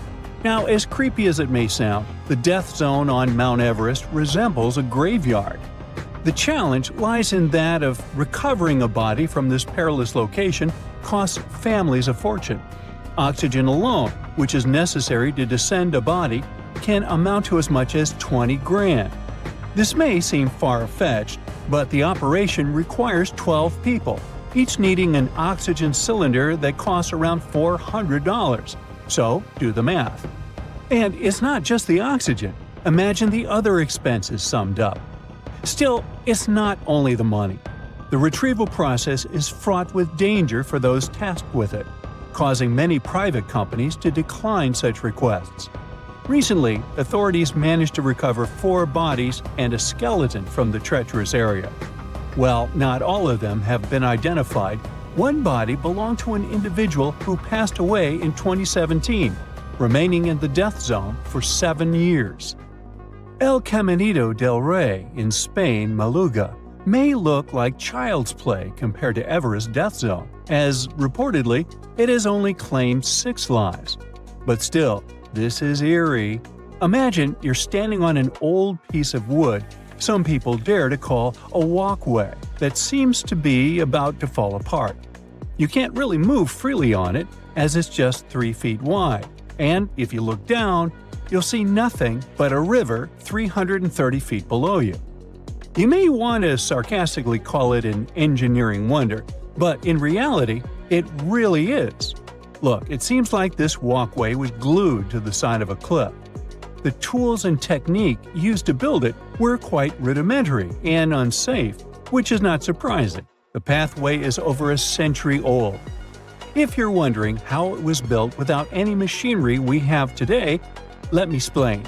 Now, as creepy as it may sound, the death zone on Mount Everest resembles a graveyard. The challenge lies in that of recovering a body from this perilous location costs families a fortune. Oxygen alone, which is necessary to descend a body, can amount to as much as 20 grand. This may seem far-fetched, but the operation requires 12 people, each needing an oxygen cylinder that costs around $400. So, do the math. And it's not just the oxygen. Imagine the other expenses summed up. Still, it's not only the money. The retrieval process is fraught with danger for those tasked with it, causing many private companies to decline such requests. Recently, authorities managed to recover 4 bodies and a skeleton from the treacherous area. While not all of them have been identified, one body belonged to an individual who passed away in 2017, remaining in the death zone for 7 years. El Caminito del Rey in Spain, Maluga, may look like child's play compared to Everest death zone, as reportedly it has only claimed 6 lives. But still, this is eerie. Imagine you're standing on an old piece of wood some people dare to call a walkway that seems to be about to fall apart. You can't really move freely on it, as it's just 3 feet wide, and if you look down, you'll see nothing but a river 330 feet below you. You may want to sarcastically call it an engineering wonder, but in reality, it really is. Look, it seems like this walkway was glued to the side of a cliff. The tools and technique used to build it were quite rudimentary and unsafe, which is not surprising. The pathway is over a century old. If you're wondering how it was built without any machinery we have today, let me explain.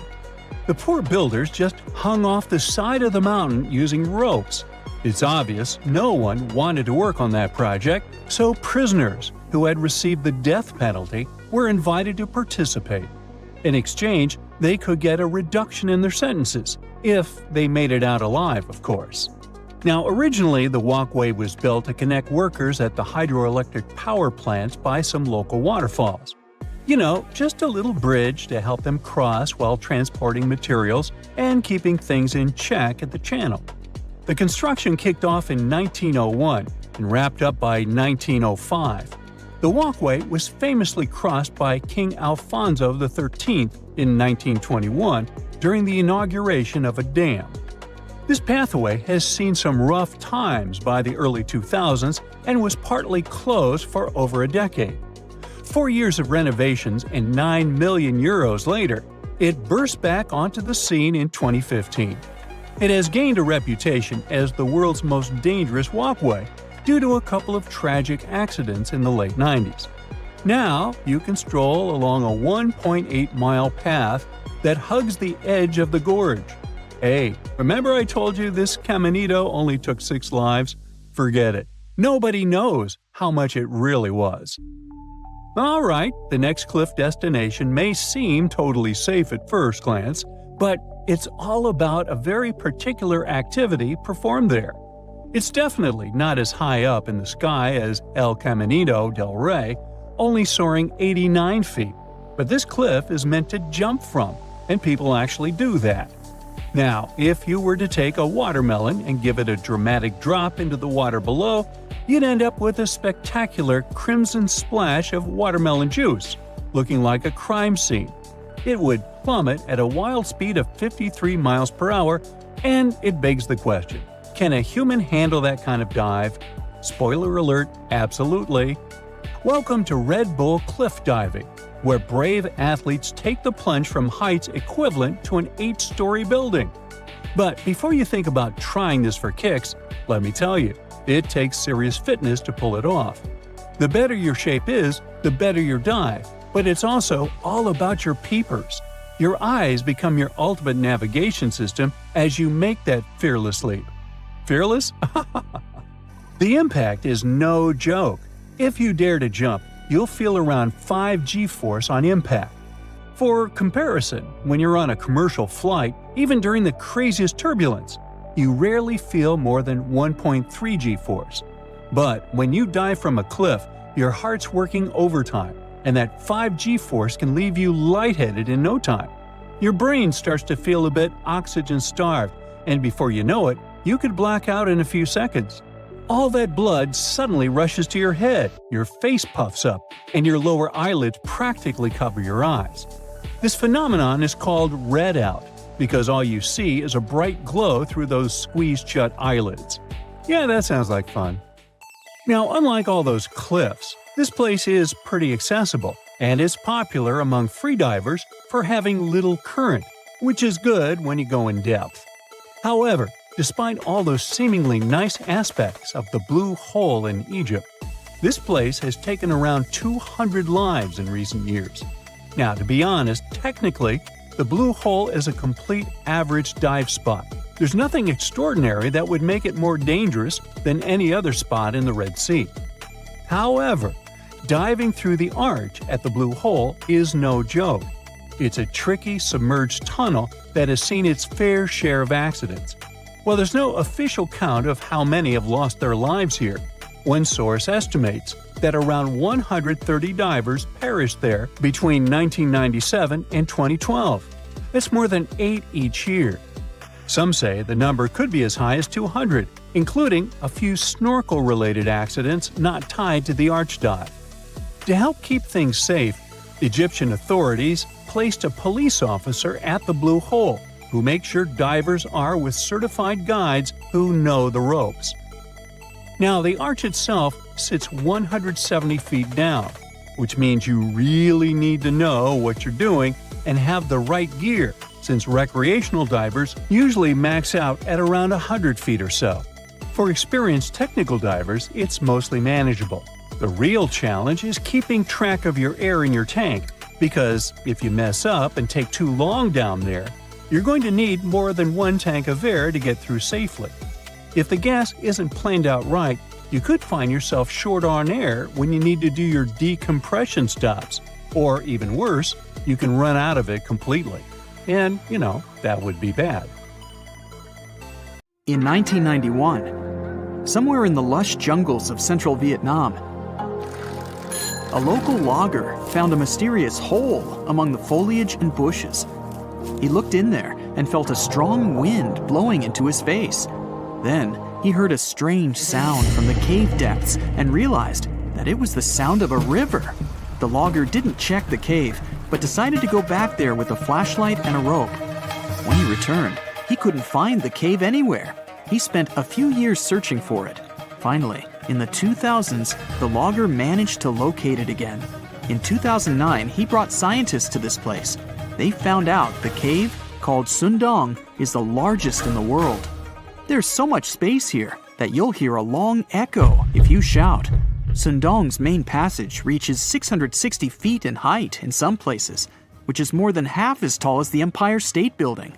The poor builders just hung off the side of the mountain using ropes. It's obvious no one wanted to work on that project, so prisoners who had received the death penalty were invited to participate. In exchange, they could get a reduction in their sentences, if they made it out alive, of course. Now, originally the walkway was built to connect workers at the hydroelectric power plants by some local waterfalls. You know, just a little bridge to help them cross while transporting materials and keeping things in check at the channel. The construction kicked off in 1901 and wrapped up by 1905. The walkway was famously crossed by King Alfonso XIII in 1921 during the inauguration of a dam. This pathway has seen some rough times by the early 2000s and was partly closed for over a decade. 4 years of renovations and €9 million later, it burst back onto the scene in 2015. It has gained a reputation as the world's most dangerous walkway due to a couple of tragic accidents in the late 90s. Now, you can stroll along a 1.8-mile path that hugs the edge of the gorge. Hey, remember I told you this Caminito only took 6 lives? Forget it. Nobody knows how much it really was. Alright, the next cliff destination may seem totally safe at first glance, but it's all about a very particular activity performed there. It's definitely not as high up in the sky as El Caminito del Rey, only soaring 89 feet, but this cliff is meant to jump from, and people actually do that. Now, if you were to take a watermelon and give it a dramatic drop into the water below, you'd end up with a spectacular crimson splash of watermelon juice, looking like a crime scene. It would plummet at a wild speed of 53 miles per hour, and it begs the question, can a human handle that kind of dive? Spoiler alert, absolutely. Welcome to Red Bull cliff diving, where brave athletes take the plunge from heights equivalent to an 8-story building. But before you think about trying this for kicks, let me tell you, it takes serious fitness to pull it off. The better your shape is, the better your dive, but it's also all about your peepers. Your eyes become your ultimate navigation system as you make that fearless leap. Fearless? The impact is no joke. If you dare to jump, you'll feel around 5 G-force on impact. For comparison, when you're on a commercial flight, even during the craziest turbulence, you rarely feel more than 1.3 G-force. But when you dive from a cliff, your heart's working overtime, and that 5 G-force can leave you lightheaded in no time. Your brain starts to feel a bit oxygen-starved, and before you know it, you could black out in a few seconds. All that blood suddenly rushes to your head, your face puffs up, and your lower eyelids practically cover your eyes. This phenomenon is called red-out, because all you see is a bright glow through those squeezed-shut eyelids. Yeah, that sounds like fun. Now, unlike all those cliffs, this place is pretty accessible, and is popular among freedivers for having little current, which is good when you go in depth. However, despite all those seemingly nice aspects of the Blue Hole in Egypt, this place has taken around 200 lives in recent years. Now, to be honest, technically, the Blue Hole is a complete average dive spot. There's nothing extraordinary that would make it more dangerous than any other spot in the Red Sea. However, diving through the arch at the Blue Hole is no joke. It's a tricky, submerged tunnel that has seen its fair share of accidents. While there's no official count of how many have lost their lives here, one source estimates that around 130 divers perished there between 1997 and 2012. That's more than 8 each year. Some say the number could be as high as 200, including a few snorkel-related accidents not tied to the arch dive. To help keep things safe, Egyptian authorities placed a police officer at the Blue Hole who makes sure divers are with certified guides who know the ropes. Now, the arch itself sits 170 feet down, which means you really need to know what you're doing and have the right gear, since recreational divers usually max out at around 100 feet or so. For experienced technical divers, it's mostly manageable. The real challenge is keeping track of your air in your tank, because if you mess up and take too long down there, you're going to need more than one tank of air to get through safely. If the gas isn't planned out right, you could find yourself short on air when you need to do your decompression stops, or even worse, you can run out of it completely. And, that would be bad. In 1991, somewhere in the lush jungles of central Vietnam, a local logger found a mysterious hole among the foliage and bushes. He looked in there and felt a strong wind blowing into his face. Then he heard a strange sound from the cave depths and realized that it was the sound of a river. The logger didn't check the cave, but decided to go back there with a flashlight and a rope. When he returned, he couldn't find the cave anywhere. He spent a few years searching for it. Finally, in the 2000s, the logger managed to locate it again. In 2009, he brought scientists to this place. They found out the cave, called Sundong, is the largest in the world. There's so much space here that you'll hear a long echo if you shout. Sundong's main passage reaches 660 feet in height in some places, which is more than half as tall as the Empire State Building.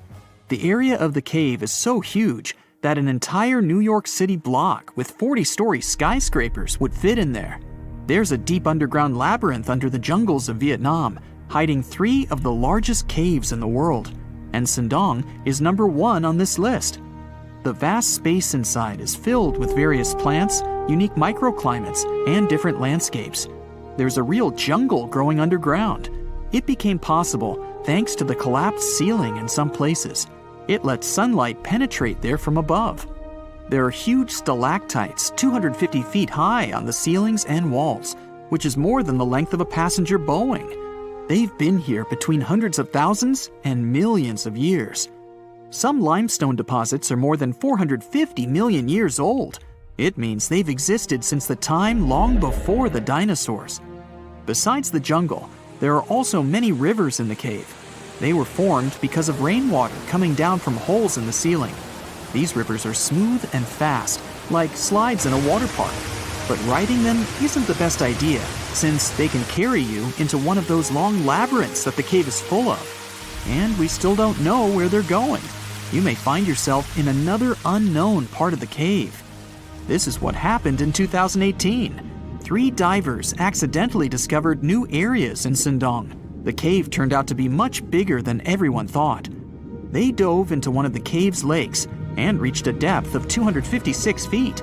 The area of the cave is so huge that an entire New York City block with 40-story skyscrapers would fit in there. There's a deep underground labyrinth under the jungles of Vietnam, hiding 3 of the largest caves in the world, and Sundong is number 1 on this list. The vast space inside is filled with various plants, unique microclimates, and different landscapes. There's a real jungle growing underground. It became possible thanks to the collapsed ceiling in some places. It lets sunlight penetrate there from above. There are huge stalactites 250 feet high on the ceilings and walls, which is more than the length of a passenger Boeing. They've been here between hundreds of thousands and millions of years. Some limestone deposits are more than 450 million years old. It means they've existed since the time long before the dinosaurs. Besides the jungle, there are also many rivers in the cave. They were formed because of rainwater coming down from holes in the ceiling. These rivers are smooth and fast, like slides in a water park. But riding them isn't the best idea, since they can carry you into one of those long labyrinths that the cave is full of. And we still don't know where they're going. You may find yourself in another unknown part of the cave. This is what happened in 2018. 3 divers accidentally discovered new areas in Sindong. The cave turned out to be much bigger than everyone thought. They dove into one of the cave's lakes and reached a depth of 256 feet.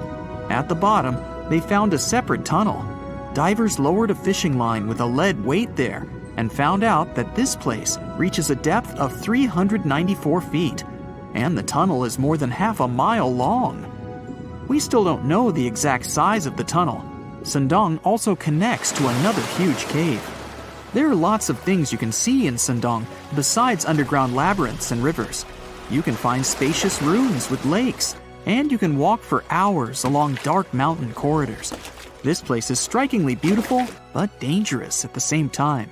At the bottom, they found a separate tunnel. Divers lowered a fishing line with a lead weight there and found out that this place reaches a depth of 394 feet, and the tunnel is more than half a mile long. We still don't know the exact size of the tunnel. Sindong also connects to another huge cave. There are lots of things you can see in Sindong besides underground labyrinths and rivers. You can find spacious rooms with lakes, and you can walk for hours along dark mountain corridors. This place is strikingly beautiful, but dangerous at the same time.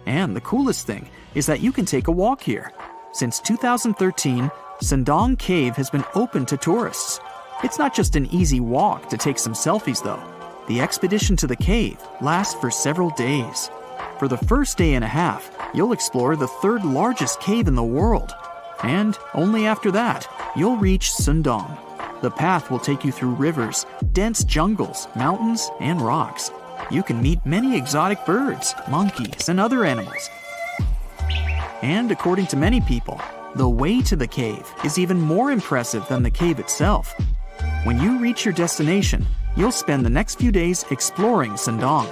And the coolest thing is that you can take a walk here. Since 2013, Sindong Cave has been open to tourists. It's not just an easy walk to take some selfies though. The expedition to the cave lasts for several days. For the first day and a half, you'll explore the 3rd largest cave in the world. And only after that, you'll reach Sindong. The path will take you through rivers, dense jungles, mountains, and rocks. You can meet many exotic birds, monkeys, and other animals. And according to many people, the way to the cave is even more impressive than the cave itself. When you reach your destination, you'll spend the next few days exploring Sindong.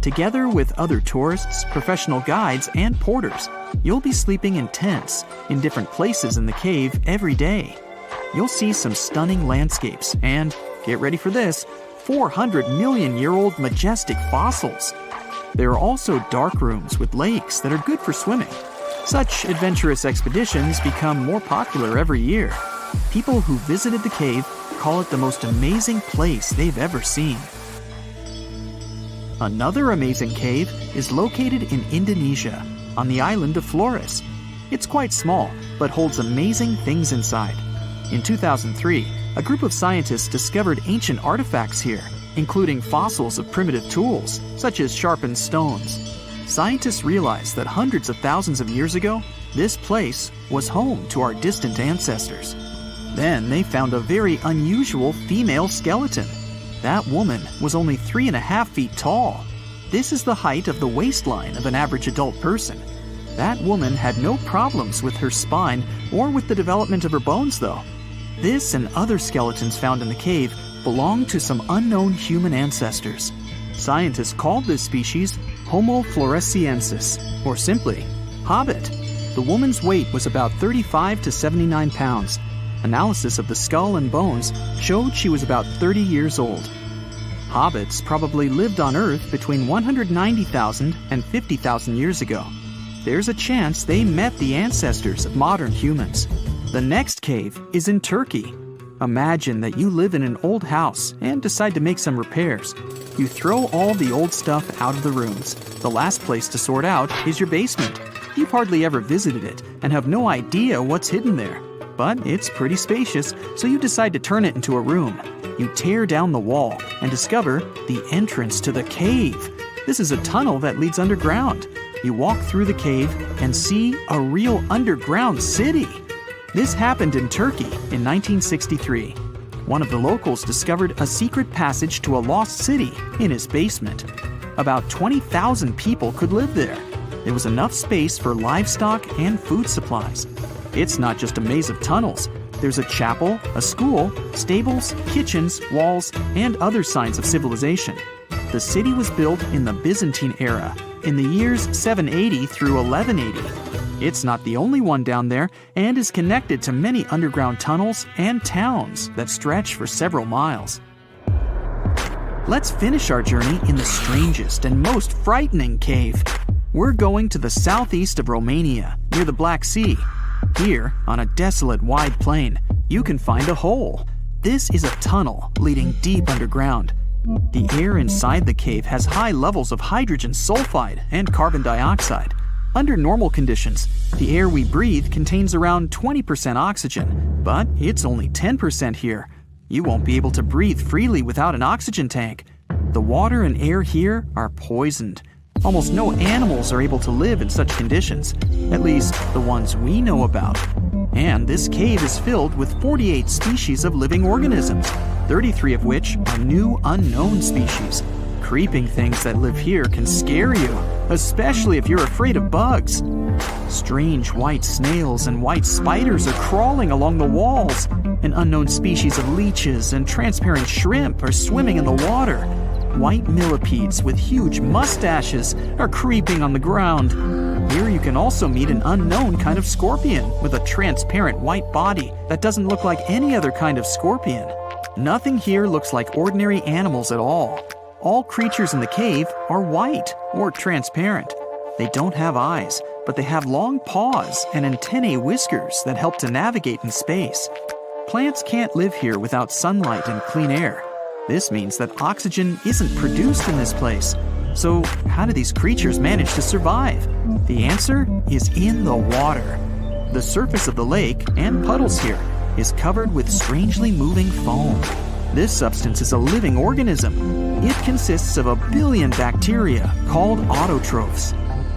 Together with other tourists, professional guides, and porters, you'll be sleeping in tents in different places in the cave every day. You'll see some stunning landscapes and, get ready for this, 400-million-year-old majestic fossils. There are also dark rooms with lakes that are good for swimming. Such adventurous expeditions become more popular every year. People who visited the cave call it the most amazing place they've ever seen. Another amazing cave is located in Indonesia, on the island of Flores. It's quite small, but holds amazing things inside. In 2003, a group of scientists discovered ancient artifacts here, including fossils of primitive tools, such as sharpened stones. Scientists realized that hundreds of thousands of years ago, this place was home to our distant ancestors. Then they found a very unusual female skeleton. That woman was only 3.5 feet tall. This is the height of the waistline of an average adult person. That woman had no problems with her spine or with the development of her bones, though. This and other skeletons found in the cave belong to some unknown human ancestors. Scientists called this species Homo floresiensis, or simply, Hobbit. The woman's weight was about 35 to 79 pounds. Analysis of the skull and bones showed she was about 30 years old. Hobbits probably lived on Earth between 190,000 and 50,000 years ago. There's a chance they met the ancestors of modern humans. The next cave is in Turkey. Imagine that you live in an old house and decide to make some repairs. You throw all the old stuff out of the rooms. The last place to sort out is your basement. You've hardly ever visited it and have no idea what's hidden there. But it's pretty spacious, so you decide to turn it into a room. You tear down the wall and discover the entrance to the cave. This is a tunnel that leads underground. You walk through the cave and see a real underground city. This happened in Turkey in 1963. One of the locals discovered a secret passage to a lost city in his basement. About 20,000 people could live there. There was enough space for livestock and food supplies. It's not just a maze of tunnels. There's a chapel, a school, stables, kitchens, walls, and other signs of civilization. The city was built in the Byzantine era, in the years 780 through 1180. It's not the only one down there and is connected to many underground tunnels and towns that stretch for several miles. Let's finish our journey in the strangest and most frightening cave. We're going to the southeast of Romania, near the Black Sea. Here, on a desolate wide plain, you can find a hole. This is a tunnel leading deep underground. The air inside the cave has high levels of hydrogen sulfide and carbon dioxide. Under normal conditions, the air we breathe contains around 20% oxygen, but it's only 10% here. You won't be able to breathe freely without an oxygen tank. The water and air here are poisoned. Almost no animals are able to live in such conditions, at least the ones we know about. And this cave is filled with 48 species of living organisms, 33 of which are new unknown species. Creeping things that live here can scare you, especially if you're afraid of bugs. Strange white snails and white spiders are crawling along the walls. An unknown species of leeches and transparent shrimp are swimming in the water. White millipedes with huge mustaches are creeping on the ground. Here you can also meet an unknown kind of scorpion with a transparent white body that doesn't look like any other kind of scorpion. Nothing here looks like ordinary animals at all. All creatures in the cave are white or transparent. They don't have eyes, but they have long paws and antennae whiskers that help to navigate in space. Plants can't live here without sunlight and clean air. This means that oxygen isn't produced in this place. So how do these creatures manage to survive? The answer is in the water. The surface of the lake and puddles here is covered with strangely moving foam. This substance is a living organism. It consists of 1 billion bacteria called autotrophs.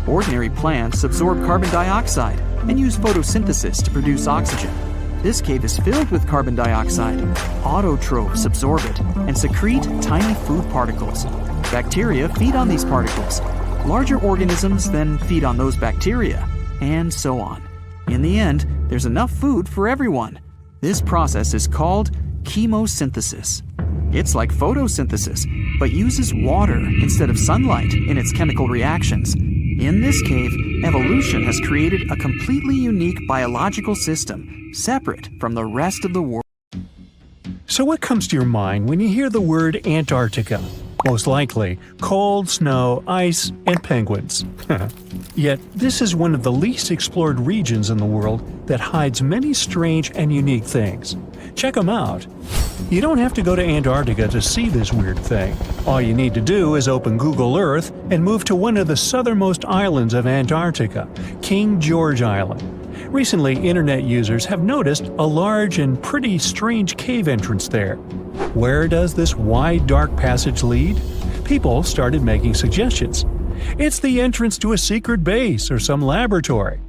Ordinary plants absorb carbon dioxide and use photosynthesis to produce oxygen. This cave is filled with carbon dioxide. Autotrophs absorb it and secrete tiny food particles. Bacteria feed on these particles. Larger organisms then feed on those bacteria, and so on. In the end, there's enough food for everyone. This process is called chemosynthesis. It's like photosynthesis, but uses water instead of sunlight in its chemical reactions. In this cave, evolution has created a completely unique biological system, separate from the rest of the world. So what comes to your mind when you hear the word Antarctica? Most likely, cold, snow, ice, and penguins. Yet, this is one of the least explored regions in the world that hides many strange and unique things. Check them out. You don't have to go to Antarctica to see this weird thing. All you need to do is open Google Earth and move to one of the southernmost islands of Antarctica, King George Island. Recently, internet users have noticed a large and pretty strange cave entrance there. Where does this wide, dark passage lead? People started making suggestions. It's the entrance to a secret base or some laboratory.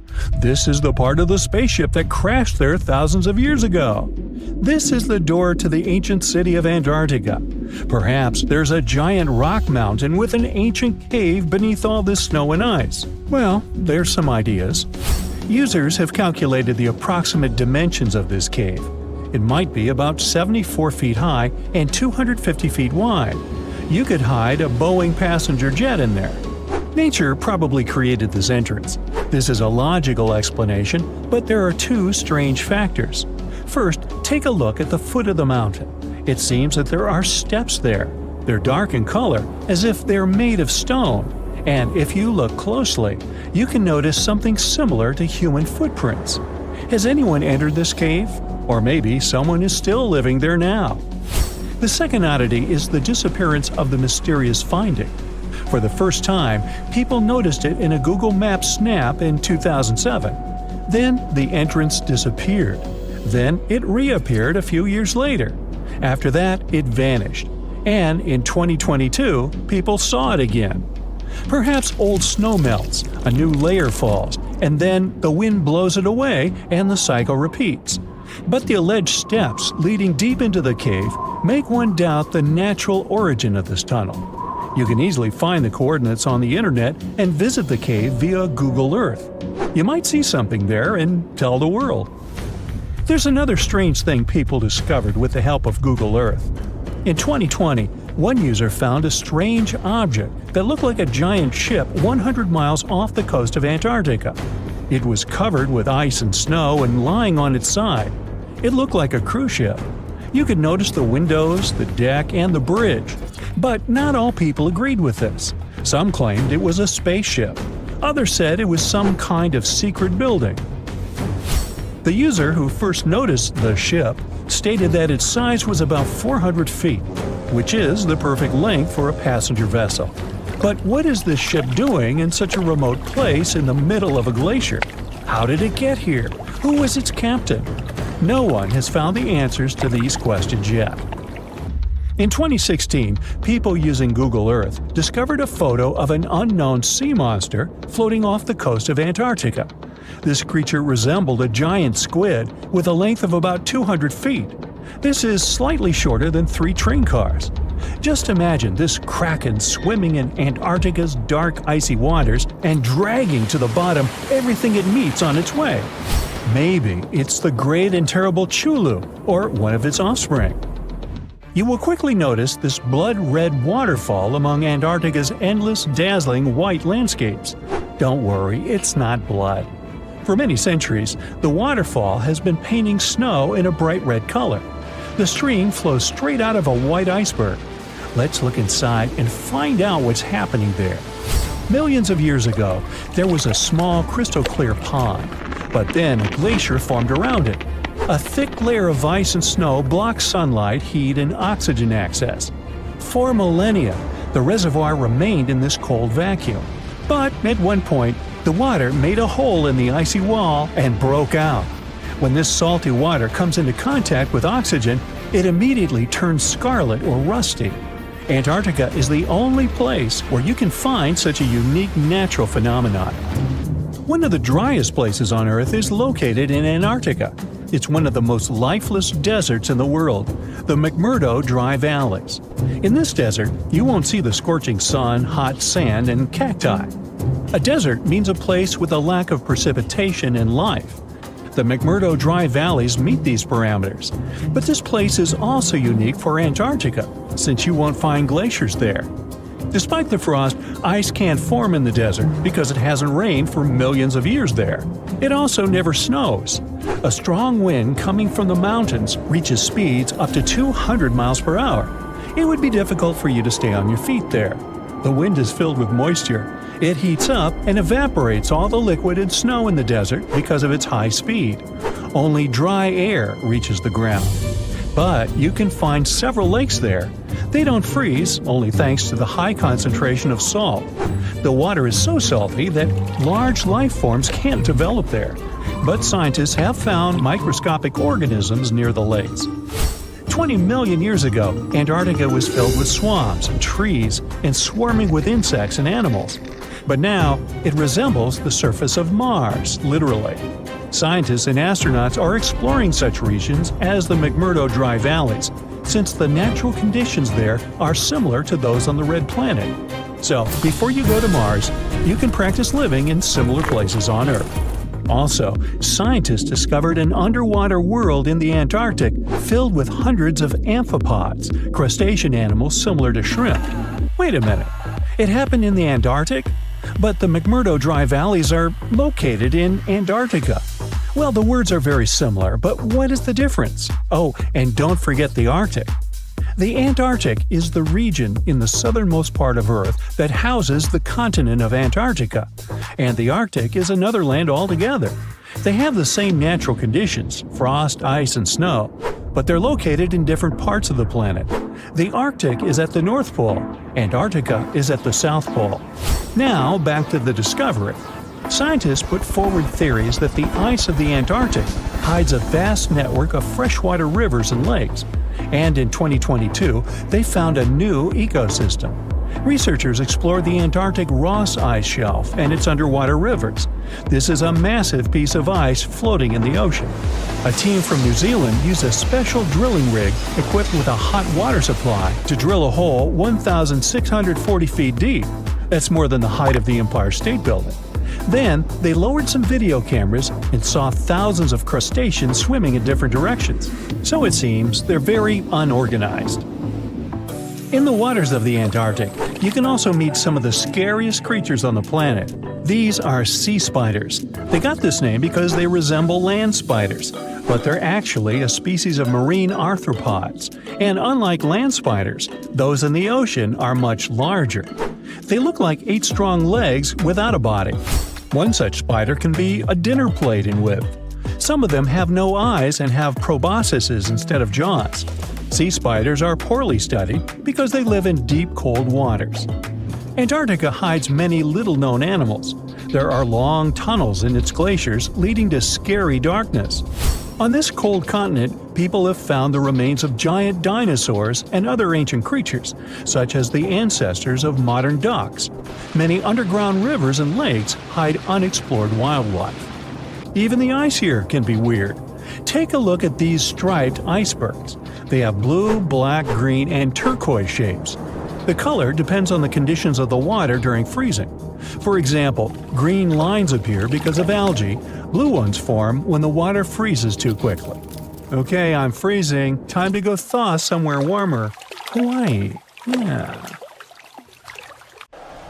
This is the part of the spaceship that crashed there thousands of years ago. This is the door to the ancient city of Antarctica. Perhaps there's a giant rock mountain with an ancient cave beneath all this snow and ice. Well, there's some ideas. Users have calculated the approximate dimensions of this cave. It might be about 74 feet high and 250 feet wide. You could hide a Boeing passenger jet in there. Nature probably created this entrance. This is a logical explanation, but there are two strange factors. First, take a look at the foot of the mountain. It seems that there are steps there. They're dark in color, as if they're made of stone. And if you look closely, you can notice something similar to human footprints. Has anyone entered this cave? Or maybe someone is still living there now. The second oddity is the disappearance of the mysterious finding. For the first time, people noticed it in a Google Maps snap in 2007. Then the entrance disappeared. Then it reappeared a few years later. After that, it vanished. And in 2022, people saw it again. Perhaps old snow melts, a new layer falls, and then the wind blows it away and the cycle repeats. But the alleged steps leading deep into the cave make one doubt the natural origin of this tunnel. You can easily find the coordinates on the internet and visit the cave via Google Earth. You might see something there and tell the world. There's another strange thing people discovered with the help of Google Earth. In 2020, one user found a strange object that looked like a giant ship 100 miles off the coast of Antarctica. It was covered with ice and snow and lying on its side. It looked like a cruise ship. You could notice the windows, the deck, and the bridge. But not all people agreed with this. Some claimed it was a spaceship. Others said it was some kind of secret building. The user who first noticed the ship stated that its size was about 400 feet, which is the perfect length for a passenger vessel. But what is this ship doing in such a remote place in the middle of a glacier? How did it get here? Who was its captain? No one has found the answers to these questions yet. In 2016, people using Google Earth discovered a photo of an unknown sea monster floating off the coast of Antarctica. This creature resembled a giant squid with a length of about 200 feet. This is slightly shorter than 3 train cars. Just imagine this kraken swimming in Antarctica's dark, icy waters and dragging to the bottom everything it meets on its way. Maybe it's the great and terrible Chulu, or one of its offspring. You will quickly notice this blood-red waterfall among Antarctica's endless, dazzling white landscapes. Don't worry, it's not blood. For many centuries, the waterfall has been painting snow in a bright red color. The stream flows straight out of a white iceberg. Let's look inside and find out what's happening there. Millions of years ago, there was a small crystal-clear pond, but then a glacier formed around it. A thick layer of ice and snow blocks sunlight, heat, and oxygen access. For millennia, the reservoir remained in this cold vacuum. But at one point, the water made a hole in the icy wall and broke out. When this salty water comes into contact with oxygen, it immediately turns scarlet or rusty. Antarctica is the only place where you can find such a unique natural phenomenon. One of the driest places on Earth is located in Antarctica. It's one of the most lifeless deserts in the world, the McMurdo Dry Valleys. In this desert, you won't see the scorching sun, hot sand, and cacti. A desert means a place with a lack of precipitation and life. The McMurdo Dry Valleys meet these parameters. But this place is also unique for Antarctica, since you won't find glaciers there. Despite the frost, ice can't form in the desert because it hasn't rained for millions of years there. It also never snows. A strong wind coming from the mountains reaches speeds up to 200 miles per hour. It would be difficult for you to stay on your feet there. The wind is filled with moisture. It heats up and evaporates all the liquid and snow in the desert because of its high speed. Only dry air reaches the ground. But you can find several lakes there. They don't freeze, only thanks to the high concentration of salt. The water is so salty that large life forms can't develop there. But scientists have found microscopic organisms near the lakes. 20 million years ago, Antarctica was filled with swamps, trees, and swarming with insects and animals. But now, it resembles the surface of Mars, literally. Scientists and astronauts are exploring such regions as the McMurdo Dry Valleys, since the natural conditions there are similar to those on the Red Planet. So, before you go to Mars, you can practice living in similar places on Earth. Also, scientists discovered an underwater world in the Antarctic filled with hundreds of amphipods, crustacean animals similar to shrimp. Wait a minute, it happened in the Antarctic? But the McMurdo Dry Valleys are located in Antarctica. Well, the words are very similar, but what is the difference? Oh, and don't forget the Arctic. The Antarctic is the region in the southernmost part of Earth that houses the continent of Antarctica, and the Arctic is another land altogether. They have the same natural conditions, frost, ice, and snow, but they're located in different parts of the planet. The Arctic is at the North Pole, Antarctica is at the South Pole. Now, back to the discovery. Scientists put forward theories that the ice of the Antarctic hides a vast network of freshwater rivers and lakes. And in 2022, they found a new ecosystem. Researchers explored the Antarctic Ross Ice Shelf and its underwater rivers. This is a massive piece of ice floating in the ocean. A team from New Zealand used a special drilling rig equipped with a hot water supply to drill a hole 1,640 feet deep. That's more than the height of the Empire State Building. Then, they lowered some video cameras and saw thousands of crustaceans swimming in different directions. So it seems they're very unorganized. In the waters of the Antarctic, you can also meet some of the scariest creatures on the planet. These are sea spiders. They got this name because they resemble land spiders, but they're actually a species of marine arthropods. And unlike land spiders, those in the ocean are much larger. They look like 8 strong legs without a body. One such spider can be a dinner plate in width. Some of them have no eyes and have proboscises instead of jaws. Sea spiders are poorly studied because they live in deep cold waters. Antarctica hides many little-known animals. There are long tunnels in its glaciers leading to scary darkness. On this cold continent, people have found the remains of giant dinosaurs and other ancient creatures, such as the ancestors of modern ducks. Many underground rivers and lakes hide unexplored wildlife. Even the ice here can be weird. Take a look at these striped icebergs. They have blue, black, green, and turquoise shapes. The color depends on the conditions of the water during freezing. For example, green lines appear because of algae, blue ones form when the water freezes too quickly. Okay, I'm freezing. Time to go thaw somewhere warmer. Hawaii. Yeah.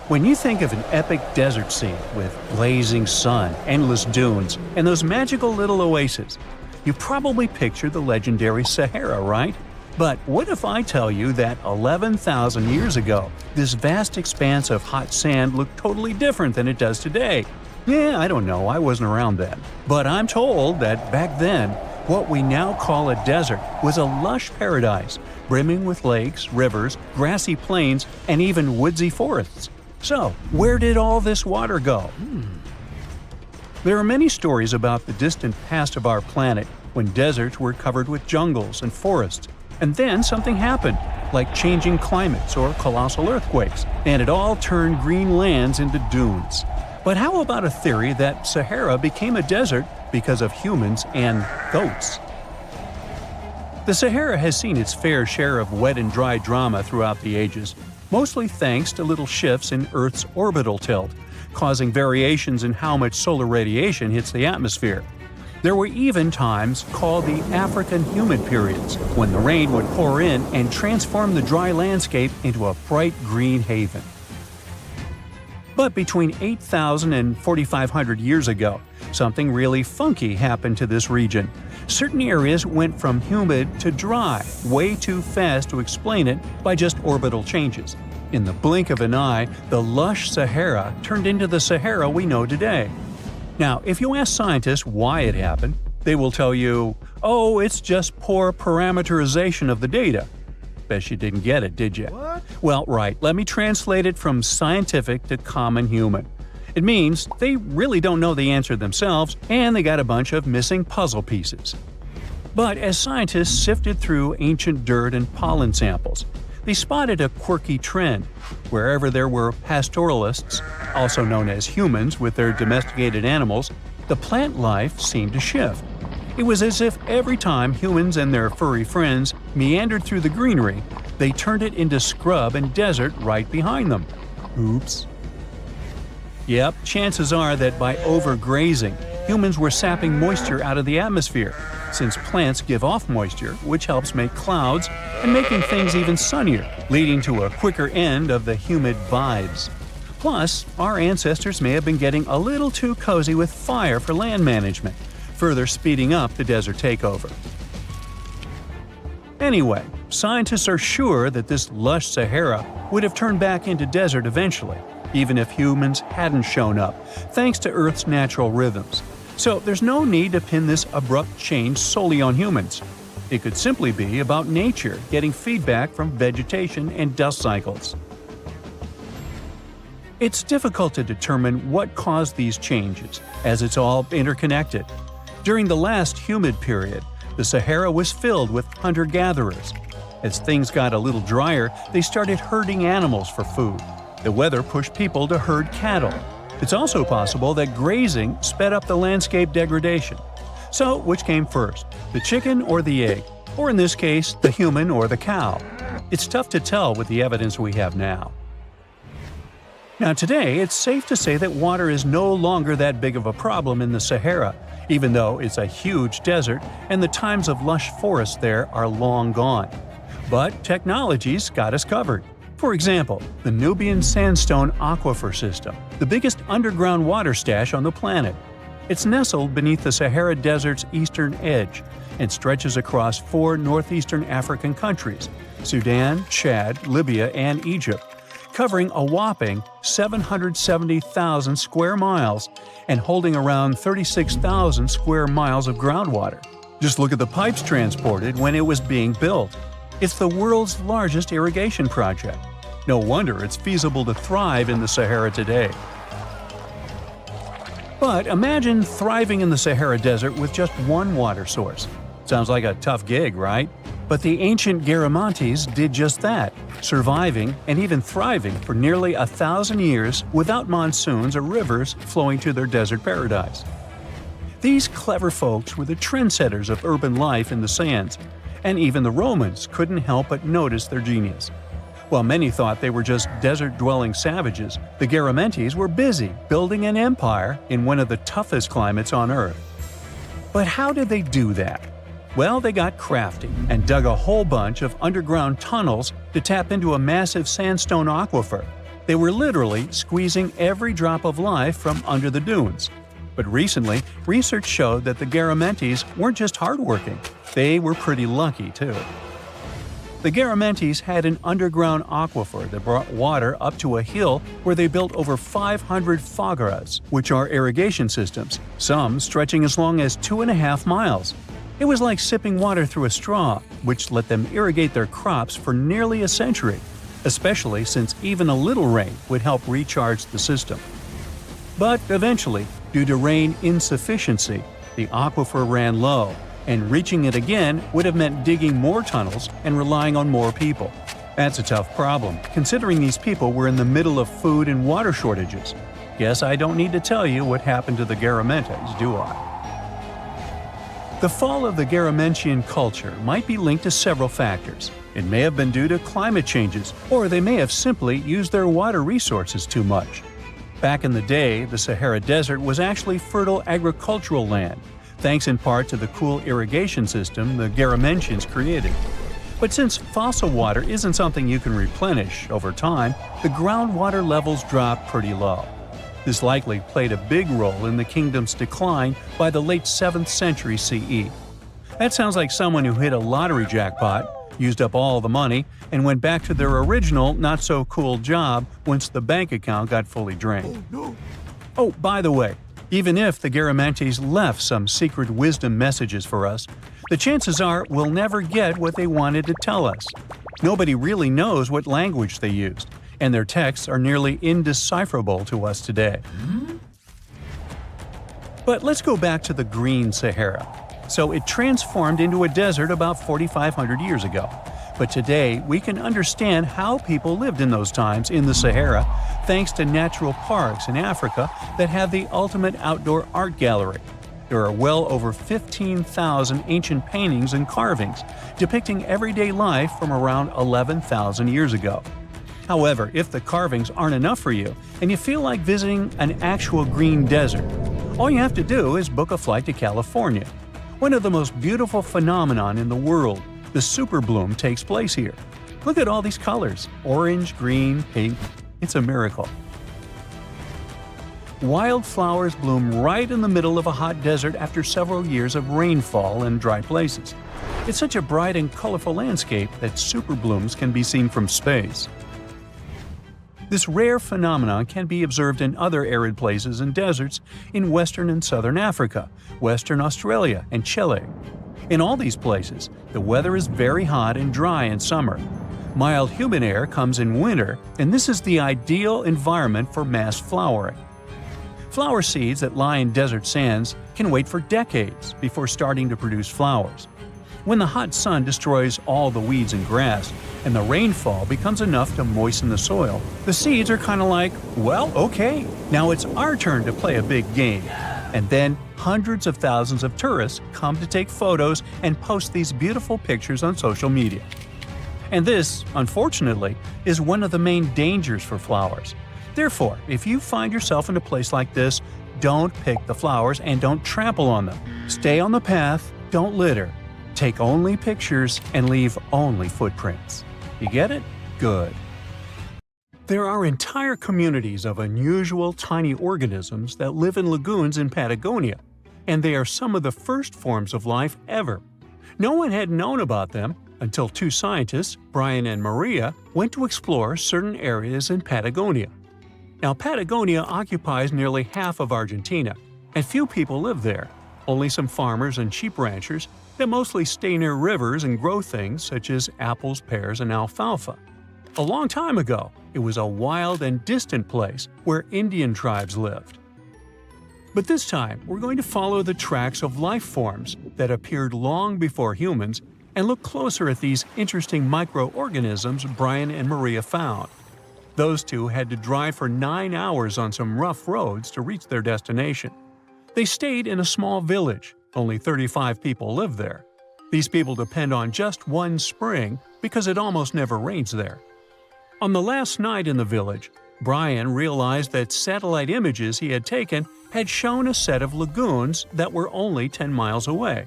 When you think of an epic desert scene with blazing sun, endless dunes, and those magical little oases, you probably picture the legendary Sahara, right? But what if I tell you that 11,000 years ago, this vast expanse of hot sand looked totally different than it does today? Yeah, I don't know, I wasn't around then. But I'm told that back then, what we now call a desert was a lush paradise, brimming with lakes, rivers, grassy plains, and even woodsy forests. So, where did all this water go? There are many stories about the distant past of our planet when deserts were covered with jungles and forests. And then something happened, like changing climates or colossal earthquakes, and it all turned green lands into dunes. But how about a theory that Sahara became a desert because of humans and goats? The Sahara has seen its fair share of wet and dry drama throughout the ages, mostly thanks to little shifts in Earth's orbital tilt, causing variations in how much solar radiation hits the atmosphere. There were even times called the African humid periods, when the rain would pour in and transform the dry landscape into a bright green haven. But between 8,000 and 4,500 years ago, something really funky happened to this region. Certain areas went from humid to dry, way too fast to explain it by just orbital changes. In the blink of an eye, the lush Sahara turned into the Sahara we know today. Now, if you ask scientists why it happened, they will tell you, oh, it's just poor parameterization of the data. Bet you didn't get it, did you? What? Well, right, let me translate it from scientific to common human. It means they really don't know the answer themselves, and they got a bunch of missing puzzle pieces. But as scientists sifted through ancient dirt and pollen samples, they spotted a quirky trend. Wherever there were pastoralists, also known as humans with their domesticated animals, the plant life seemed to shift. It was as if every time humans and their furry friends meandered through the greenery, they turned it into scrub and desert right behind them. Oops. Yep, chances are that by overgrazing, humans were sapping moisture out of the atmosphere, since plants give off moisture, which helps make clouds and making things even sunnier, leading to a quicker end of the humid vibes. Plus, our ancestors may have been getting a little too cozy with fire for land management, further speeding up the desert takeover. Anyway, scientists are sure that this lush Sahara would have turned back into desert eventually, even if humans hadn't shown up, thanks to Earth's natural rhythms. So there's no need to pin this abrupt change solely on humans. It could simply be about nature getting feedback from vegetation and dust cycles. It's difficult to determine what caused these changes, as it's all interconnected. During the last humid period, the Sahara was filled with hunter-gatherers. As things got a little drier, they started herding animals for food. The weather pushed people to herd cattle. It's also possible that grazing sped up the landscape degradation. So, which came first, the chicken or the egg? Or in this case, the human or the cow? It's tough to tell with the evidence we have now. Now today, it's safe to say that water is no longer that big of a problem in the Sahara, even though it's a huge desert and the times of lush forests there are long gone. But technology's got us covered. For example, the Nubian Sandstone Aquifer System, the biggest underground water stash on the planet. It's nestled beneath the Sahara Desert's eastern edge and stretches across 4 northeastern African countries – Sudan, Chad, Libya, and Egypt. covering a whopping 770,000 square miles and holding around 36,000 square miles of groundwater. Just look at the pipes transported when it was being built. It's the world's largest irrigation project. No wonder it's feasible to thrive in the Sahara today. But imagine thriving in the Sahara Desert with just one water source. Sounds like a tough gig, right? But the ancient Garamantes did just that, surviving and even thriving for nearly 1,000 years without monsoons or rivers flowing to their desert paradise. These clever folks were the trendsetters of urban life in the sands, and even the Romans couldn't help but notice their genius. While many thought they were just desert-dwelling savages, the Garamantes were busy building an empire in one of the toughest climates on Earth. But how did they do that? Well, they got crafty and dug a whole bunch of underground tunnels to tap into a massive sandstone aquifer. They were literally squeezing every drop of life from under the dunes. But recently, research showed that the Garamantes weren't just hardworking, they were pretty lucky too. The Garamantes had an underground aquifer that brought water up to a hill where they built over 500 fogaras, which are irrigation systems, some stretching as long as 2.5 miles. It was like sipping water through a straw, which let them irrigate their crops for nearly a century, especially since even a little rain would help recharge the system. But eventually, due to rain insufficiency, the aquifer ran low, and reaching it again would have meant digging more tunnels and relying on more people. That's a tough problem, considering these people were in the middle of food and water shortages. Guess I don't need to tell you what happened to the Garamantes, do I? The fall of the Garamantian culture might be linked to several factors. It may have been due to climate changes, or they may have simply used their water resources too much. Back in the day, the Sahara Desert was actually fertile agricultural land, thanks in part to the cool irrigation system the Garamantians created. But since fossil water isn't something you can replenish over time, the groundwater levels dropped pretty low. This likely played a big role in the kingdom's decline by the late 7th century CE. That sounds like someone who hit a lottery jackpot, used up all the money, and went back to their original not-so-cool job once the bank account got fully drained. Oh, by the way, even if the Garamantes left some secret wisdom messages for us, the chances are we'll never get what they wanted to tell us. Nobody really knows what language they used, and their texts are nearly indecipherable to us today. But let's go back to the Green Sahara. So it transformed into a desert about 4,500 years ago. But today, we can understand how people lived in those times in the Sahara thanks to natural parks in Africa that have the ultimate outdoor art gallery. There are well over 15,000 ancient paintings and carvings depicting everyday life from around 11,000 years ago. However, if the carvings aren't enough for you and you feel like visiting an actual green desert, all you have to do is book a flight to California. One of the most beautiful phenomenon in the world, the superbloom, takes place here. Look at all these colors: orange, green, pink. It's a miracle. Wildflowers bloom right in the middle of a hot desert after several years of rainfall in dry places. It's such a bright and colorful landscape that superblooms can be seen from space. This rare phenomenon can be observed in other arid places and deserts in western and southern Africa, western Australia, and Chile. In all these places, the weather is very hot and dry in summer. Mild humid air comes in winter, and this is the ideal environment for mass flowering. Flower seeds that lie in desert sands can wait for decades before starting to produce flowers. When the hot sun destroys all the weeds and grass, and the rainfall becomes enough to moisten the soil, the seeds are kind of like, well, okay, now it's our turn to play a big game. And then hundreds of thousands of tourists come to take photos and post these beautiful pictures on social media. And this, unfortunately, is one of the main dangers for flowers. Therefore, if you find yourself in a place like this, don't pick the flowers and don't trample on them. Stay on the path, don't litter. Take only pictures and leave only footprints. You get it? Good. There are entire communities of unusual tiny organisms that live in lagoons in Patagonia, and they are some of the first forms of life ever. No one had known about them, until two scientists, Brian and Maria, went to explore certain areas in Patagonia. Now, Patagonia occupies nearly half of Argentina, and few people live there, only some farmers and sheep ranchers that mostly stay near rivers and grow things such as apples, pears, and alfalfa. A long time ago, it was a wild and distant place where Indian tribes lived. But this time, we're going to follow the tracks of life forms that appeared long before humans and look closer at these interesting microorganisms Brian and Maria found. Those two had to drive for 9 hours on some rough roads to reach their destination. They stayed in a small village. Only 35 people live there. These people depend on just one spring because it almost never rains there. On the last night in the village, Brian realized that satellite images he had taken had shown a set of lagoons that were only 10 miles away.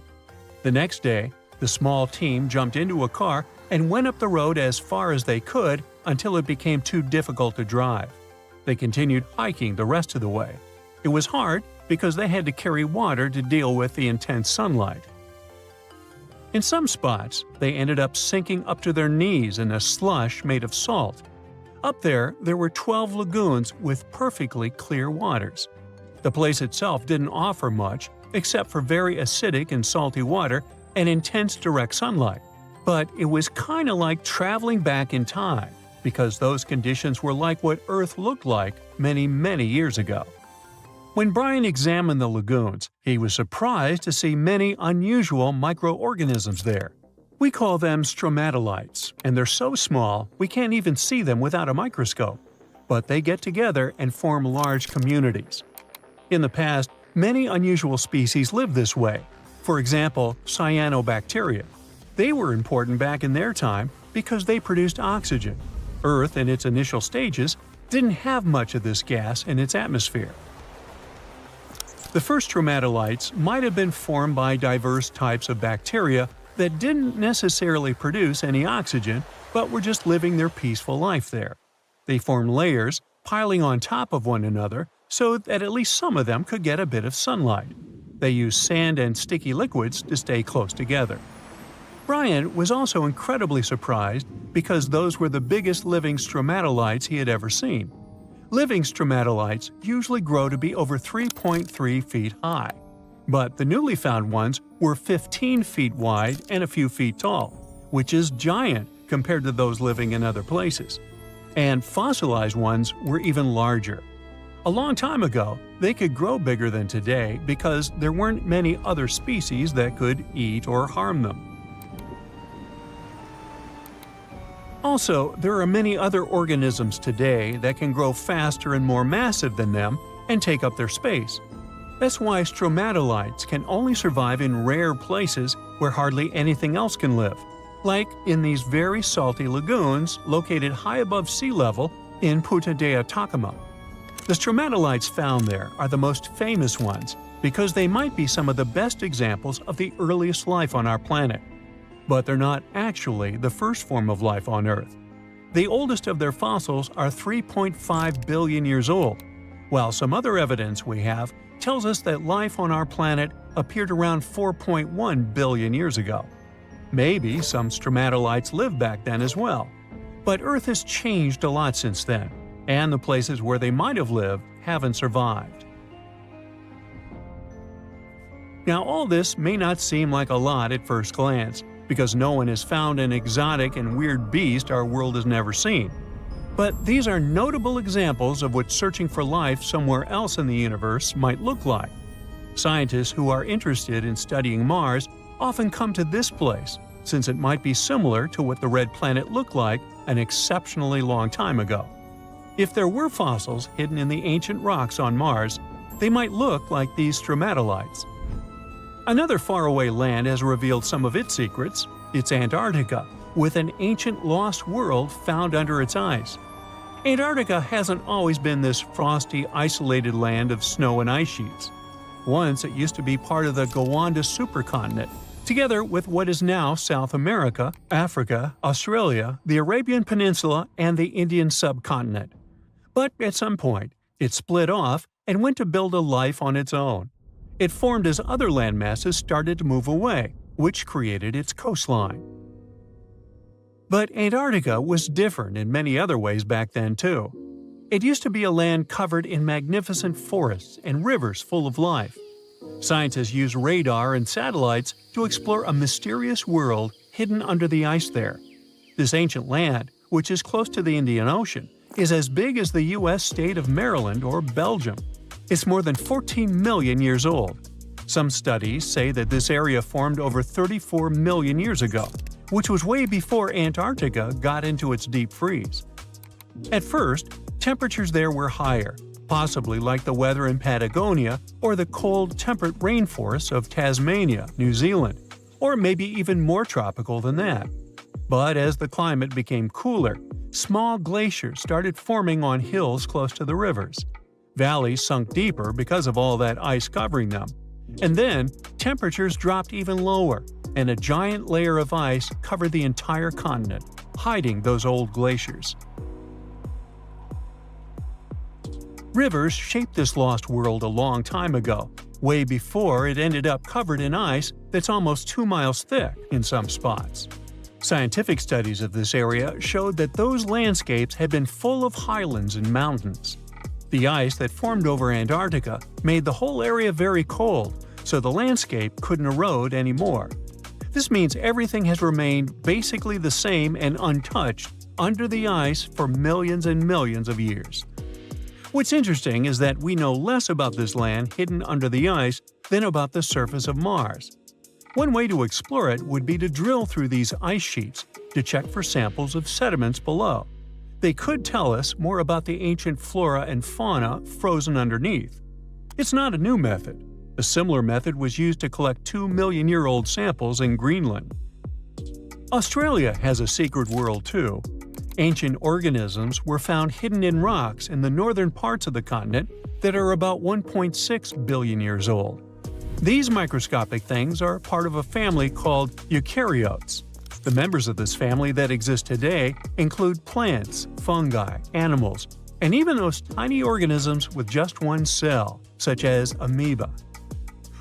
The next day, the small team jumped into a car and went up the road as far as they could until it became too difficult to drive. They continued hiking the rest of the way. It was hard because they had to carry water to deal with the intense sunlight. In some spots, they ended up sinking up to their knees in a slush made of salt. Up there were 12 lagoons with perfectly clear waters. The place itself didn't offer much except for very acidic and salty water and intense direct sunlight. But it was kind of like traveling back in time, because those conditions were like what Earth looked like many, many years ago. When Brian examined the lagoons, he was surprised to see many unusual microorganisms there. We call them stromatolites, and they're so small we can't even see them without a microscope. But they get together and form large communities. In the past, many unusual species lived this way. For example, cyanobacteria. They were important back in their time because they produced oxygen. Earth, in its initial stages, didn't have much of this gas in its atmosphere. The first stromatolites might have been formed by diverse types of bacteria that didn't necessarily produce any oxygen, but were just living their peaceful life there. They formed layers, piling on top of one another, so that at least some of them could get a bit of sunlight. They used sand and sticky liquids to stay close together. Brian was also incredibly surprised because those were the biggest living stromatolites he had ever seen. Living stromatolites usually grow to be over 3.3 feet high, but the newly found ones were 15 feet wide and a few feet tall, which is giant compared to those living in other places. And fossilized ones were even larger. A long time ago, they could grow bigger than today because there weren't many other species that could eat or harm them. Also, there are many other organisms today that can grow faster and more massive than them and take up their space. That's why stromatolites can only survive in rare places where hardly anything else can live, like in these very salty lagoons located high above sea level in Punta de Atacama. The stromatolites found there are the most famous ones because they might be some of the best examples of the earliest life on our planet. But they're not actually the first form of life on Earth. The oldest of their fossils are 3.5 billion years old, while some other evidence we have tells us that life on our planet appeared around 4.1 billion years ago. Maybe some stromatolites lived back then as well. But Earth has changed a lot since then, and the places where they might have lived haven't survived. Now, all this may not seem like a lot at first glance, because no one has found an exotic and weird beast our world has never seen. But these are notable examples of what searching for life somewhere else in the universe might look like. Scientists who are interested in studying Mars often come to this place, since it might be similar to what the red planet looked like an exceptionally long time ago. If there were fossils hidden in the ancient rocks on Mars, they might look like these stromatolites. Another faraway land has revealed some of its secrets. It's Antarctica, with an ancient lost world found under its ice. Antarctica hasn't always been this frosty, isolated land of snow and ice sheets. Once it used to be part of the Gondwana supercontinent, together with what is now South America, Africa, Australia, the Arabian Peninsula, and the Indian subcontinent. But at some point, it split off and went to build a life on its own. It formed as other landmasses started to move away, which created its coastline. But Antarctica was different in many other ways back then too. It used to be a land covered in magnificent forests and rivers full of life. Scientists use radar and satellites to explore a mysterious world hidden under the ice there. This ancient land, which is close to the Indian Ocean, is as big as the U.S. state of Maryland or Belgium. It's more than 14 million years old. Some studies say that this area formed over 34 million years ago, which was way before Antarctica got into its deep freeze. At first, temperatures there were higher, possibly like the weather in Patagonia or the cold, temperate rainforests of Tasmania, New Zealand, or maybe even more tropical than that. But as the climate became cooler, small glaciers started forming on hills close to the rivers. Valleys sunk deeper because of all that ice covering them. And then, temperatures dropped even lower, and a giant layer of ice covered the entire continent, hiding those old glaciers. Rivers shaped this lost world a long time ago, way before it ended up covered in ice that's almost 2 miles thick in some spots. Scientific studies of this area showed that those landscapes had been full of highlands and mountains. The ice that formed over Antarctica made the whole area very cold, so the landscape couldn't erode anymore. This means everything has remained basically the same and untouched under the ice for millions and millions of years. What's interesting is that we know less about this land hidden under the ice than about the surface of Mars. One way to explore it would be to drill through these ice sheets to check for samples of sediments below. They could tell us more about the ancient flora and fauna frozen underneath. It's not a new method. A similar method was used to collect 2-million-year-old samples in Greenland. Australia has a secret world too. Ancient organisms were found hidden in rocks in the northern parts of the continent that are about 1.6 billion years old. These microscopic things are part of a family called eukaryotes. The members of this family that exist today include plants, fungi, animals, and even those tiny organisms with just one cell, such as amoeba.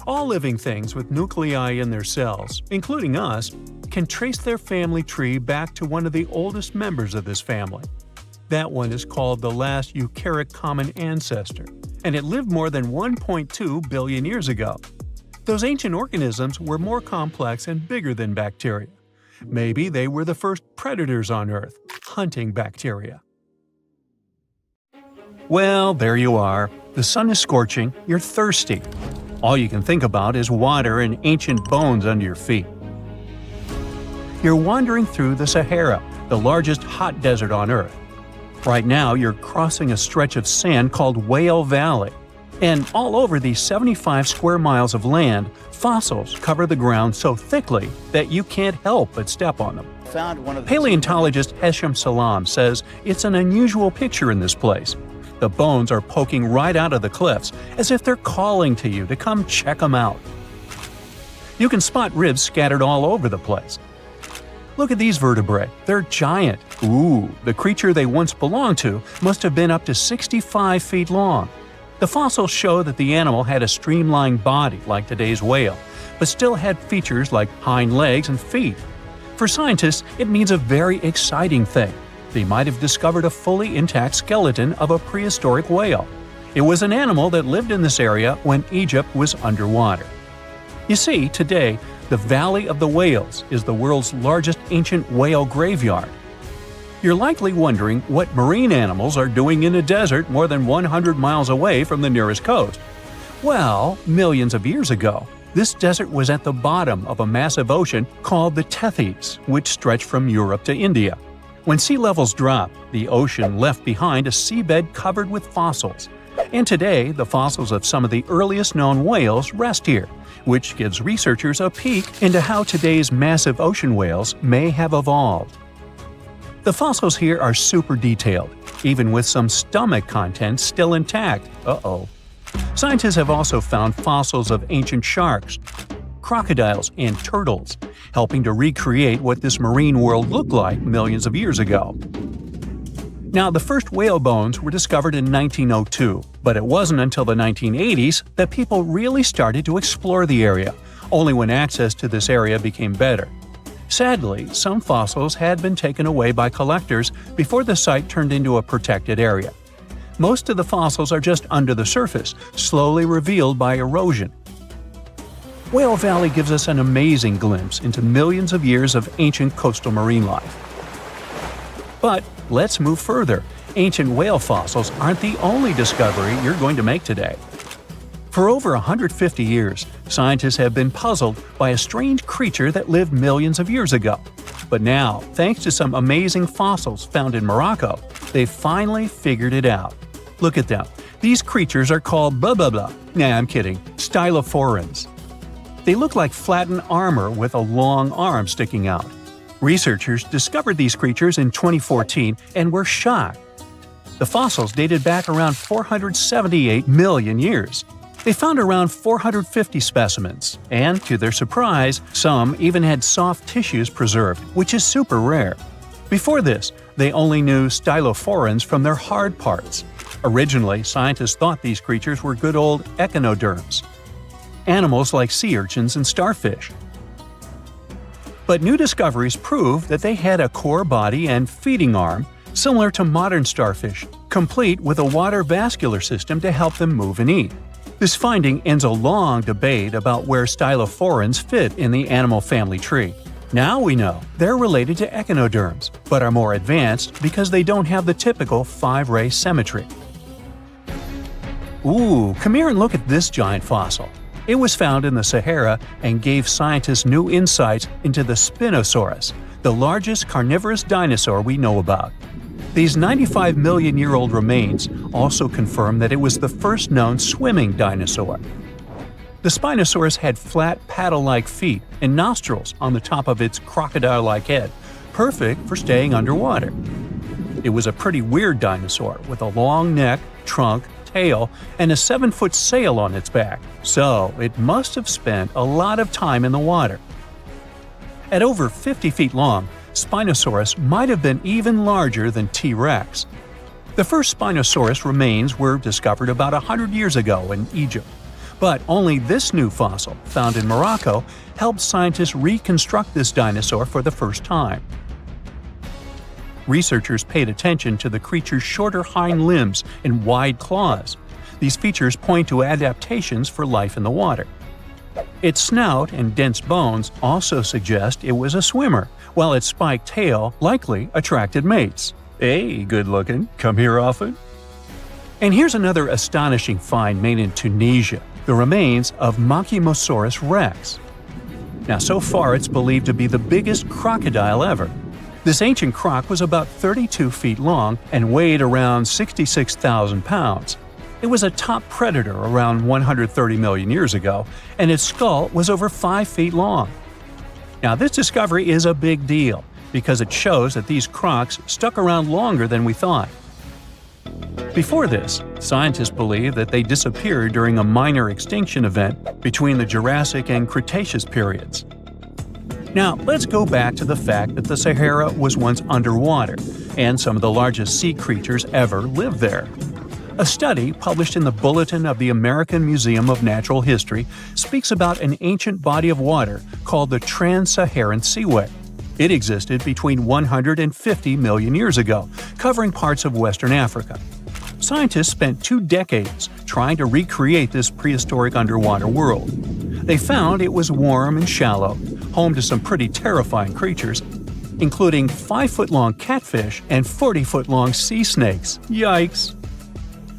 All living things with nuclei in their cells, including us, can trace their family tree back to one of the oldest members of this family. That one is called the last eukaryotic common ancestor, and it lived more than 1.2 billion years ago. Those ancient organisms were more complex and bigger than bacteria. Maybe they were the first predators on Earth, hunting bacteria. Well, there you are. The sun is scorching, you're thirsty. All you can think about is water and ancient bones under your feet. You're wandering through the Sahara, the largest hot desert on Earth. Right now, you're crossing a stretch of sand called Whale Valley. And all over these 75 square miles of land, fossils cover the ground so thickly that you can't help but step on them. Paleontologist Hesham Salam says it's an unusual picture in this place. The bones are poking right out of the cliffs, as if they're calling to you to come check them out. You can spot ribs scattered all over the place. Look at these vertebrae. They're giant. Ooh, the creature they once belonged to must have been up to 65 feet long. The fossils show that the animal had a streamlined body like today's whale, but still had features like hind legs and feet. For scientists, it means a very exciting thing. They might have discovered a fully intact skeleton of a prehistoric whale. It was an animal that lived in this area when Egypt was underwater. You see, today, the Valley of the Whales is the world's largest ancient whale graveyard. You're likely wondering what marine animals are doing in a desert more than 100 miles away from the nearest coast. Well, millions of years ago, this desert was at the bottom of a massive ocean called the Tethys, which stretched from Europe to India. When sea levels dropped, the ocean left behind a seabed covered with fossils. And today, the fossils of some of the earliest known whales rest here, which gives researchers a peek into how today's massive ocean whales may have evolved. The fossils here are super detailed, even with some stomach contents still intact. Uh-oh. Scientists have also found fossils of ancient sharks, crocodiles, and turtles, helping to recreate what this marine world looked like millions of years ago. Now, the first whale bones were discovered in 1902, but it wasn't until the 1980s that people really started to explore the area, only when access to this area became better. Sadly, some fossils had been taken away by collectors before the site turned into a protected area. Most of the fossils are just under the surface, slowly revealed by erosion. Whale Valley gives us an amazing glimpse into millions of years of ancient coastal marine life. But let's move further. Ancient whale fossils aren't the only discovery you're going to make today. For over 150 years, scientists have been puzzled by a strange creature that lived millions of years ago. But now, thanks to some amazing fossils found in Morocco, they've finally figured it out. Look at them. These creatures are called blah blah blah. Nah, I'm kidding. Stylophorans. They look like flattened armor with a long arm sticking out. Researchers discovered these creatures in 2014 and were shocked. The fossils dated back around 478 million years. They found around 450 specimens, and to their surprise, some even had soft tissues preserved, which is super rare. Before this, they only knew stylophorans from their hard parts. Originally, scientists thought these creatures were good old echinoderms, animals like sea urchins and starfish. But new discoveries prove that they had a core body and feeding arm, similar to modern starfish, complete with a water vascular system to help them move and eat. This finding ends a long debate about where stylophorans fit in the animal family tree. Now we know they're related to echinoderms, but are more advanced because they don't have the typical 5-ray symmetry. Ooh, come here and look at this giant fossil. It was found in the Sahara and gave scientists new insights into the Spinosaurus, the largest carnivorous dinosaur we know about. These 95 million-year-old remains also confirm that it was the first known swimming dinosaur. The Spinosaurus had flat paddle-like feet and nostrils on the top of its crocodile-like head, perfect for staying underwater. It was a pretty weird dinosaur with a long neck, trunk, tail, and a 7-foot sail on its back, so it must have spent a lot of time in the water. At over 50 feet long, Spinosaurus might have been even larger than T-Rex. The first Spinosaurus remains were discovered about 100 years ago in Egypt, but only this new fossil, found in Morocco, helped scientists reconstruct this dinosaur for the first time. Researchers paid attention to the creature's shorter hind limbs and wide claws. These features point to adaptations for life in the water. Its snout and dense bones also suggest it was a swimmer, while its spiked tail likely attracted mates. Hey, good looking, come here often? And here's another astonishing find made in Tunisia, the remains of Machimosaurus rex. Now, so far it's believed to be the biggest crocodile ever. This ancient croc was about 32 feet long and weighed around 66,000 pounds. It was a top predator around 130 million years ago, and its skull was over 5 feet long. Now, this discovery is a big deal because it shows that these crocs stuck around longer than we thought. Before this, scientists believed that they disappeared during a minor extinction event between the Jurassic and Cretaceous periods. Now, let's go back to the fact that the Sahara was once underwater, and some of the largest sea creatures ever lived there. A study published in the Bulletin of the American Museum of Natural History speaks about an ancient body of water called the Trans-Saharan Seaway. It existed between 150 million years ago, covering parts of Western Africa. Scientists spent 2 decades trying to recreate this prehistoric underwater world. They found it was warm and shallow, home to some pretty terrifying creatures, including 5-foot-long catfish and 40-foot-long sea snakes. Yikes!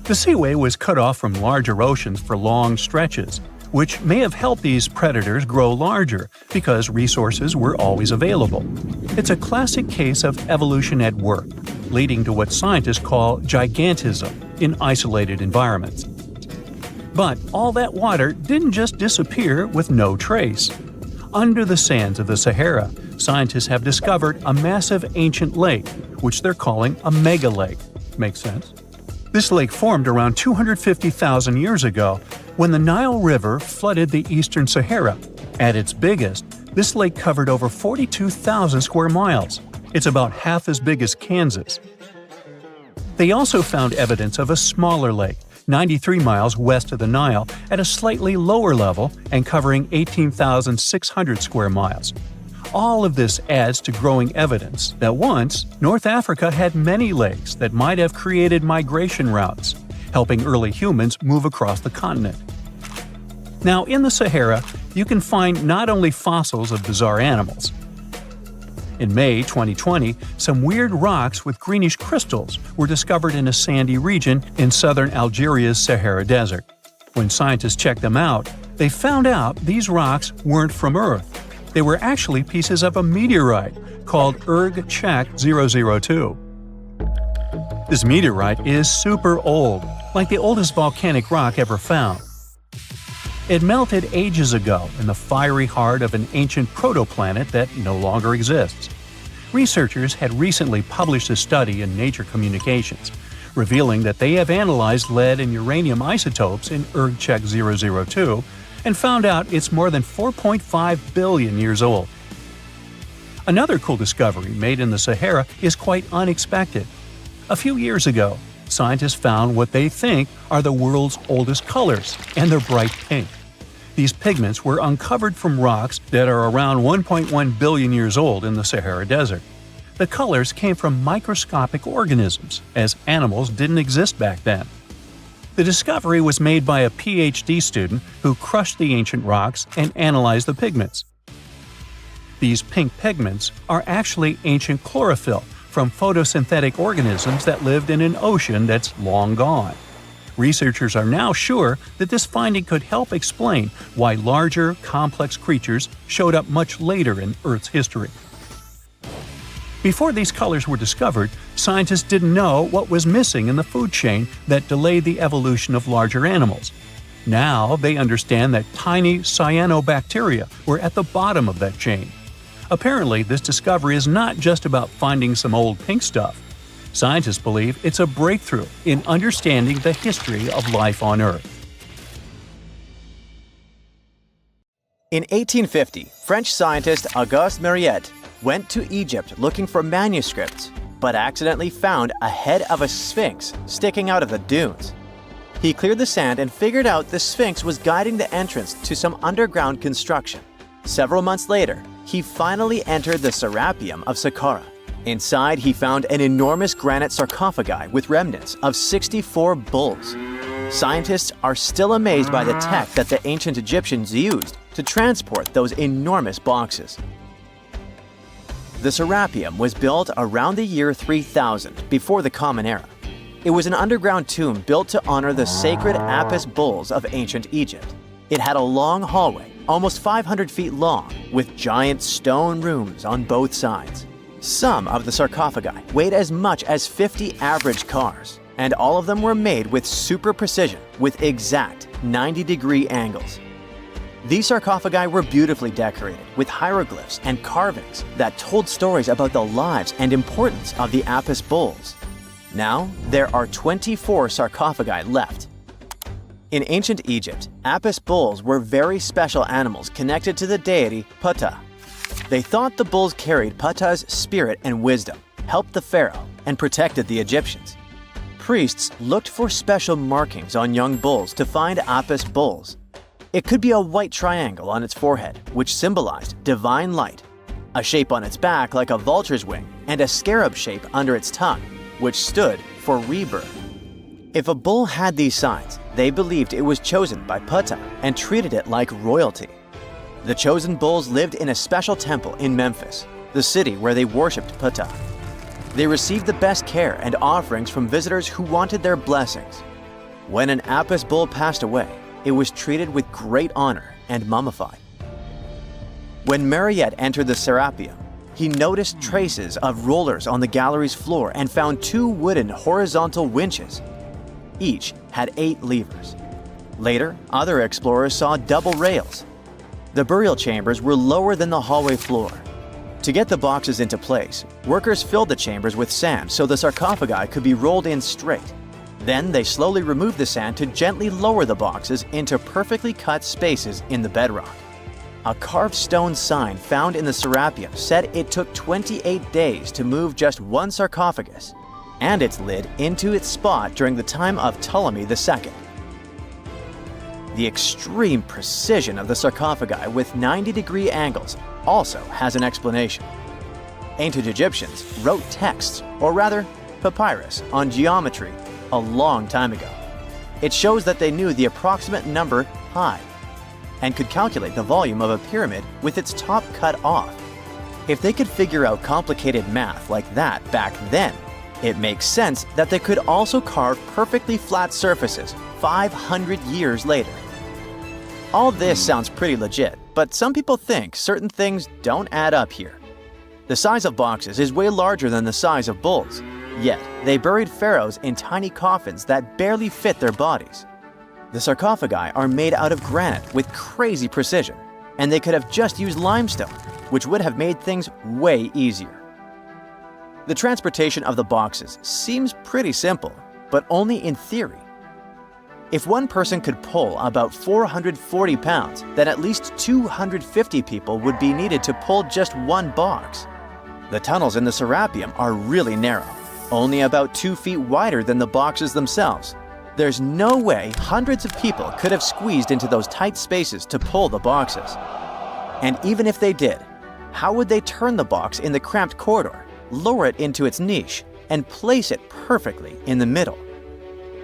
The seaway was cut off from larger oceans for long stretches, which may have helped these predators grow larger because resources were always available. It's a classic case of evolution at work, leading to what scientists call gigantism in isolated environments. But all that water didn't just disappear with no trace. Under the sands of the Sahara, scientists have discovered a massive ancient lake, which they're calling a megalake. Makes sense? This lake formed around 250,000 years ago when the Nile River flooded the eastern Sahara. At its biggest, this lake covered over 42,000 square miles. It's about half as big as Kansas. They also found evidence of a smaller lake, 93 miles west of the Nile, at a slightly lower level and covering 18,600 square miles. All of this adds to growing evidence that once, North Africa had many lakes that might have created migration routes, helping early humans move across the continent. Now, in the Sahara, you can find not only fossils of bizarre animals. In May 2020, some weird rocks with greenish crystals were discovered in a sandy region in southern Algeria's Sahara Desert. When scientists checked them out, they found out these rocks weren't from Earth. They were actually pieces of a meteorite called Erg-Chek 002. This meteorite is super old, like the oldest volcanic rock ever found. It melted ages ago in the fiery heart of an ancient protoplanet that no longer exists. Researchers had recently published a study in Nature Communications, revealing that they have analyzed lead and uranium isotopes in Erg-Chek 002 and found out it's more than 4.5 billion years old. Another cool discovery made in the Sahara is quite unexpected. A few years ago, scientists found what they think are the world's oldest colors, and they're bright pink. These pigments were uncovered from rocks that are around 1.1 billion years old in the Sahara Desert. The colors came from microscopic organisms, as animals didn't exist back then. The discovery was made by a PhD student who crushed the ancient rocks and analyzed the pigments. These pink pigments are actually ancient chlorophyll from photosynthetic organisms that lived in an ocean that's long gone. Researchers are now sure that this finding could help explain why larger, complex creatures showed up much later in Earth's history. Before these colors were discovered, scientists didn't know what was missing in the food chain that delayed the evolution of larger animals. Now they understand that tiny cyanobacteria were at the bottom of that chain. Apparently, this discovery is not just about finding some old pink stuff. Scientists believe it's a breakthrough in understanding the history of life on Earth. In 1850, French scientist Auguste Mariette went to Egypt looking for manuscripts, but accidentally found a head of a sphinx sticking out of the dunes. He cleared the sand and figured out the sphinx was guiding the entrance to some underground construction. Several months later, he finally entered the Serapeum of Saqqara. Inside, he found an enormous granite sarcophagi with remnants of 64 bulls. Scientists are still amazed by the tech that the ancient Egyptians used to transport those enormous boxes. The Serapeum was built around the year 3000 before the Common Era. It was an underground tomb built to honor the sacred Apis bulls of ancient Egypt. It had a long hallway, almost 500 feet long, with giant stone rooms on both sides. Some of the sarcophagi weighed as much as 50 average cars, and all of them were made with super precision, with exact 90-degree angles. These sarcophagi were beautifully decorated with hieroglyphs and carvings that told stories about the lives and importance of the Apis bulls. Now, there are 24 sarcophagi left. In ancient Egypt, Apis bulls were very special animals connected to the deity Ptah. They thought the bulls carried Ptah's spirit and wisdom, helped the pharaoh, and protected the Egyptians. Priests looked for special markings on young bulls to find Apis bulls. It could be a white triangle on its forehead, which symbolized divine light, a shape on its back like a vulture's wing, and a scarab shape under its tongue, which stood for rebirth. If a bull had these signs, they believed it was chosen by Ptah and treated it like royalty. The chosen bulls lived in a special temple in Memphis, the city where they worshipped Ptah. They received the best care and offerings from visitors who wanted their blessings. When an Apis bull passed away, it was treated with great honor and mummified. When Mariette entered the Serapeum, he noticed traces of rollers on the gallery's floor and found 2 wooden horizontal winches. Each had 8 levers. Later, other explorers saw double rails. The burial chambers were lower than the hallway floor. To get the boxes into place, workers filled the chambers with sand so the sarcophagi could be rolled in straight. Then they slowly removed the sand to gently lower the boxes into perfectly cut spaces in the bedrock. A carved stone sign found in the Serapeum said it took 28 days to move just one sarcophagus and its lid into its spot during the time of Ptolemy II. The extreme precision of the sarcophagi with 90-degree angles also has an explanation. Ancient Egyptians wrote texts, or rather, papyrus, on geometry a long time ago. It shows that they knew the approximate number pi and could calculate the volume of a pyramid with its top cut off. If they could figure out complicated math like that back then, it makes sense that they could also carve perfectly flat surfaces 500 years later. All this sounds pretty legit, but some people think certain things don't add up here. The size of boxes is way larger than the size of bulls, yet they buried pharaohs in tiny coffins that barely fit their bodies. The sarcophagi are made out of granite with crazy precision, and they could have just used limestone, which would have made things way easier. The transportation of the boxes seems pretty simple, but only in theory. If one person could pull about 440 pounds, then at least 250 people would be needed to pull just one box. The tunnels in the Serapeum are really narrow, only about 2 feet wider than the boxes themselves. There's no way hundreds of people could have squeezed into those tight spaces to pull the boxes. And even if they did, how would they turn the box in the cramped corridor, lower it into its niche, and place it perfectly in the middle?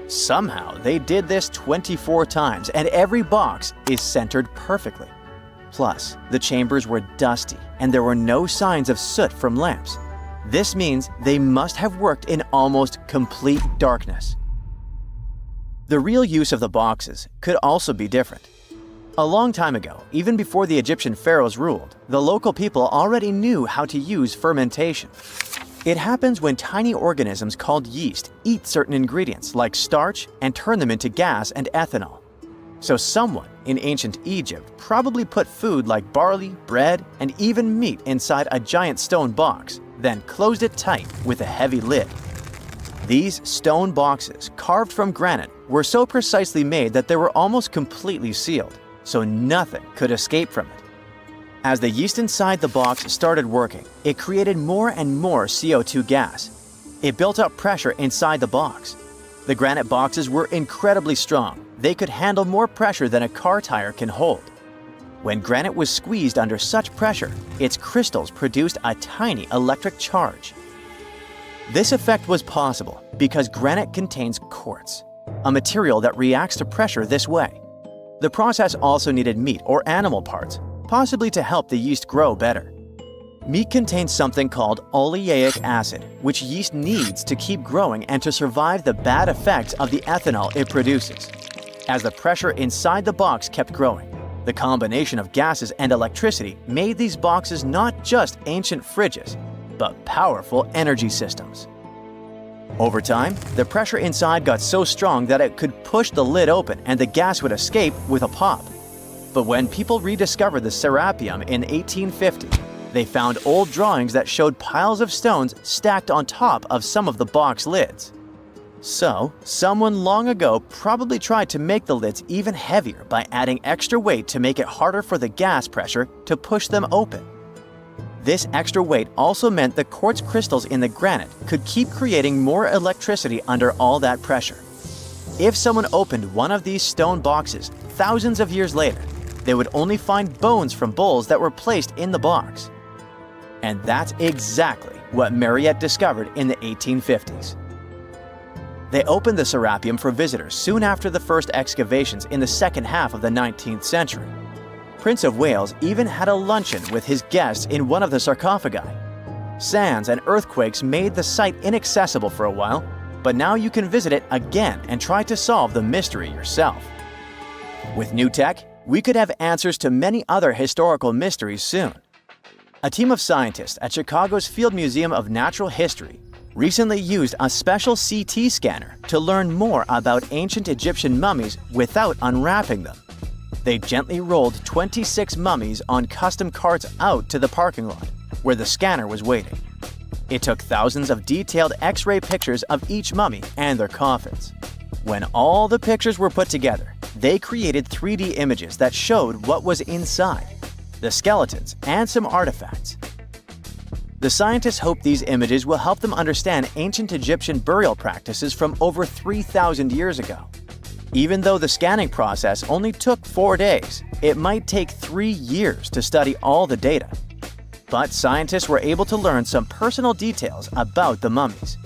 Somehow they did this 24 times, and every box is centered perfectly. Plus, the chambers were dusty, and there were no signs of soot from lamps. This means they must have worked in almost complete darkness. The real use of the boxes could also be different. A long time ago, even before the Egyptian pharaohs ruled, the local people already knew how to use fermentation. It happens when tiny organisms called yeast eat certain ingredients like starch and turn them into gas and ethanol. So someone in ancient Egypt probably put food like barley, bread, and even meat inside a giant stone box, then closed it tight with a heavy lid. These stone boxes, carved from granite, were so precisely made that they were almost completely sealed, so nothing could escape from it. As the yeast inside the box started working, it created more and more CO2 gas. It built up pressure inside the box. The granite boxes were incredibly strong. They could handle more pressure than a car tire can hold. When granite was squeezed under such pressure, its crystals produced a tiny electric charge. This effect was possible because granite contains quartz, a material that reacts to pressure this way. The process also needed meat or animal parts, possibly to help the yeast grow better. Meat contains something called oleic acid, which yeast needs to keep growing and to survive the bad effects of the ethanol it produces. As the pressure inside the box kept growing, the combination of gases and electricity made these boxes not just ancient fridges, but powerful energy systems. Over time, the pressure inside got so strong that it could push the lid open and the gas would escape with a pop. But when people rediscovered the Serapeum in 1850, they found old drawings that showed piles of stones stacked on top of some of the box lids. So, someone long ago probably tried to make the lids even heavier by adding extra weight to make it harder for the gas pressure to push them open. This extra weight also meant the quartz crystals in the granite could keep creating more electricity under all that pressure. If someone opened one of these stone boxes thousands of years later, they would only find bones from bulls that were placed in the box. And that's exactly what Mariette discovered in the 1850s. They opened the Serapeum for visitors soon after the first excavations in the second half of the 19th century. Prince of Wales even had a luncheon with his guests in one of the sarcophagi. Sands and earthquakes made the site inaccessible for a while, but now you can visit it again and try to solve the mystery yourself. With new tech, we could have answers to many other historical mysteries soon. A team of scientists at Chicago's Field Museum of Natural History recently used a special CT scanner to learn more about ancient Egyptian mummies without unwrapping them. They gently rolled 26 mummies on custom carts out to the parking lot, where the scanner was waiting. It took thousands of detailed X-ray pictures of each mummy and their coffins. When all the pictures were put together, they created 3D images that showed what was inside, the skeletons, and some artifacts. The scientists hope these images will help them understand ancient Egyptian burial practices from over 3,000 years ago. Even though the scanning process only took 4 days, it might take 3 years to study all the data. but scientists were able to learn some personal details about the mummies.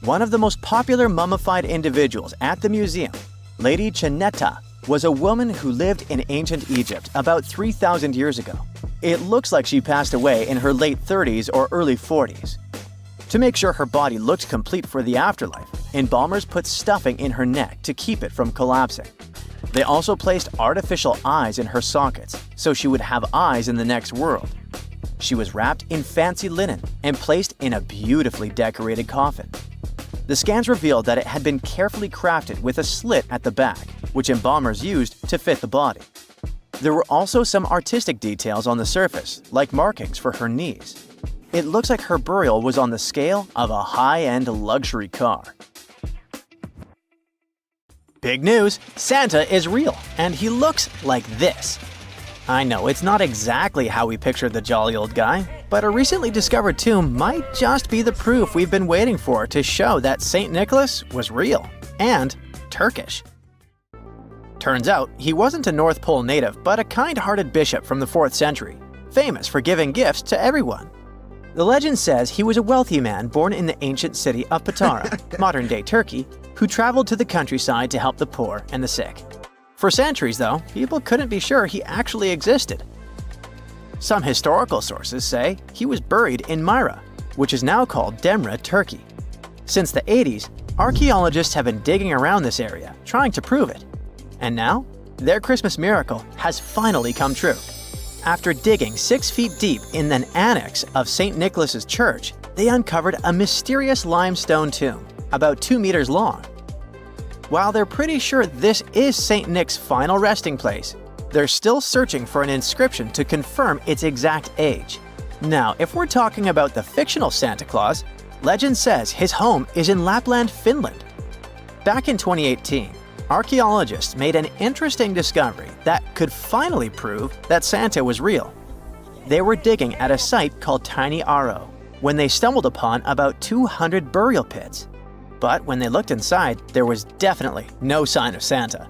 One of the most popular mummified individuals at the museum, Lady Chineta, was a woman who lived in ancient Egypt about 3,000 years ago. It looks like she passed away in her late 30s or early 40s. To make sure her body looked complete for the afterlife, embalmers put stuffing in her neck to keep it from collapsing. They also placed artificial eyes in her sockets, so she would have eyes in the next world. She was wrapped in fancy linen and placed in a beautifully decorated coffin. The scans revealed that it had been carefully crafted with a slit at the back, which embalmers used to fit the body. There were also some artistic details on the surface, like markings for her knees. It looks like her burial was on the scale of a high-end luxury car. Big news! Santa is real, and he looks like this. I know it's not exactly how we pictured the jolly old guy, but a recently discovered tomb might just be the proof we've been waiting for to show that St. Nicholas was real and Turkish. Turns out, he wasn't a North Pole native, but a kind-hearted bishop from the 4th century, famous for giving gifts to everyone. The legend says he was a wealthy man born in the ancient city of Patara, modern-day Turkey, who traveled to the countryside to help the poor and the sick. For centuries, though, people couldn't be sure he actually existed. Some historical sources say he was buried in Myra, which is now called Demre, Turkey. Since the 80s, archaeologists have been digging around this area, trying to prove it. And now, their Christmas miracle has finally come true. After digging 6 feet deep in an annex of St. Nicholas's church, they uncovered a mysterious limestone tomb, about 2 meters long. While they're pretty sure this is St. Nick's final resting place, they're still searching for an inscription to confirm its exact age. Now, if we're talking about the fictional Santa Claus, legend says his home is in Lapland, Finland. Back in 2018, archaeologists made an interesting discovery that could finally prove that Santa was real. They were digging at a site called Tiny Aro when they stumbled upon about 200 burial pits. But when they looked inside, there was definitely no sign of Santa.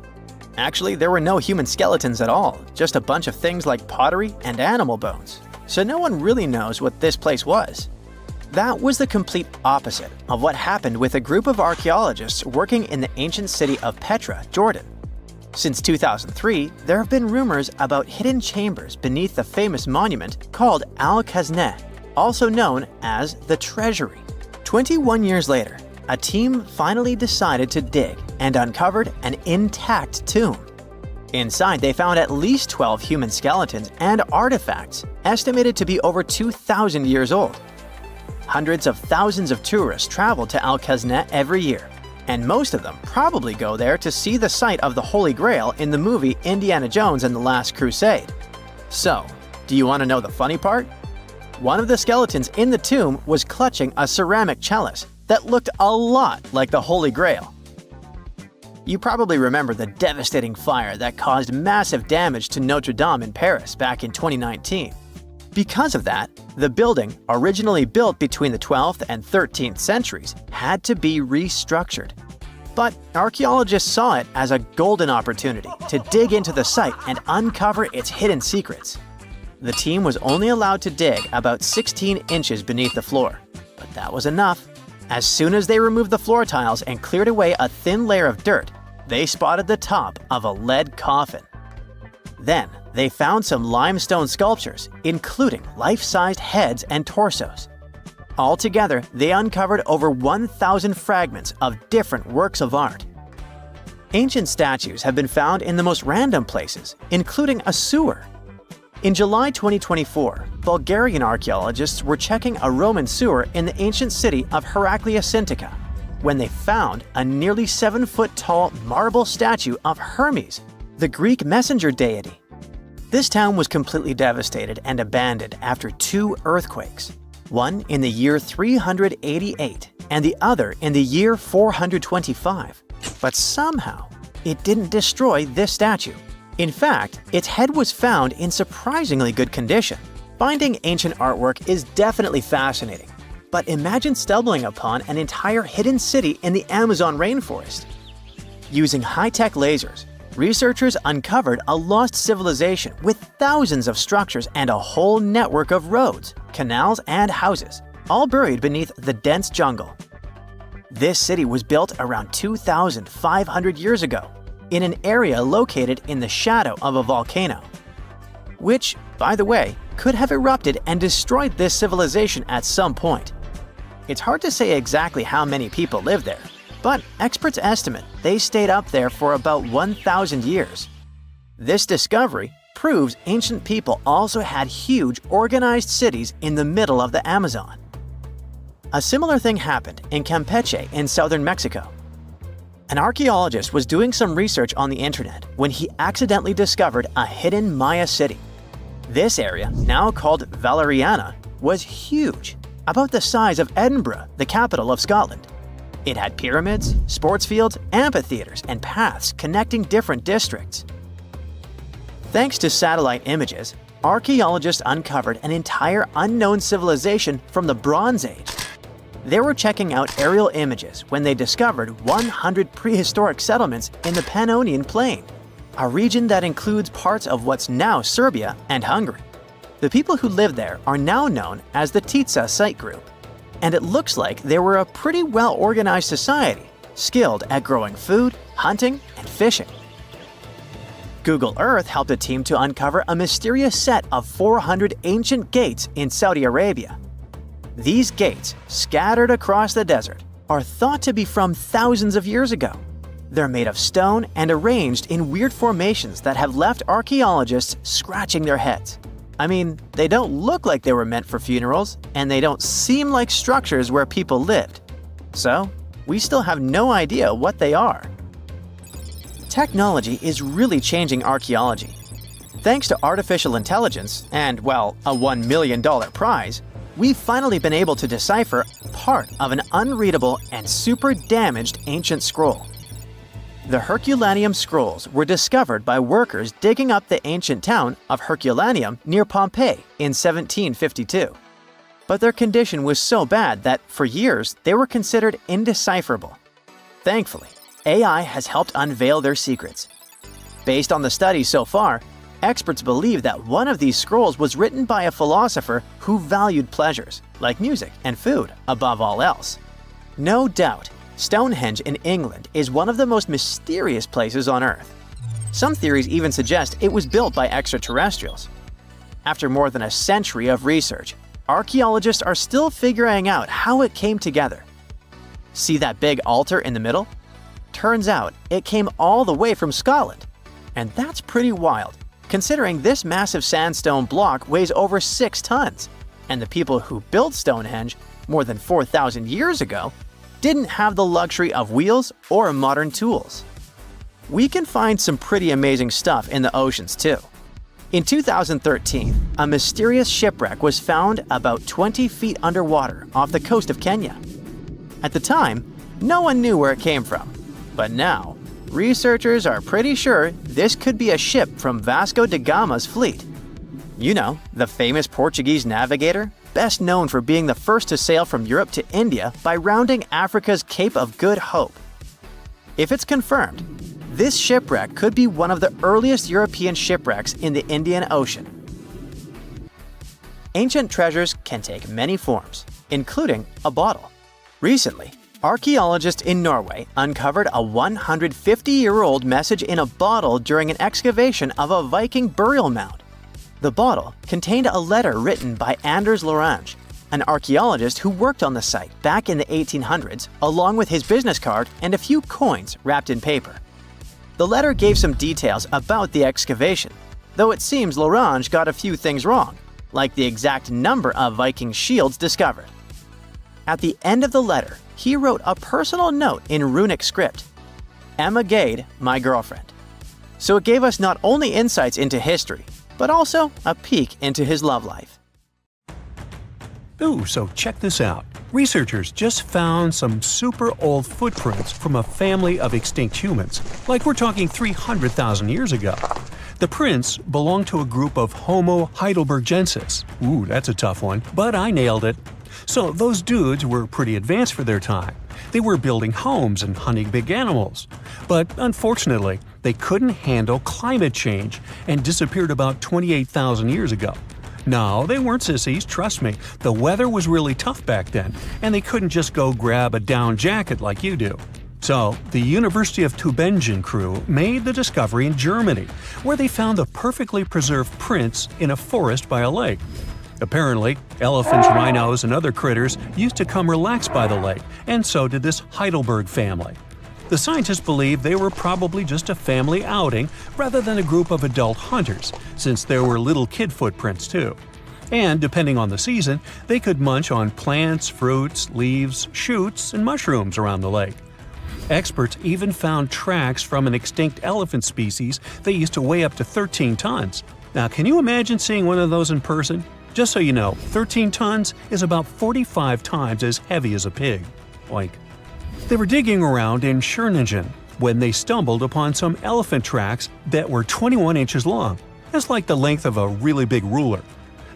Actually, there were no human skeletons at all, just a bunch of things like pottery and animal bones. So no one really knows what this place was. That was the complete opposite of what happened with a group of archaeologists working in the ancient city of Petra, Jordan. Since 2003, there have been rumors about hidden chambers beneath the famous monument called Al-Khazneh, also known as the Treasury. 21 years later, a team finally decided to dig and uncovered an intact tomb. Inside, they found at least 12 human skeletons and artifacts, estimated to be over 2,000 years old. Hundreds of thousands of tourists travel to Al-Khazneh every year, and most of them probably go there to see the site of the Holy Grail in the movie Indiana Jones and the Last Crusade. So, do you want to know the funny part? One of the skeletons in the tomb was clutching a ceramic chalice that looked a lot like the Holy Grail. You probably remember the devastating fire that caused massive damage to Notre Dame in Paris back in 2019. Because of that, the building, originally built between the 12th and 13th centuries, had to be restructured. But archaeologists saw it as a golden opportunity to dig into the site and uncover its hidden secrets. The team was only allowed to dig about 16 inches beneath the floor, but that was enough. As soon as they removed the floor tiles and cleared away a thin layer of dirt, they spotted the top of a lead coffin. Then, they found some limestone sculptures, including life-sized heads and torsos. Altogether, they uncovered over 1,000 fragments of different works of art. Ancient statues have been found in the most random places, including a sewer. In July 2024, Bulgarian archaeologists were checking a Roman sewer in the ancient city of Heraclea Sintica when they found a nearly 7-foot-tall marble statue of Hermes, the Greek messenger deity. This town was completely devastated and abandoned after 2 earthquakes, one in the year 388 and the other in the year 425. But somehow, it didn't destroy this statue. In fact, its head was found in surprisingly good condition. Finding ancient artwork is definitely fascinating, but imagine stumbling upon an entire hidden city in the Amazon rainforest. Using high-tech lasers, researchers uncovered a lost civilization with thousands of structures and a whole network of roads, canals, and houses, all buried beneath the dense jungle. This city was built around 2,500 years ago in an area located in the shadow of a volcano, which, by the way, could have erupted and destroyed this civilization at some point. It's hard to say exactly how many people lived there, but experts estimate they stayed up there for about 1,000 years. This discovery proves ancient people also had huge, organized cities in the middle of the Amazon. A similar thing happened in Campeche in southern Mexico. An archaeologist was doing some research on the internet when he accidentally discovered a hidden Maya city. This area, now called Valeriana, was huge, about the size of Edinburgh, the capital of Scotland. It had pyramids, sports fields, amphitheaters, and paths connecting different districts. Thanks to satellite images, archaeologists uncovered an entire unknown civilization from the Bronze Age. They were checking out aerial images when they discovered 100 prehistoric settlements in the Pannonian Plain, a region that includes parts of what's now Serbia and Hungary. The people who lived there are now known as the Titsa site group, and it looks like they were a pretty well-organized society, skilled at growing food, hunting, and fishing. Google Earth helped a team to uncover a mysterious set of 400 ancient gates in Saudi Arabia. These gates, scattered across the desert, are thought to be from thousands of years ago. They're made of stone and arranged in weird formations that have left archaeologists scratching their heads. I mean, they don't look like they were meant for funerals, and they don't seem like structures where people lived. So, we still have no idea what they are. Technology is really changing archaeology. Thanks to artificial intelligence and, well, a $1 million prize, we've finally been able to decipher part of an unreadable and super damaged ancient scroll. The Herculaneum scrolls were discovered by workers digging up the ancient town of Herculaneum near Pompeii in 1752. But their condition was so bad that, for years, they were considered indecipherable. Thankfully, AI has helped unveil their secrets. Based on the studies so far, experts believe that one of these scrolls was written by a philosopher who valued pleasures, like music and food, above all else. No doubt, Stonehenge in England is one of the most mysterious places on Earth. Some theories even suggest it was built by extraterrestrials. After more than a century of research, archaeologists are still figuring out how it came together. See that big altar in the middle? Turns out it came all the way from Scotland. And that's pretty wild, considering this massive sandstone block weighs over 6 tons, and the people who built Stonehenge more than 4,000 years ago didn't have the luxury of wheels or modern tools. We can find some pretty amazing stuff in the oceans too. In 2013, a mysterious shipwreck was found about 20 feet underwater off the coast of Kenya. At the time, no one knew where it came from, but now, researchers are pretty sure this could be a ship from Vasco da Gama's fleet. You know, the famous Portuguese navigator, best known for being the first to sail from Europe to India by rounding Africa's Cape of Good Hope. If it's confirmed, this shipwreck could be one of the earliest European shipwrecks in the Indian Ocean. Ancient treasures can take many forms, including a bottle. Recently, archaeologists in Norway uncovered a 150-year-old message in a bottle during an excavation of a Viking burial mound. The bottle contained a letter written by Anders Lorange, an archaeologist who worked on the site back in the 1800s, along with his business card and a few coins wrapped in paper. The letter gave some details about the excavation, though it seems Lorange got a few things wrong, like the exact number of Viking shields discovered. At the end of the letter, he wrote a personal note in runic script, "Emma Gade, my girlfriend." So it gave us not only insights into history, but also a peek into his love life. Ooh, so check this out. Researchers just found some super old footprints from a family of extinct humans, like we're talking 300,000 years ago. The prints belong to a group of Homo heidelbergensis. Ooh, that's a tough one, but I nailed it. So those dudes were pretty advanced for their time. They were building homes and hunting big animals. But unfortunately, they couldn't handle climate change and disappeared about 28,000 years ago. No, they weren't sissies, trust me. The weather was really tough back then, and they couldn't just go grab a down jacket like you do. So, the University of Tübingen crew made the discovery in Germany, where they found the perfectly preserved prints in a forest by a lake. Apparently, elephants, rhinos, and other critters used to come relax by the lake, and so did this Heidelberg family. The scientists believe they were probably just a family outing rather than a group of adult hunters, since there were little kid footprints too. And depending on the season, they could munch on plants, fruits, leaves, shoots, and mushrooms around the lake. Experts even found tracks from an extinct elephant species that used to weigh up to 13 tons. Now, can you imagine seeing one of those in person? Just so you know, 13 tons is about 45 times as heavy as a pig. Oink. They were digging around in Schöningen when they stumbled upon some elephant tracks that were 21 inches long. That's like the length of a really big ruler.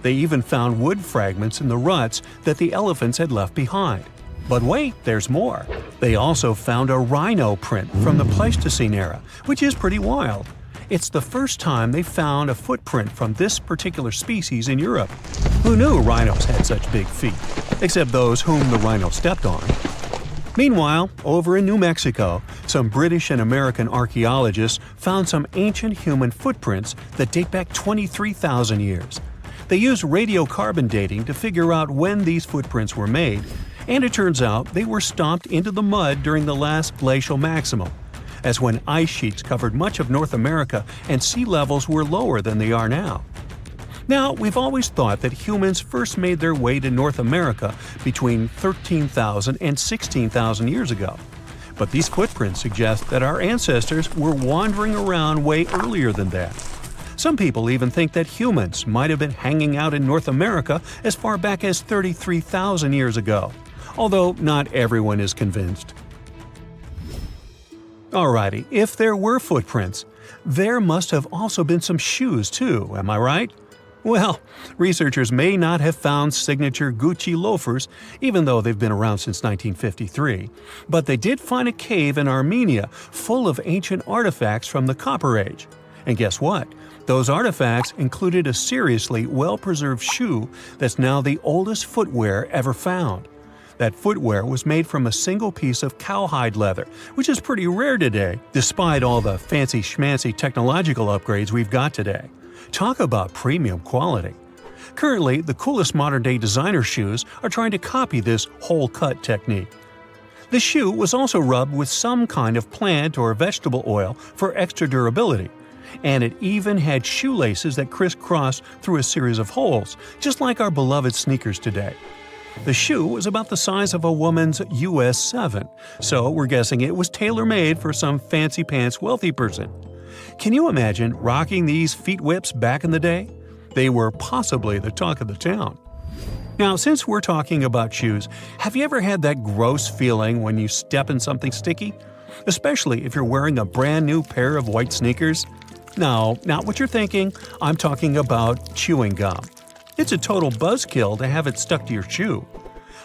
They even found wood fragments in the ruts that the elephants had left behind. But wait, there's more. They also found a rhino print from the Pleistocene era, which is pretty wild. It's the first time they found a footprint from this particular species in Europe. Who knew rhinos had such big feet? Except those whom the rhino stepped on. Meanwhile, over in New Mexico, some British and American archaeologists found some ancient human footprints that date back 23,000 years. They used radiocarbon dating to figure out when these footprints were made, and it turns out they were stomped into the mud during the last glacial maximum. That's when ice sheets covered much of North America and sea levels were lower than they are now. Now, we've always thought that humans first made their way to North America between 13,000 and 16,000 years ago. But these footprints suggest that our ancestors were wandering around way earlier than that. Some people even think that humans might have been hanging out in North America as far back as 33,000 years ago, although not everyone is convinced. Alrighty, if there were footprints, there must have also been some shoes too, am I right? Well, researchers may not have found signature Gucci loafers, even though they've been around since 1953, but they did find a cave in Armenia full of ancient artifacts from the Copper Age. And guess what? Those artifacts included a seriously well-preserved shoe that's now the oldest footwear ever found. That footwear was made from a single piece of cowhide leather, which is pretty rare today, despite all the fancy schmancy technological upgrades we've got today. Talk about premium quality. Currently, the coolest modern-day designer shoes are trying to copy this hole-cut technique. The shoe was also rubbed with some kind of plant or vegetable oil for extra durability, and it even had shoelaces that crisscrossed through a series of holes, just like our beloved sneakers today. The shoe was about the size of a woman's US 7, so we're guessing it was tailor-made for some fancy-pants wealthy person. Can you imagine rocking these feet whips back in the day? They were possibly the talk of the town. Now, since we're talking about shoes, have you ever had that gross feeling when you step in something sticky? Especially if you're wearing a brand new pair of white sneakers? No, not what you're thinking. I'm talking about chewing gum. It's a total buzzkill to have it stuck to your shoe.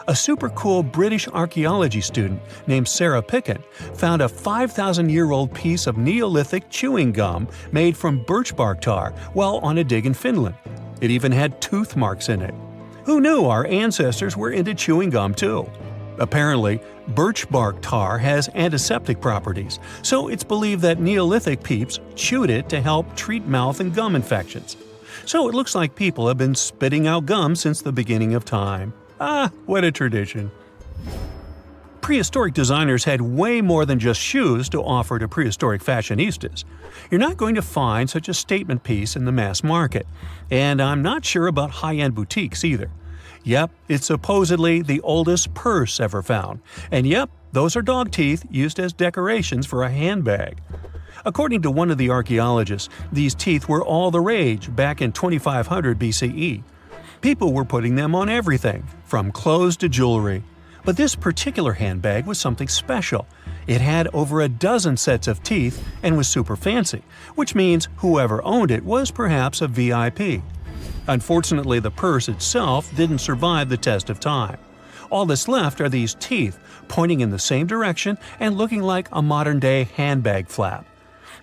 A super cool British archaeology student named Sarah Pickett found a 5,000-year-old piece of Neolithic chewing gum made from birch bark tar while on a dig in Finland. It even had tooth marks in it. Who knew our ancestors were into chewing gum too? Apparently, birch bark tar has antiseptic properties, so it's believed that Neolithic peeps chewed it to help treat mouth and gum infections. So it looks like people have been spitting out gum since the beginning of time. Ah, what a tradition. Prehistoric designers had way more than just shoes to offer to prehistoric fashionistas. You're not going to find such a statement piece in the mass market, and I'm not sure about high-end boutiques either. Yep, it's supposedly the oldest purse ever found, and yep, those are dog teeth used as decorations for a handbag. According to one of the archaeologists, these teeth were all the rage back in 2500 BCE. People were putting them on everything, from clothes to jewelry. But this particular handbag was something special. It had over a dozen sets of teeth and was super fancy, which means whoever owned it was perhaps a VIP. Unfortunately, the purse itself didn't survive the test of time. All that's left are these teeth, pointing in the same direction and looking like a modern-day handbag flap.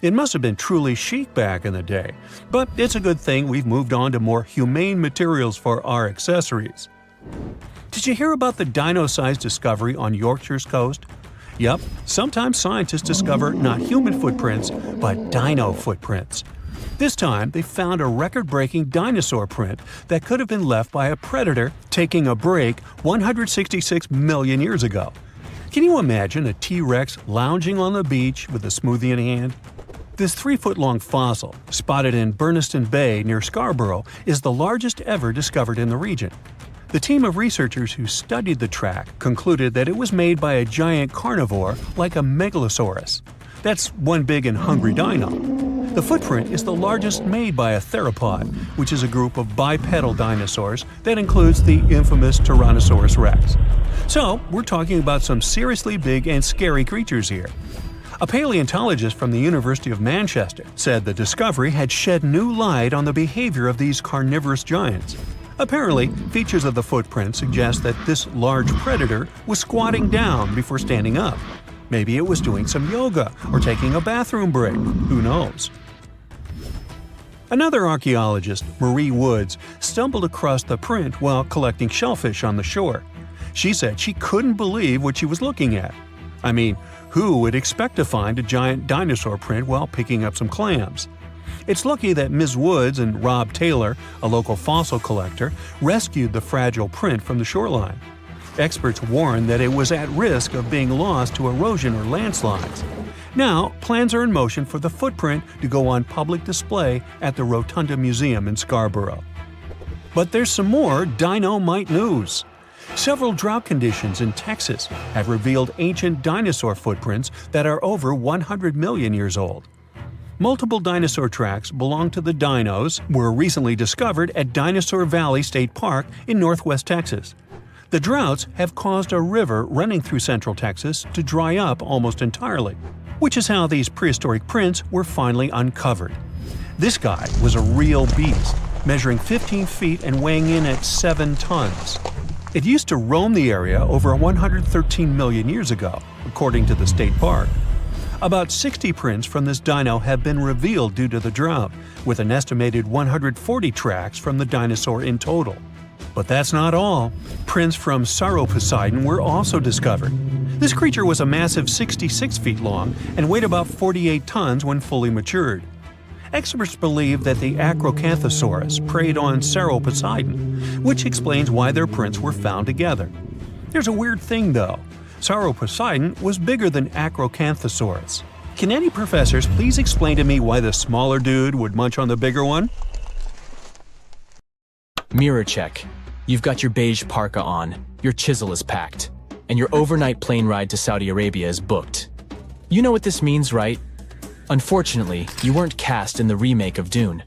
It must have been truly chic back in the day, but it's a good thing we've moved on to more humane materials for our accessories. Did you hear about the dino-sized discovery on Yorkshire's coast? Yep, sometimes scientists discover not human footprints, but dino footprints. This time, they found a record-breaking dinosaur print that could have been left by a predator taking a break 166 million years ago. Can you imagine a T-Rex lounging on the beach with a smoothie in hand? This 3-foot-long fossil, spotted in Burniston Bay near Scarborough, is the largest ever discovered in the region. The team of researchers who studied the track concluded that it was made by a giant carnivore like a megalosaurus. That's one big and hungry dino. The footprint is the largest made by a theropod, which is a group of bipedal dinosaurs that includes the infamous Tyrannosaurus rex. So, we're talking about some seriously big and scary creatures here. A paleontologist from the University of Manchester said the discovery had shed new light on the behavior of these carnivorous giants. Apparently, features of the footprint suggest that this large predator was squatting down before standing up. Maybe it was doing some yoga or taking a bathroom break. Who knows? Another archaeologist, Marie Woods, stumbled across the print while collecting shellfish on the shore. She said she couldn't believe what she was looking at. I mean, who would expect to find a giant dinosaur print while picking up some clams? It's lucky that Ms. Woods and Rob Taylor, a local fossil collector, rescued the fragile print from the shoreline. Experts warned that it was at risk of being lost to erosion or landslides. Now, plans are in motion for the footprint to go on public display at the Rotunda Museum in Scarborough. But there's some more dino-mite news. Several drought conditions in Texas have revealed ancient dinosaur footprints that are over 100 million years old. Multiple dinosaur tracks belong to the dinos were recently discovered at Dinosaur Valley State Park in northwest Texas. The droughts have caused a river running through central Texas to dry up almost entirely, which is how these prehistoric prints were finally uncovered. This guy was a real beast, measuring 15 feet and weighing in at 7 tons. It used to roam the area over 113 million years ago, according to the state park. About 60 prints from this dino have been revealed due to the drought, with an estimated 140 tracks from the dinosaur in total. But that's not all. Prints from Sauroposeidon were also discovered. This creature was a massive 66 feet long and weighed about 48 tons when fully matured. Experts believe that the Acrocanthosaurus preyed on Sauroposeidon, which explains why their prints were found together. There's a weird thing though. Sauroposeidon was bigger than Acrocanthosaurus. Can any professors please explain to me why the smaller dude would munch on the bigger one? Mirror check. You've got your beige parka on, your chisel is packed, and your overnight plane ride to Saudi Arabia is booked. You know what this means, right? Unfortunately, you weren't cast in the remake of Dune.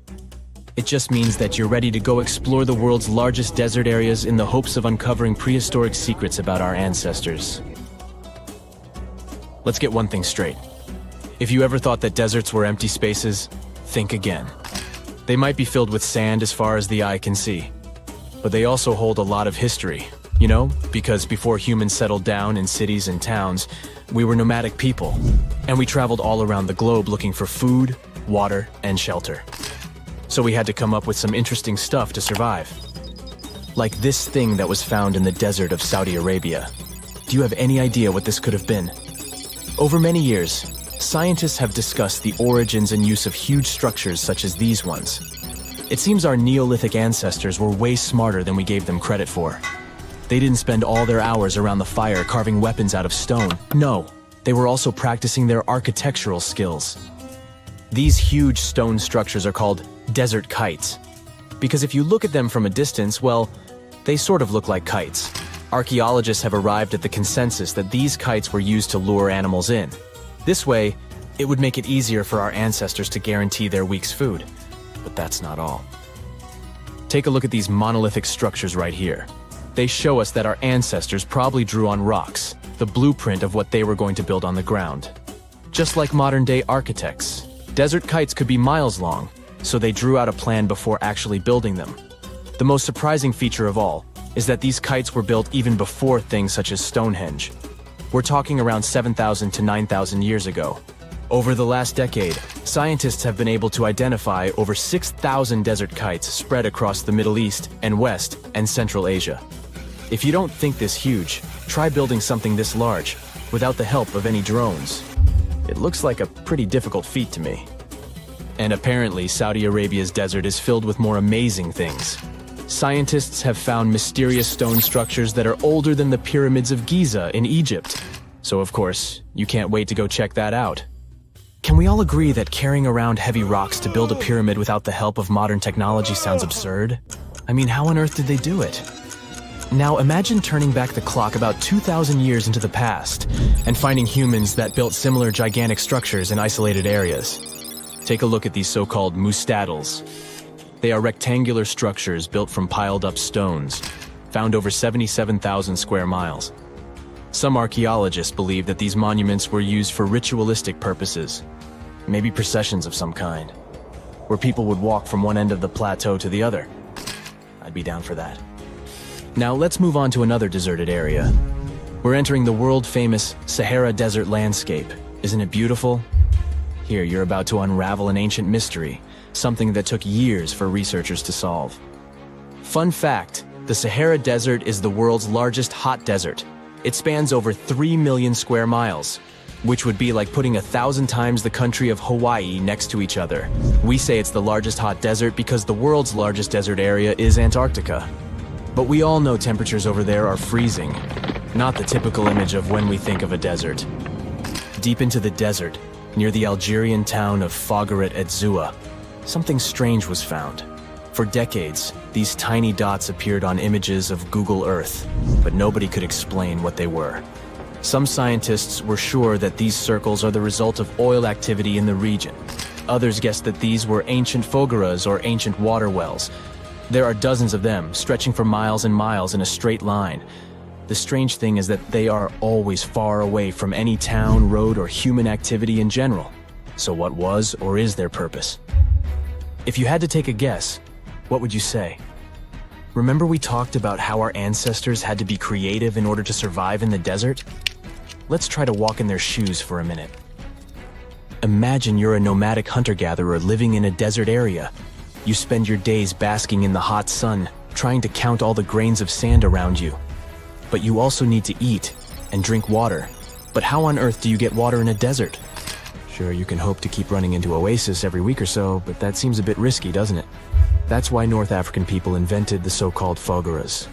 It just means that you're ready to go explore the world's largest desert areas in the hopes of uncovering prehistoric secrets about our ancestors. Let's get one thing straight. If you ever thought that deserts were empty spaces, think again. They might be filled with sand as far as the eye can see, but they also hold a lot of history, you know, because before humans settled down in cities and towns, we were nomadic people, and we traveled all around the globe looking for food, water, and shelter. So we had to come up with some interesting stuff to survive. Like this thing that was found in the desert of Saudi Arabia. Do you have any idea what this could have been? Over many years, scientists have discussed the origins and use of huge structures such as these ones. It seems our Neolithic ancestors were way smarter than we gave them credit for. They didn't spend all their hours around the fire carving weapons out of stone. No, they were also practicing their architectural skills. These huge stone structures are called desert kites, because if you look at them from a distance, well, they sort of look like kites. Archaeologists have arrived at the consensus that these kites were used to lure animals in. This way, it would make it easier for our ancestors to guarantee their week's food. But that's not all. Take a look at these monolithic structures right here. They show us that our ancestors probably drew on rocks, the blueprint of what they were going to build on the ground. Just like modern-day architects, desert kites could be miles long, so they drew out a plan before actually building them. The most surprising feature of all is that these kites were built even before things such as Stonehenge. We're talking around 7,000 to 9,000 years ago. Over the last decade, scientists have been able to identify over 6,000 desert kites spread across the Middle East and West and Central Asia. If you don't think this huge, try building something this large without the help of any drones. It looks like a pretty difficult feat to me. And apparently, Saudi Arabia's desert is filled with more amazing things. Scientists have found mysterious stone structures that are older than the pyramids of Giza in Egypt. So of course, you can't wait to go check that out. Can we all agree that carrying around heavy rocks to build a pyramid without the help of modern technology sounds absurd? I mean, how on earth did they do it? Now imagine turning back the clock about 2,000 years into the past and finding humans that built similar gigantic structures in isolated areas. Take a look at these so-called mustadils. They are rectangular structures built from piled-up stones, found over 77,000 square miles. Some archaeologists believe that these monuments were used for ritualistic purposes, maybe processions of some kind, where people would walk from one end of the plateau to the other. I'd be down for that. Now let's move on to another deserted area. We're entering the world-famous Sahara Desert landscape. Isn't it beautiful? Here, you're about to unravel an ancient mystery, something that took years for researchers to solve. Fun fact, the Sahara Desert is the world's largest hot desert. It spans over 3 million square miles, which would be like putting 1,000 times the country of Hawaii next to each other. We say it's the largest hot desert because the world's largest desert area is Antarctica. But we all know temperatures over there are freezing, not the typical image of when we think of a desert. Deep into the desert, near the Algerian town of Fougeret et Zoua, something strange was found. For decades, these tiny dots appeared on images of Google Earth, but nobody could explain what they were. Some scientists were sure that these circles are the result of oil activity in the region. Others guessed that these were ancient fogeras or ancient water wells. There are dozens of them, stretching for miles and miles in a straight line. The strange thing is that they are always far away from any town, road, or human activity in general. So what was or is their purpose? If you had to take a guess, what would you say? Remember we talked about how our ancestors had to be creative in order to survive in the desert? Let's try to walk in their shoes for a minute. Imagine you're a nomadic hunter-gatherer living in a desert area. You spend your days basking in the hot sun, trying to count all the grains of sand around you. But you also need to eat and drink water. But how on earth do you get water in a desert? Sure, you can hope to keep running into oasis every week or so, but that seems a bit risky, doesn't it? That's why North African people invented the so-called fogeras.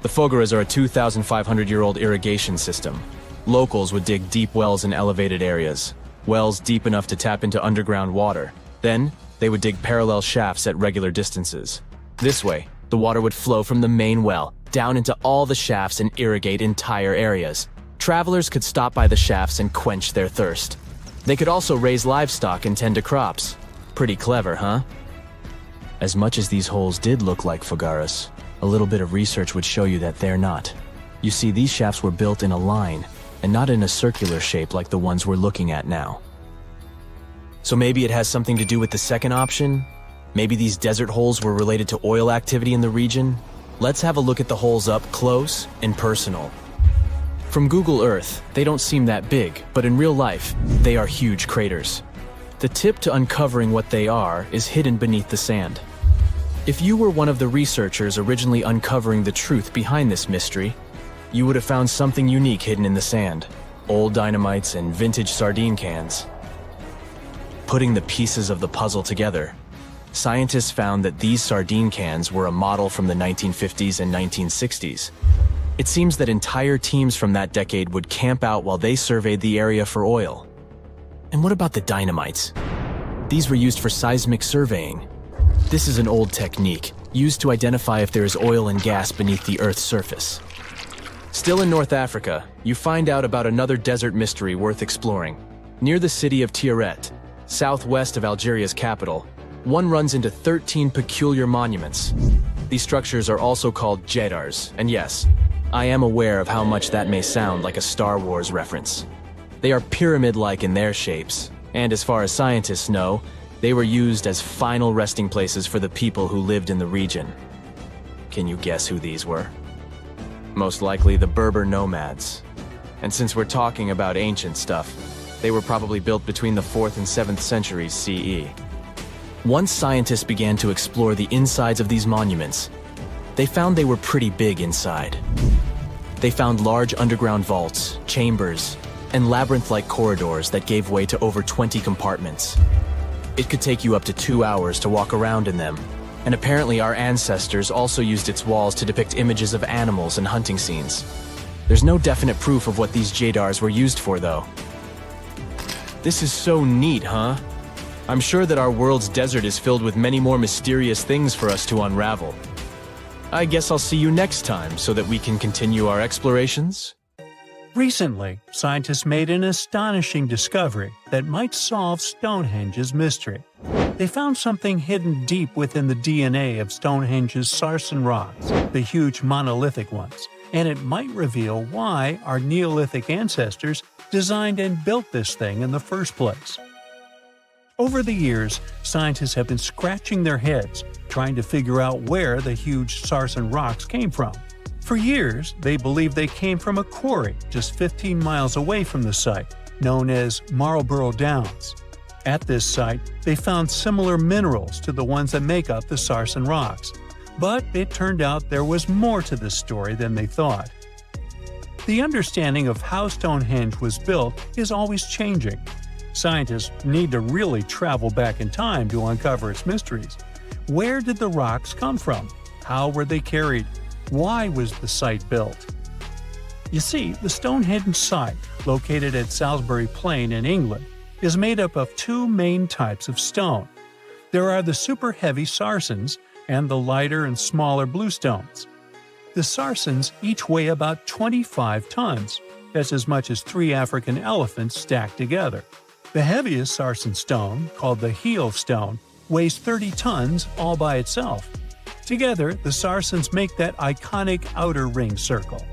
The fogeras are a 2,500-year-old irrigation system. Locals would dig deep wells in elevated areas, wells deep enough to tap into underground water. Then, they would dig parallel shafts at regular distances. This way, the water would flow from the main well down into all the shafts and irrigate entire areas. Travelers could stop by the shafts and quench their thirst. They could also raise livestock and tend to crops. Pretty clever, huh? As much as these holes did look like fogaras, a little bit of research would show you that they're not. You see, these shafts were built in a line, and not in a circular shape like the ones we're looking at now. So maybe it has something to do with the second option? Maybe these desert holes were related to oil activity in the region? Let's have a look at the holes up close and personal. From Google Earth, they don't seem that big, but in real life, they are huge craters. The tip to uncovering what they are is hidden beneath the sand. If you were one of the researchers originally uncovering the truth behind this mystery, you would have found something unique hidden in the sand. Old dynamites and vintage sardine cans. Putting the pieces of the puzzle together, scientists found that these sardine cans were a model from the 1950s and 1960s. It seems that entire teams from that decade would camp out while they surveyed the area for oil. And what about the dynamites? These were used for seismic surveying. This is an old technique, used to identify if there is oil and gas beneath the Earth's surface. Still in North Africa, you find out about another desert mystery worth exploring. Near the city of Tiaret, southwest of Algeria's capital, one runs into 13 peculiar monuments. These structures are also called jedars, and yes, I am aware of how much that may sound like a Star Wars reference. They are pyramid-like in their shapes, and as far as scientists know, they were used as final resting places for the people who lived in the region. Can you guess who these were? Most likely the Berber nomads. And since we're talking about ancient stuff, They were probably built between the 4th and 7th centuries CE. Once scientists began to explore the insides of these monuments, they found they were pretty big inside. They found large underground vaults, chambers, and labyrinth-like corridors that gave way to over 20 compartments. It could take you up to 2 hours to walk around in them, and apparently our ancestors also used its walls to depict images of animals and hunting scenes. There's no definite proof of what these jadars were used for, though. This is so neat, huh? I'm sure that our world's desert is filled with many more mysterious things for us to unravel. I guess I'll see you next time so that we can continue our explorations. Recently, scientists made an astonishing discovery that might solve Stonehenge's mystery. They found something hidden deep within the DNA of Stonehenge's sarsen rocks, the huge monolithic ones, and it might reveal why our Neolithic ancestors designed and built this thing in the first place. Over the years, scientists have been scratching their heads trying to figure out where the huge sarsen rocks came from. For years, they believed they came from a quarry just 15 miles away from the site, known as Marlborough Downs. At this site, they found similar minerals to the ones that make up the sarsen rocks. But it turned out there was more to this story than they thought. The understanding of how Stonehenge was built is always changing. Scientists need to really travel back in time to uncover its mysteries. Where did the rocks come from? How were they carried? Why was the site built? You see, the Stonehenge site, located at Salisbury Plain in England, is made up of two main types of stone. There are the super heavy sarsens and the lighter and smaller bluestones. The sarsens each weigh about 25 tons. That's as much as 3 African elephants stacked together. The heaviest sarsen stone, called the heel stone, weighs 30 tons all by itself. Together, the sarsens make that iconic outer ring circle.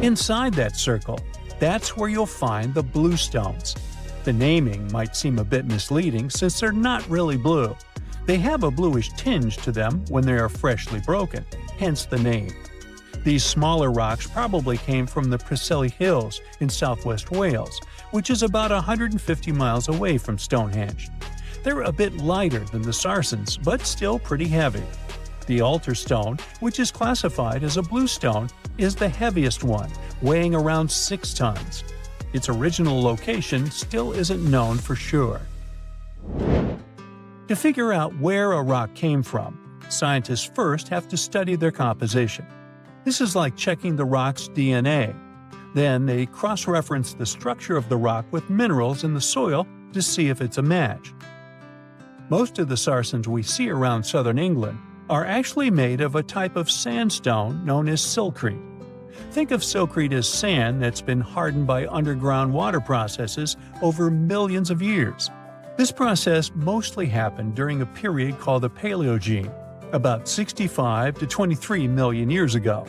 Inside that circle, that's where you'll find the bluestones. The naming might seem a bit misleading since they're not really blue. They have a bluish tinge to them when they are freshly broken, hence the name. These smaller rocks probably came from the Preseli Hills in southwest Wales, which is about 150 miles away from Stonehenge. They're a bit lighter than the sarsens, but still pretty heavy. The altar stone, which is classified as a bluestone, is the heaviest one, weighing around 6 tons. Its original location still isn't known for sure. To figure out where a rock came from, scientists first have to study their composition. This is like checking the rock's DNA. Then they cross-reference the structure of the rock with minerals in the soil to see if it's a match. Most of the sarsens we see around southern England are actually made of a type of sandstone known as silcrete. Think of silcrete as sand that's been hardened by underground water processes over millions of years. This process mostly happened during a period called the Paleogene, about 65 to 23 million years ago.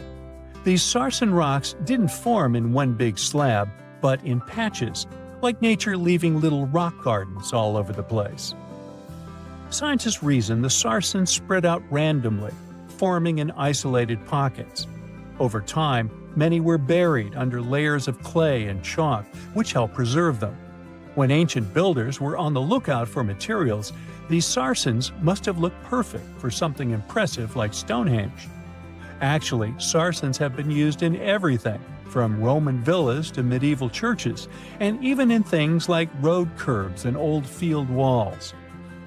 These sarsen rocks didn't form in one big slab, but in patches, like nature leaving little rock gardens all over the place. Scientists reason the sarsens spread out randomly, forming in isolated pockets. Over time, many were buried under layers of clay and chalk, which helped preserve them. When ancient builders were on the lookout for materials, these sarsens must have looked perfect for something impressive like Stonehenge. Actually, sarsens have been used in everything, from Roman villas to medieval churches, and even in things like road curbs and old field walls.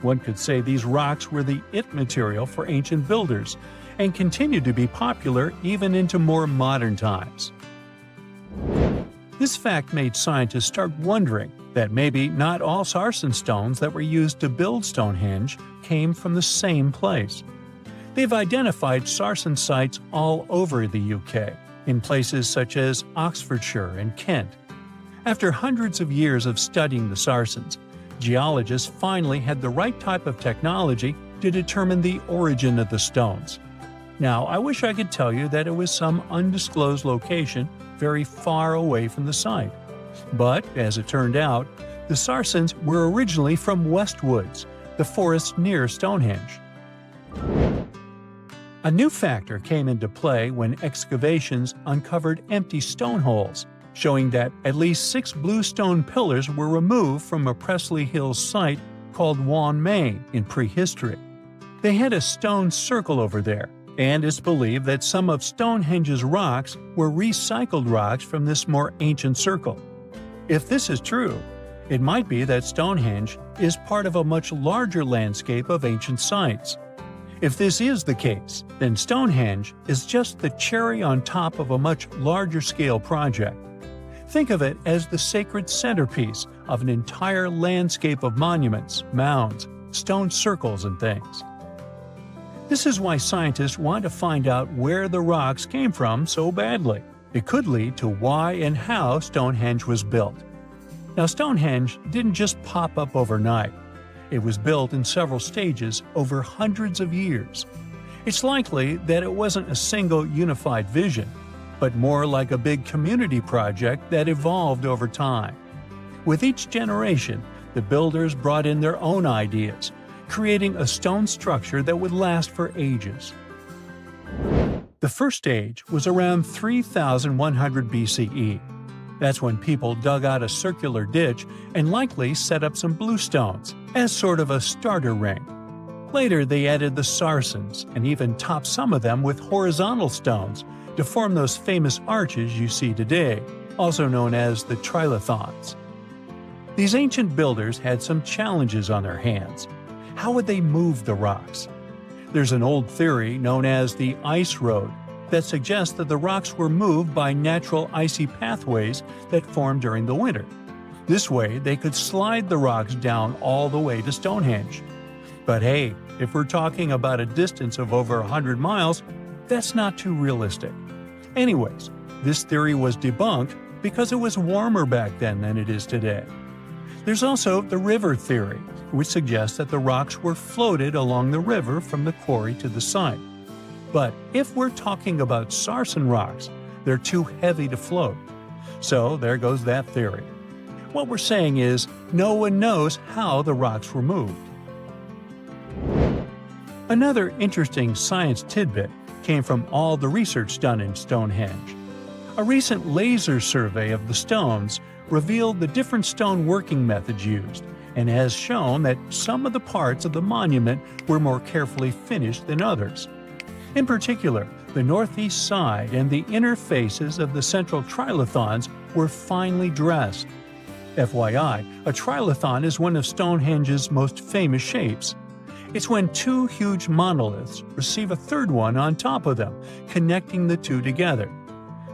One could say these rocks were the it material for ancient builders, and continue to be popular even into more modern times. This fact made scientists start wondering that maybe not all sarsen stones that were used to build Stonehenge came from the same place. They've identified sarsen sites all over the UK, in places such as Oxfordshire and Kent. After hundreds of years of studying the sarsens, geologists finally had the right type of technology to determine the origin of the stones. Now, I wish I could tell you that it was some undisclosed location very far away from the site. But, as it turned out, the sarsens were originally from Westwoods, the forest near Stonehenge. A new factor came into play when excavations uncovered empty stone holes, showing that at least 6 blue stone pillars were removed from a Pressley Hills site called Wan Main in prehistory. They had a stone circle over there, and it's believed that some of Stonehenge's rocks were recycled rocks from this more ancient circle. If this is true, it might be that Stonehenge is part of a much larger landscape of ancient sites. If this is the case, then Stonehenge is just the cherry on top of a much larger scale project. Think of it as the sacred centerpiece of an entire landscape of monuments, mounds, stone circles, and things. This is why scientists want to find out where the rocks came from so badly. It could lead to why and how Stonehenge was built. Now, Stonehenge didn't just pop up overnight. It was built in several stages over hundreds of years. It's likely that it wasn't a single unified vision, but more like a big community project that evolved over time. With each generation, the builders brought in their own ideas, creating a stone structure that would last for ages. The first stage was around 3100 BCE. That's when people dug out a circular ditch and likely set up some bluestones as sort of a starter ring. Later, they added the Sarsens and even topped some of them with horizontal stones to form those famous arches you see today, also known as the trilithons. These ancient builders had some challenges on their hands. How would they move the rocks? There's an old theory known as the ice road that suggests that the rocks were moved by natural icy pathways that formed during the winter. This way, they could slide the rocks down all the way to Stonehenge. But hey, if we're talking about a distance of over 100 miles, that's not too realistic. Anyways, this theory was debunked because it was warmer back then than it is today. There's also the river theory, which suggests that the rocks were floated along the river from the quarry to the site. But if we're talking about Sarsen rocks, they're too heavy to float. So there goes that theory. What we're saying is, no one knows how the rocks were moved. Another interesting science tidbit came from all the research done in Stonehenge. A recent laser survey of the stones revealed the different stone working methods used, and has shown that some of the parts of the monument were more carefully finished than others. In particular, the northeast side and the inner faces of the central trilithons were finely dressed. FYI, a trilithon is one of Stonehenge's most famous shapes. It's when two huge monoliths receive a third one on top of them, connecting the two together.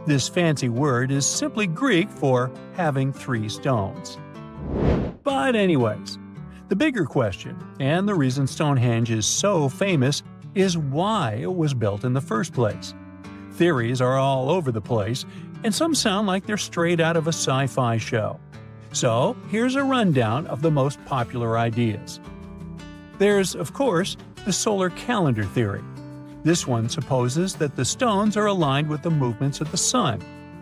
This fancy word is simply Greek for having three stones. But anyways, the bigger question, and the reason Stonehenge is so famous, is why it was built in the first place. Theories are all over the place, and some sound like they're straight out of a sci-fi show. So here's a rundown of the most popular ideas. There's, of course, the solar calendar theory. This one supposes that the stones are aligned with the movements of the sun,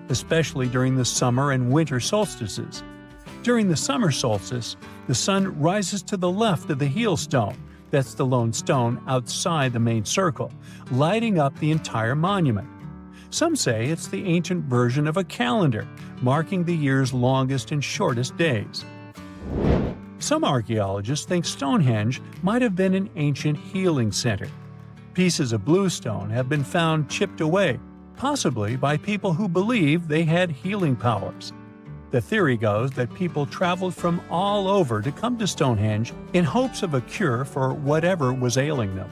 especially during the summer and winter solstices. During the summer solstice, the sun rises to the left of the heel stone, that's the lone stone outside the main circle, lighting up the entire monument. Some say it's the ancient version of a calendar, marking the year's longest and shortest days. Some archaeologists think Stonehenge might have been an ancient healing center. Pieces of bluestone have been found chipped away, possibly by people who believed they had healing powers. The theory goes that people traveled from all over to come to Stonehenge in hopes of a cure for whatever was ailing them.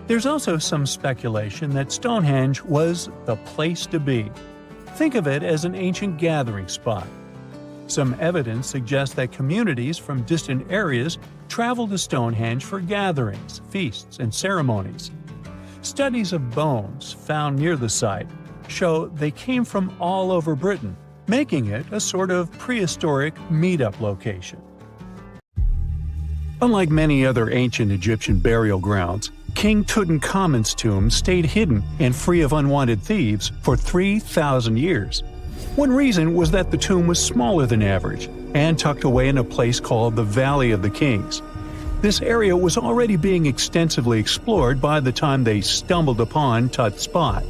There's also some speculation that Stonehenge was the place to be. Think of it as an ancient gathering spot. Some evidence suggests that communities from distant areas traveled to Stonehenge for gatherings, feasts, and ceremonies. Studies of bones found near the site show they came from all over Britain, making it a sort of prehistoric meetup location. Unlike many other ancient Egyptian burial grounds, King Tutankhamun's tomb stayed hidden and free of unwanted thieves for 3,000 years. One reason was that the tomb was smaller than average and tucked away in a place called the Valley of the Kings. This area was already being extensively explored by the time they stumbled upon Tut's spot.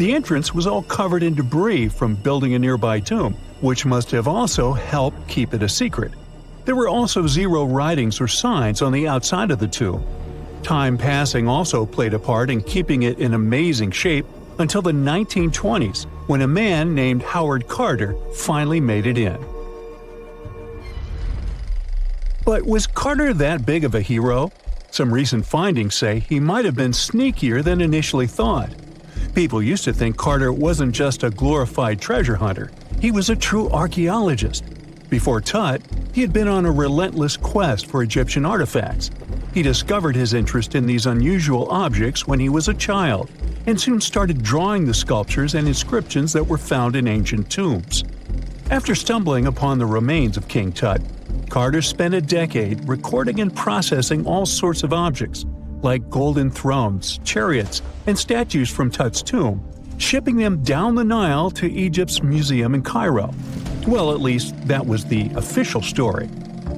The entrance was all covered in debris from building a nearby tomb, which must have also helped keep it a secret. There were also zero writings or signs on the outside of the tomb. Time passing also played a part in keeping it in amazing shape until the 1920s, when a man named Howard Carter finally made it in. But was Carter that big of a hero? Some recent findings say he might have been sneakier than initially thought. People used to think Carter wasn't just a glorified treasure hunter, he was a true archaeologist. Before Tut, he had been on a relentless quest for Egyptian artifacts. He discovered his interest in these unusual objects when he was a child, and soon started drawing the sculptures and inscriptions that were found in ancient tombs. After stumbling upon the remains of King Tut, Carter spent a decade recording and processing all sorts of objects, like golden thrones, chariots, and statues from Tut's tomb, shipping them down the Nile to Egypt's museum in Cairo. Well, at least that was the official story.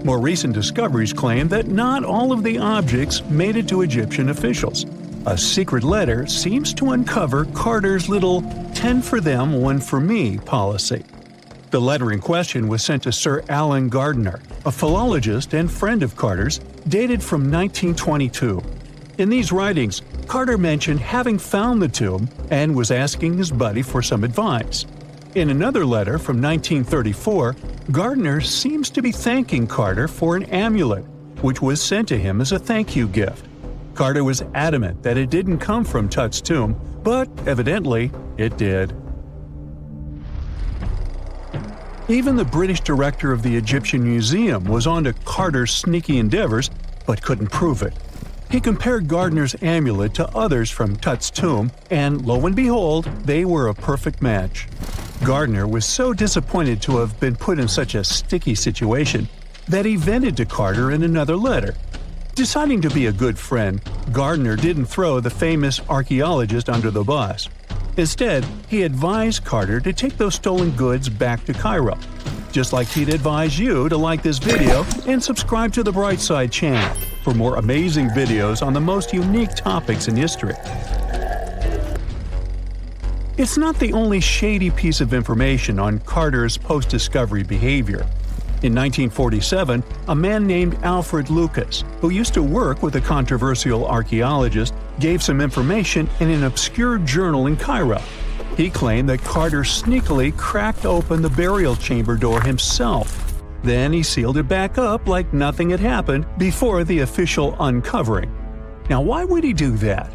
More recent discoveries claim that not all of the objects made it to Egyptian officials. A secret letter seems to uncover Carter's little 10 for them, 1 for me policy. The letter in question was sent to Sir Alan Gardiner, a philologist and friend of Carter's, dated from 1922. In these writings, Carter mentioned having found the tomb and was asking his buddy for some advice. In another letter from 1934, Gardiner seems to be thanking Carter for an amulet, which was sent to him as a thank you gift. Carter was adamant that it didn't come from Tut's tomb, but evidently it did. Even the British director of the Egyptian Museum was onto Carter's sneaky endeavors, but couldn't prove it. He compared Gardiner's amulet to others from Tut's tomb, and lo and behold, they were a perfect match. Gardiner was so disappointed to have been put in such a sticky situation that he vented to Carter in another letter. Deciding to be a good friend, Gardiner didn't throw the famous archaeologist under the bus. Instead, he advised Carter to take those stolen goods back to Cairo, just like he'd advise you to like this video and subscribe to the Brightside channel for more amazing videos on the most unique topics in history. It's not the only shady piece of information on Carter's post-discovery behavior. In 1947, a man named Alfred Lucas, who used to work with a controversial archaeologist, gave some information in an obscure journal in Cairo. He claimed that Carter sneakily cracked open the burial chamber door himself. Then he sealed it back up like nothing had happened before the official uncovering. Now, why would he do that?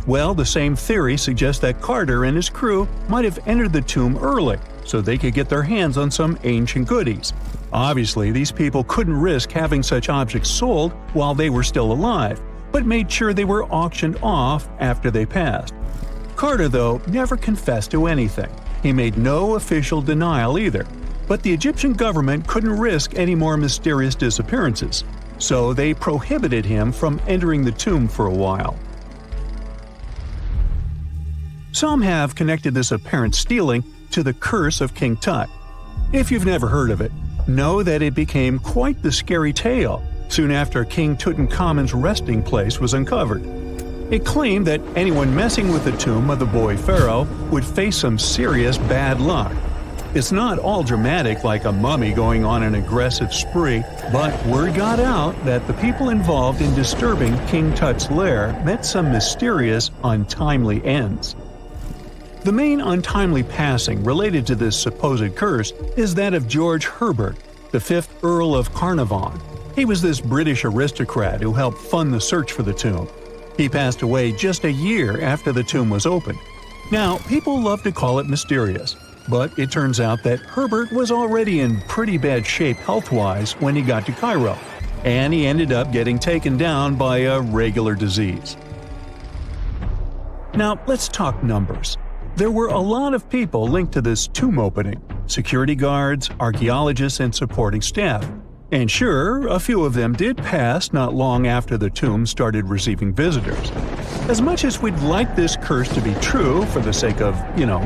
Well, the same theory suggests that Carter and his crew might have entered the tomb early so they could get their hands on some ancient goodies. Obviously, these people couldn't risk having such objects sold while they were still alive, but made sure they were auctioned off after they passed. Carter, though, never confessed to anything. He made no official denial either, but the Egyptian government couldn't risk any more mysterious disappearances, so they prohibited him from entering the tomb for a while. Some have connected this apparent stealing to the curse of King Tut. If you've never heard of it, know that it became quite the scary tale soon after King Tutankhamun's resting place was uncovered. It claimed that anyone messing with the tomb of the boy pharaoh would face some serious bad luck. It's not all dramatic like a mummy going on an aggressive spree, but word got out that the people involved in disturbing King Tut's lair met some mysterious, untimely ends. The main untimely passing related to this supposed curse is that of George Herbert, the 5th Earl of Carnarvon. He was this British aristocrat who helped fund the search for the tomb. He passed away just a year after the tomb was opened. Now, people love to call it mysterious, but it turns out that Herbert was already in pretty bad shape health-wise when he got to Cairo, and he ended up getting taken down by a regular disease. Now, let's talk numbers. There were a lot of people linked to this tomb opening – security guards, archaeologists, and supporting staff. And sure, a few of them did pass not long after the tomb started receiving visitors. As much as we'd like this curse to be true for the sake of,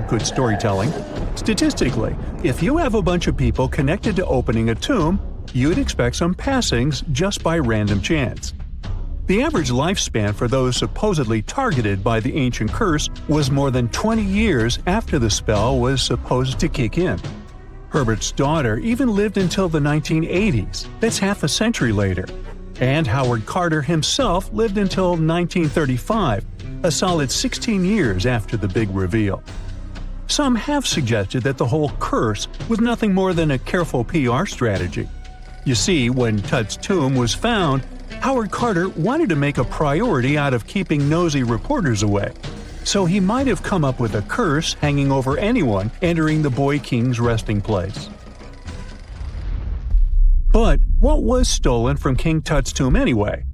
good storytelling, statistically, if you have a bunch of people connected to opening a tomb, you'd expect some passings just by random chance. The average lifespan for those supposedly targeted by the ancient curse was more than 20 years after the spell was supposed to kick in. Herbert's daughter even lived until the 1980s, that's half a century later. And Howard Carter himself lived until 1935, a solid 16 years after the big reveal. Some have suggested that the whole curse was nothing more than a careful PR strategy. You see, when Tut's tomb was found, Howard Carter wanted to make a priority out of keeping nosy reporters away. So he might have come up with a curse hanging over anyone entering the Boy King's resting place. But what was stolen from King Tut's tomb anyway?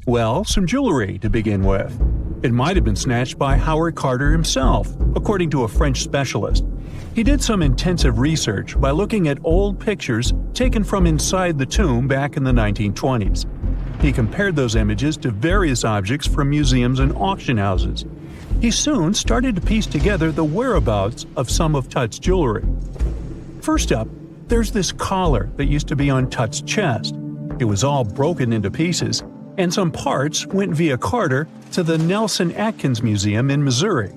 Well, some jewelry to begin with. It might have been snatched by Howard Carter himself, according to a French specialist. He did some intensive research by looking at old pictures taken from inside the tomb back in the 1920s. He compared those images to various objects from museums and auction houses. He soon started to piece together the whereabouts of some of Tut's jewelry. First up, there's this collar that used to be on Tut's chest. It was all broken into pieces, and some parts went via Carter to the Nelson Atkins Museum in Missouri.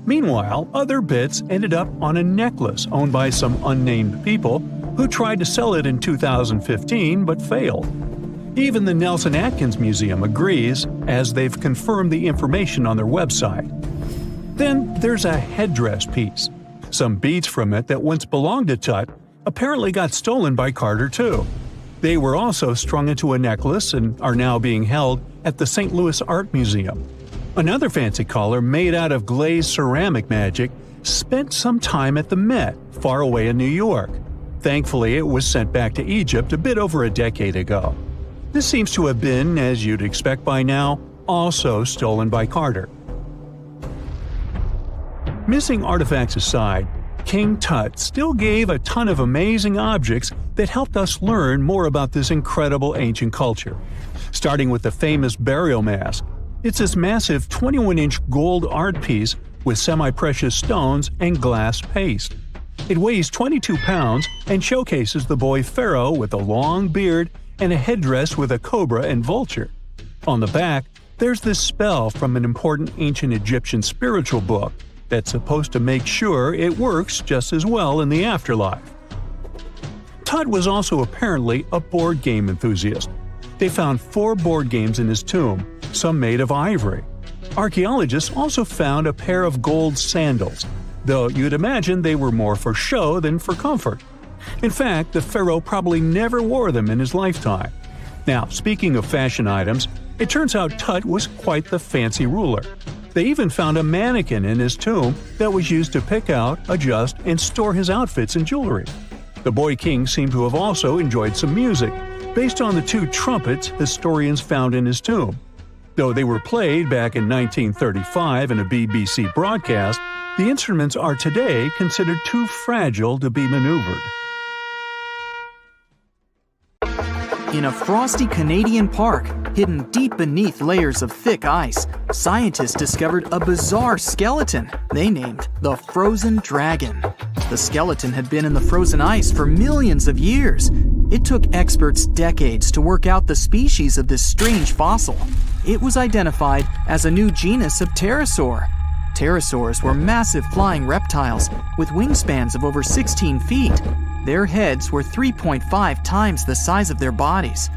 Meanwhile, other bits ended up on a necklace owned by some unnamed people who tried to sell it in 2015 but failed. Even the Nelson Atkins Museum agrees, as they've confirmed the information on their website. Then there's a headdress piece. Some beads from it that once belonged to Tut apparently got stolen by Carter too. They were also strung into a necklace and are now being held at the St. Louis Art Museum. Another fancy collar made out of glazed ceramic magic spent some time at the Met, far away in New York. Thankfully, it was sent back to Egypt a bit over a decade ago. This seems to have been, as you'd expect by now, also stolen by Carter. Missing artifacts aside, King Tut still gave a ton of amazing objects that helped us learn more about this incredible ancient culture. Starting with the famous burial mask. It's this massive 21-inch gold art piece with semi-precious stones and glass paste. It weighs 22 pounds and showcases the boy pharaoh with a long beard and a headdress with a cobra and vulture. On the back, there's this spell from an important ancient Egyptian spiritual book that's supposed to make sure it works just as well in the afterlife. Tut was also apparently a board game enthusiast. They found 4 board games in his tomb, some made of ivory. Archaeologists also found a pair of gold sandals, though you'd imagine they were more for show than for comfort. In fact, the pharaoh probably never wore them in his lifetime. Now, speaking of fashion items, it turns out Tut was quite the fancy ruler. They even found a mannequin in his tomb that was used to pick out, adjust, and store his outfits and jewelry. The boy king seemed to have also enjoyed some music, based on the 2 trumpets historians found in his tomb. Though they were played back in 1935 in a BBC broadcast, the instruments are today considered too fragile to be maneuvered. In a frosty Canadian park, hidden deep beneath layers of thick ice, scientists discovered a bizarre skeleton they named the Frozen Dragon. The skeleton had been in the frozen ice for millions of years. It took experts decades to work out the species of this strange fossil. It was identified as a new genus of pterosaur. Pterosaurs were massive flying reptiles with wingspans of over 16 feet. Their heads were 3.5 times the size of their bodies.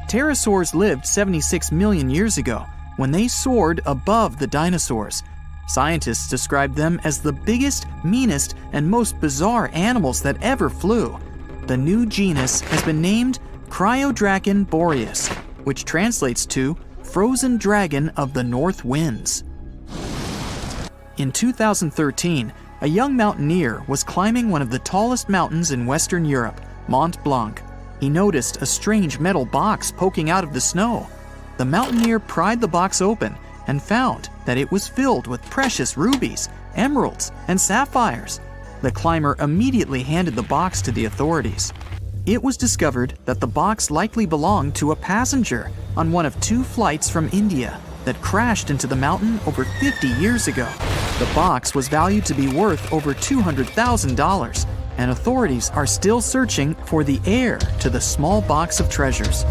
Pterosaurs lived 76 million years ago, when they soared above the dinosaurs. Scientists described them as the biggest, meanest, and most bizarre animals that ever flew. The new genus has been named Cryodracon boreas, which translates to Frozen Dragon of the North Winds. In 2013, a young mountaineer was climbing one of the tallest mountains in Western Europe, Mont Blanc. He noticed a strange metal box poking out of the snow. The mountaineer pried the box open and found that it was filled with precious rubies, emeralds, and sapphires. The climber immediately handed the box to the authorities. It was discovered that the box likely belonged to a passenger on one of 2 flights from India that crashed into the mountain over 50 years ago. The box was valued to be worth over $200,000, and authorities are still searching for the heir to the small box of treasures.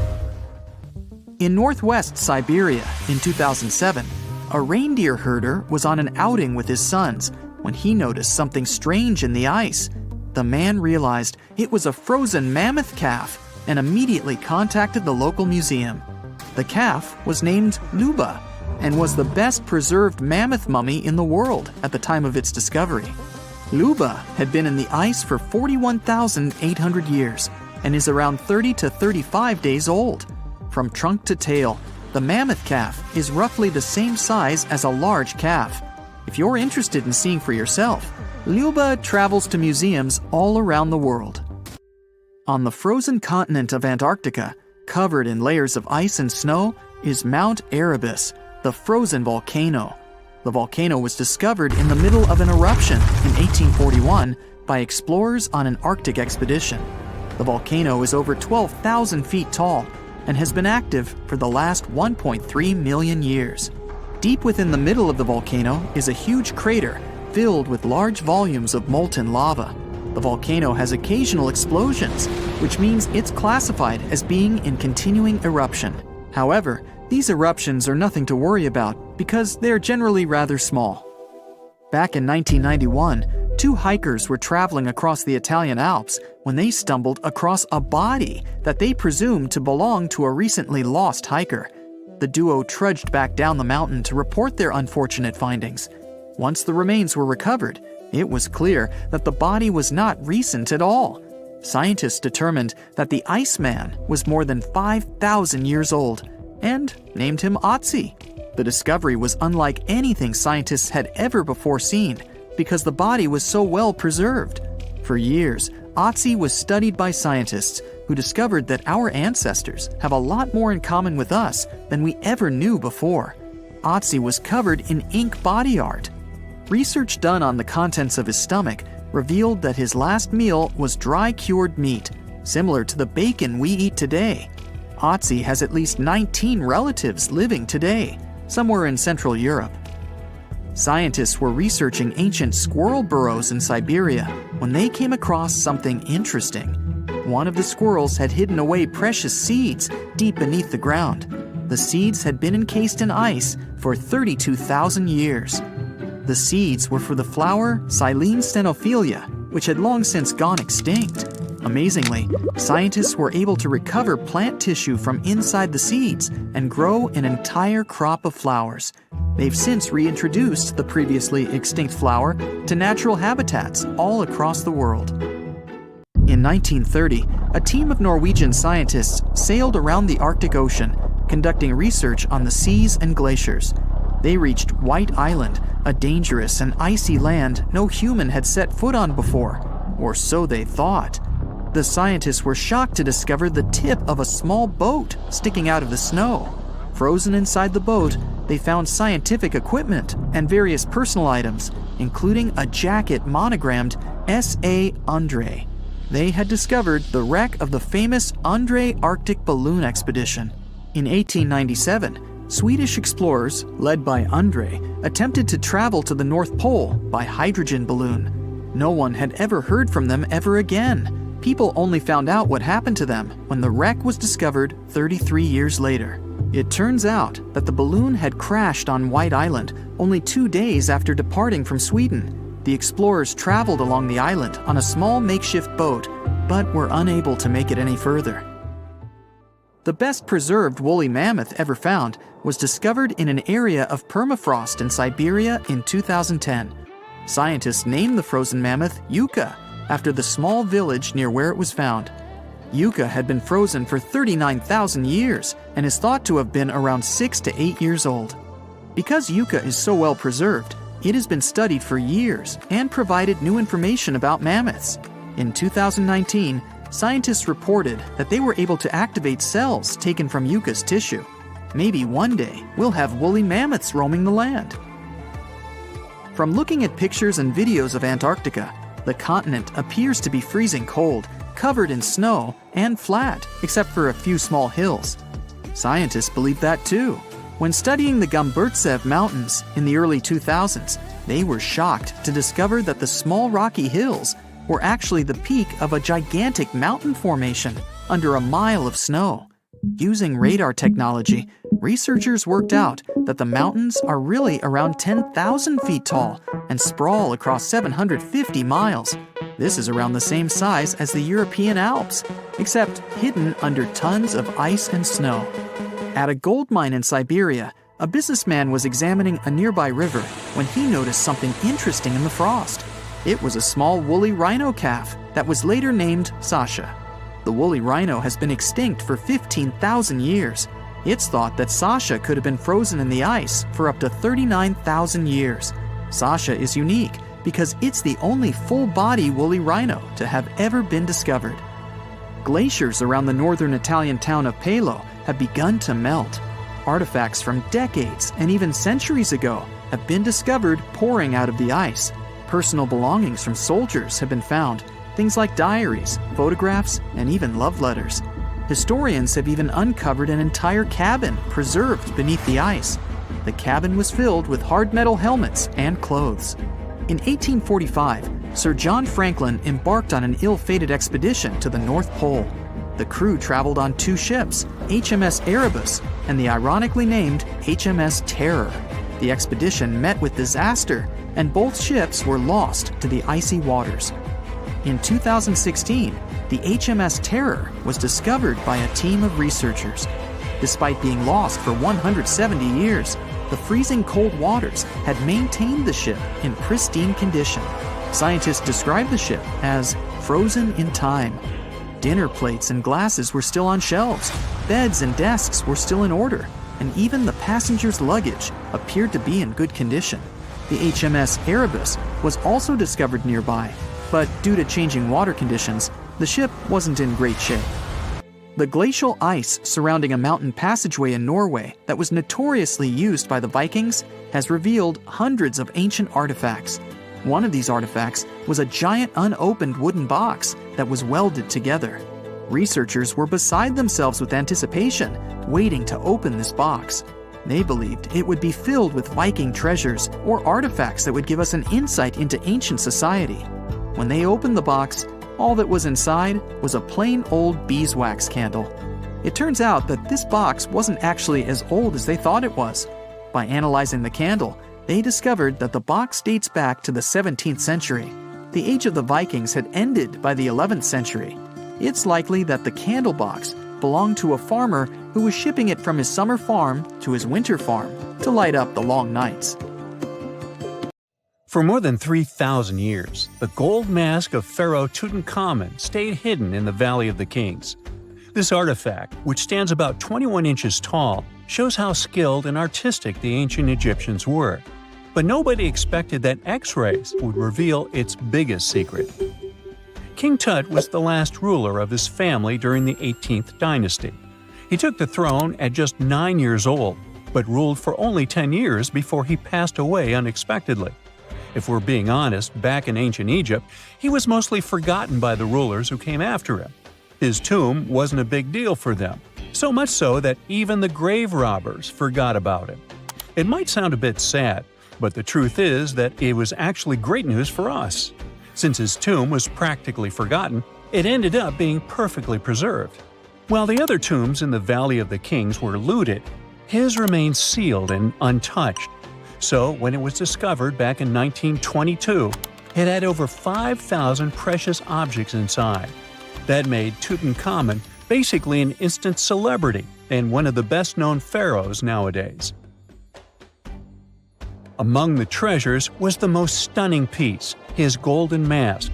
In northwest Siberia in 2007, a reindeer herder was on an outing with his sons when he noticed something strange in the ice. The man realized it was a frozen mammoth calf and immediately contacted the local museum. The calf was named Luba and was the best preserved mammoth mummy in the world at the time of its discovery. Luba had been in the ice for 41,800 years and is around 30 to 35 days old. From trunk to tail, the mammoth calf is roughly the same size as a large calf. If you're interested in seeing for yourself, Luba travels to museums all around the world. On the frozen continent of Antarctica, covered in layers of ice and snow, is Mount Erebus, the frozen volcano. The volcano was discovered in the middle of an eruption in 1841 by explorers on an Arctic expedition. The volcano is over 12,000 feet tall and has been active for the last 1.3 million years. Deep within the middle of the volcano is a huge crater filled with large volumes of molten lava. The volcano has occasional explosions, which means it's classified as being in continuing eruption. However, these eruptions are nothing to worry about because they're generally rather small. Back in 1991, two hikers were traveling across the Italian Alps when they stumbled across a body that they presumed to belong to a recently lost hiker. The duo trudged back down the mountain to report their unfortunate findings. Once the remains were recovered, it was clear that the body was not recent at all. Scientists determined that the Iceman was more than 5,000 years old and named him Otzi. The discovery was unlike anything scientists had ever before seen because the body was so well preserved. For years, Otzi was studied by scientists who discovered that our ancestors have a lot more in common with us than we ever knew before. Otzi was covered in ink body art. Research done on the contents of his stomach revealed that his last meal was dry cured meat, similar to the bacon we eat today. Otzi has at least 19 relatives living today, somewhere in Central Europe. Scientists were researching ancient squirrel burrows in Siberia when they came across something interesting. One of the squirrels had hidden away precious seeds deep beneath the ground. The seeds had been encased in ice for 32,000 years. The seeds were for the flower Silene stenophilia, which had long since gone extinct. Amazingly, scientists were able to recover plant tissue from inside the seeds and grow an entire crop of flowers. They've since reintroduced the previously extinct flower to natural habitats all across the world. In 1930, a team of Norwegian scientists sailed around the Arctic Ocean, conducting research on the seas and glaciers. They reached White Island, a dangerous and icy land no human had set foot on before, or so they thought. The scientists were shocked to discover the tip of a small boat sticking out of the snow. Frozen inside the boat, they found scientific equipment and various personal items, including a jacket monogrammed S.A. Undre. They had discovered the wreck of the famous Undre Arctic balloon expedition. In 1897, Swedish explorers, led by Undre, attempted to travel to the North Pole by hydrogen balloon. No one had ever heard from them ever again. People only found out what happened to them when the wreck was discovered 33 years later. It turns out that the balloon had crashed on White Island only 2 days after departing from Sweden. The explorers traveled along the island on a small makeshift boat, but were unable to make it any further. The best preserved woolly mammoth ever found was discovered in an area of permafrost in Siberia in 2010. Scientists named the frozen mammoth Yucca after the small village near where it was found. Yucca had been frozen for 39,000 years and is thought to have been around 6 to 8 years old. Because Yucca is so well preserved, it has been studied for years and provided new information about mammoths. In 2019, scientists reported that they were able to activate cells taken from Yucca's tissue. Maybe one day we'll have woolly mammoths roaming the land. From looking at pictures and videos of Antarctica, the continent appears to be freezing cold, covered in snow, and flat, except for a few small hills. Scientists believe that too. When studying the Gomburtsev Mountains in the early 2000s, they were shocked to discover that the small rocky hills were actually the peak of a gigantic mountain formation under a mile of snow. Using radar technology, researchers worked out that the mountains are really around 10,000 feet tall and sprawl across 750 miles. This is around the same size as the European Alps, except hidden under tons of ice and snow. At a gold mine in Siberia, a businessman was examining a nearby river when he noticed something interesting in the frost. It was a small woolly rhino calf that was later named Sasha. The woolly rhino has been extinct for 15,000 years. It's thought that Sasha could have been frozen in the ice for up to 39,000 years. Sasha is unique because it's the only full-body woolly rhino to have ever been discovered. Glaciers around the northern Italian town of Pelo have begun to melt. Artifacts from decades and even centuries ago have been discovered pouring out of the ice. Personal belongings from soldiers have been found, things like diaries, photographs, and even love letters. Historians have even uncovered an entire cabin preserved beneath the ice. The cabin was filled with hard metal helmets and clothes. In 1845, Sir John Franklin embarked on an ill-fated expedition to the North Pole. The crew traveled on two ships, HMS Erebus and the ironically named HMS Terror. The expedition met with disaster, and both ships were lost to the icy waters. In 2016, the HMS Terror was discovered by a team of researchers. Despite being lost for 170 years, the freezing cold waters had maintained the ship in pristine condition. Scientists described the ship as frozen in time. Dinner plates and glasses were still on shelves, beds and desks were still in order, and even the passengers' luggage appeared to be in good condition. The HMS Erebus was also discovered nearby, but due to changing water conditions, the ship wasn't in great shape. The glacial ice surrounding a mountain passageway in Norway that was notoriously used by the Vikings has revealed hundreds of ancient artifacts. One of these artifacts was a giant unopened wooden box that was welded together. Researchers were beside themselves with anticipation, waiting to open this box. They believed it would be filled with Viking treasures or artifacts that would give us an insight into ancient society. When they opened the box, all that was inside was a plain old beeswax candle. It turns out that this box wasn't actually as old as they thought it was. By analyzing the candle, they discovered that the box dates back to the 17th century. The age of the Vikings had ended by the 11th century. It's likely that the candle box belonged to a farmer who was shipping it from his summer farm to his winter farm to light up the long nights. For more than 3,000 years, the gold mask of Pharaoh Tutankhamun stayed hidden in the Valley of the Kings. This artifact, which stands about 21 inches tall, shows how skilled and artistic the ancient Egyptians were. But nobody expected that X-rays would reveal its biggest secret. King Tut was the last ruler of his family during the 18th dynasty. He took the throne at just 9 years old, but ruled for only 10 years before he passed away unexpectedly. If we're being honest, back in ancient Egypt, he was mostly forgotten by the rulers who came after him. His tomb wasn't a big deal for them, so much so that even the grave robbers forgot about him. It might sound a bit sad, but the truth is that it was actually great news for us. Since his tomb was practically forgotten, it ended up being perfectly preserved. While the other tombs in the Valley of the Kings were looted, his remained sealed and untouched. So, when it was discovered back in 1922, it had over 5,000 precious objects inside. That made Tutankhamun basically an instant celebrity and one of the best-known pharaohs nowadays. Among the treasures was the most stunning piece, his golden mask.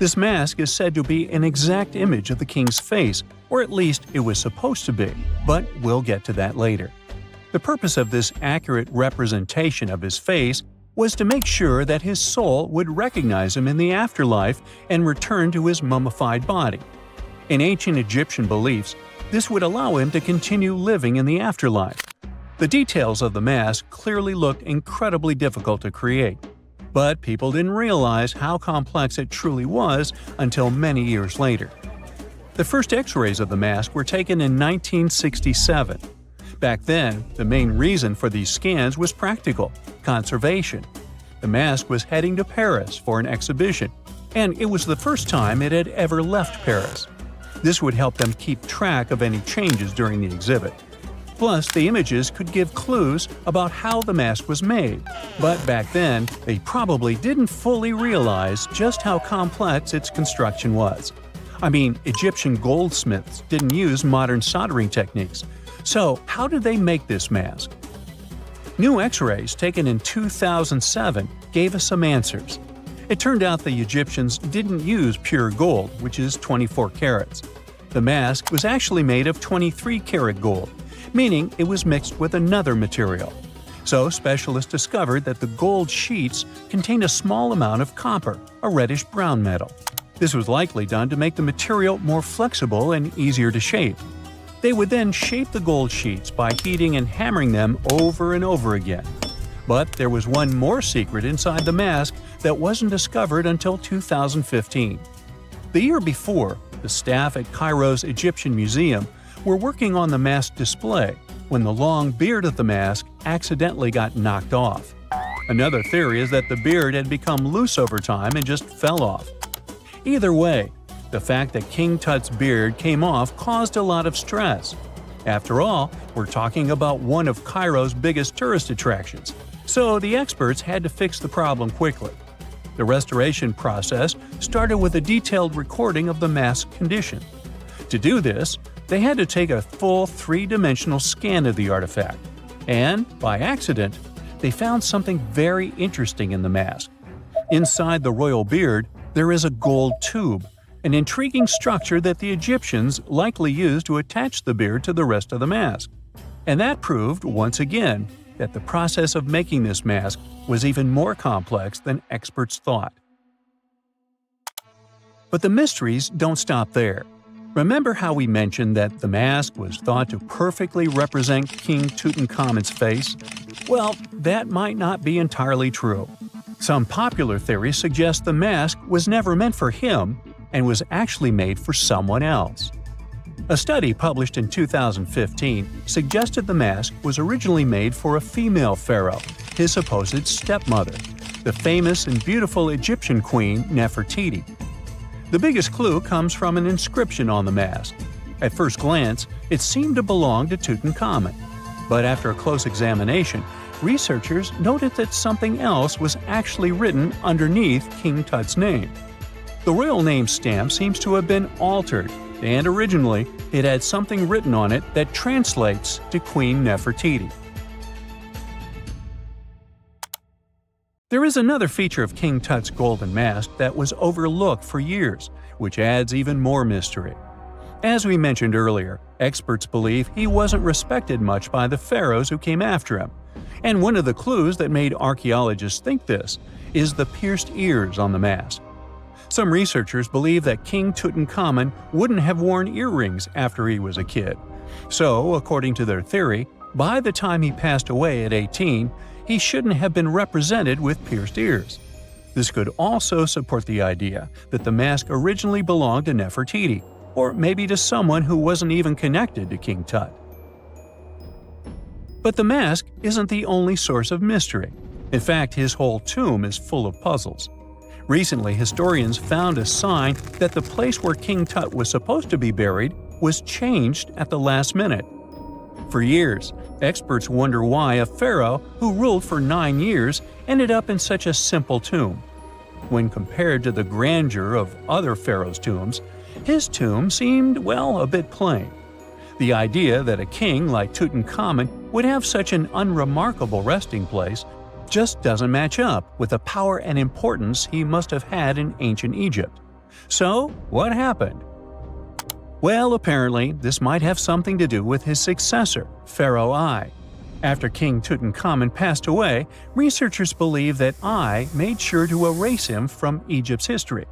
This mask is said to be an exact image of the king's face, or at least it was supposed to be, but we'll get to that later. The purpose of this accurate representation of his face was to make sure that his soul would recognize him in the afterlife and return to his mummified body. In ancient Egyptian beliefs, this would allow him to continue living in the afterlife. The details of the mask clearly looked incredibly difficult to create, but people didn't realize how complex it truly was until many years later. The first X-rays of the mask were taken in 1967. Back then, the main reason for these scans was practical – conservation. The mask was heading to Paris for an exhibition, and it was the first time it had ever left Paris. This would help them keep track of any changes during the exhibit. Plus, the images could give clues about how the mask was made. But back then, they probably didn't fully realize just how complex its construction was. I mean, Egyptian goldsmiths didn't use modern soldering techniques. So, how did they make this mask? New X-rays taken in 2007 gave us some answers. It turned out the Egyptians didn't use pure gold, which is 24 carats. The mask was actually made of 23-karat gold, meaning it was mixed with another material. So specialists discovered that the gold sheets contained a small amount of copper, a reddish-brown metal. This was likely done to make the material more flexible and easier to shape. They would then shape the gold sheets by heating and hammering them over and over again. But there was one more secret inside the mask that wasn't discovered until 2015. The year before, the staff at Cairo's Egyptian Museum were working on the mask display when the long beard of the mask accidentally got knocked off. Another theory is that the beard had become loose over time and just fell off. Either way, the fact that King Tut's beard came off caused a lot of stress. After all, we're talking about one of Cairo's biggest tourist attractions, so the experts had to fix the problem quickly. The restoration process started with a detailed recording of the mask's condition. To do this, they had to take a full three-dimensional scan of the artifact. And, by accident, they found something very interesting in the mask. Inside the royal beard, there is a gold tube, an intriguing structure that the Egyptians likely used to attach the beard to the rest of the mask. And that proved, once again, that the process of making this mask was even more complex than experts thought. But the mysteries don't stop there. Remember how we mentioned that the mask was thought to perfectly represent King Tutankhamun's face? Well, that might not be entirely true. Some popular theories suggest the mask was never meant for him and was actually made for someone else. A study published in 2015 suggested the mask was originally made for a female pharaoh, his supposed stepmother, the famous and beautiful Egyptian queen Nefertiti. The biggest clue comes from an inscription on the mask. At first glance, it seemed to belong to Tutankhamun. But after a close examination, researchers noted that something else was actually written underneath King Tut's name. The royal name stamp seems to have been altered, and originally it had something written on it that translates to Queen Nefertiti. There is another feature of King Tut's golden mask that was overlooked for years, which adds even more mystery. As we mentioned earlier, experts believe he wasn't respected much by the pharaohs who came after him. And one of the clues that made archaeologists think this is the pierced ears on the mask. Some researchers believe that King Tutankhamun wouldn't have worn earrings after he was a kid. So, according to their theory, by the time he passed away at 18, he shouldn't have been represented with pierced ears. This could also support the idea that the mask originally belonged to Nefertiti, or maybe to someone who wasn't even connected to King Tut. But the mask isn't the only source of mystery. In fact, his whole tomb is full of puzzles. Recently, historians found a sign that the place where King Tut was supposed to be buried was changed at the last minute. For years, experts wonder why a pharaoh who ruled for 9 years ended up in such a simple tomb. When compared to the grandeur of other pharaohs' tombs, his tomb seemed, well, a bit plain. The idea that a king like Tutankhamun would have such an unremarkable resting place just doesn't match up with the power and importance he must have had in ancient Egypt. So, what happened? Well, apparently, this might have something to do with his successor, Pharaoh I. After King Tutankhamun passed away, researchers believe that I made sure to erase him from Egypt's history.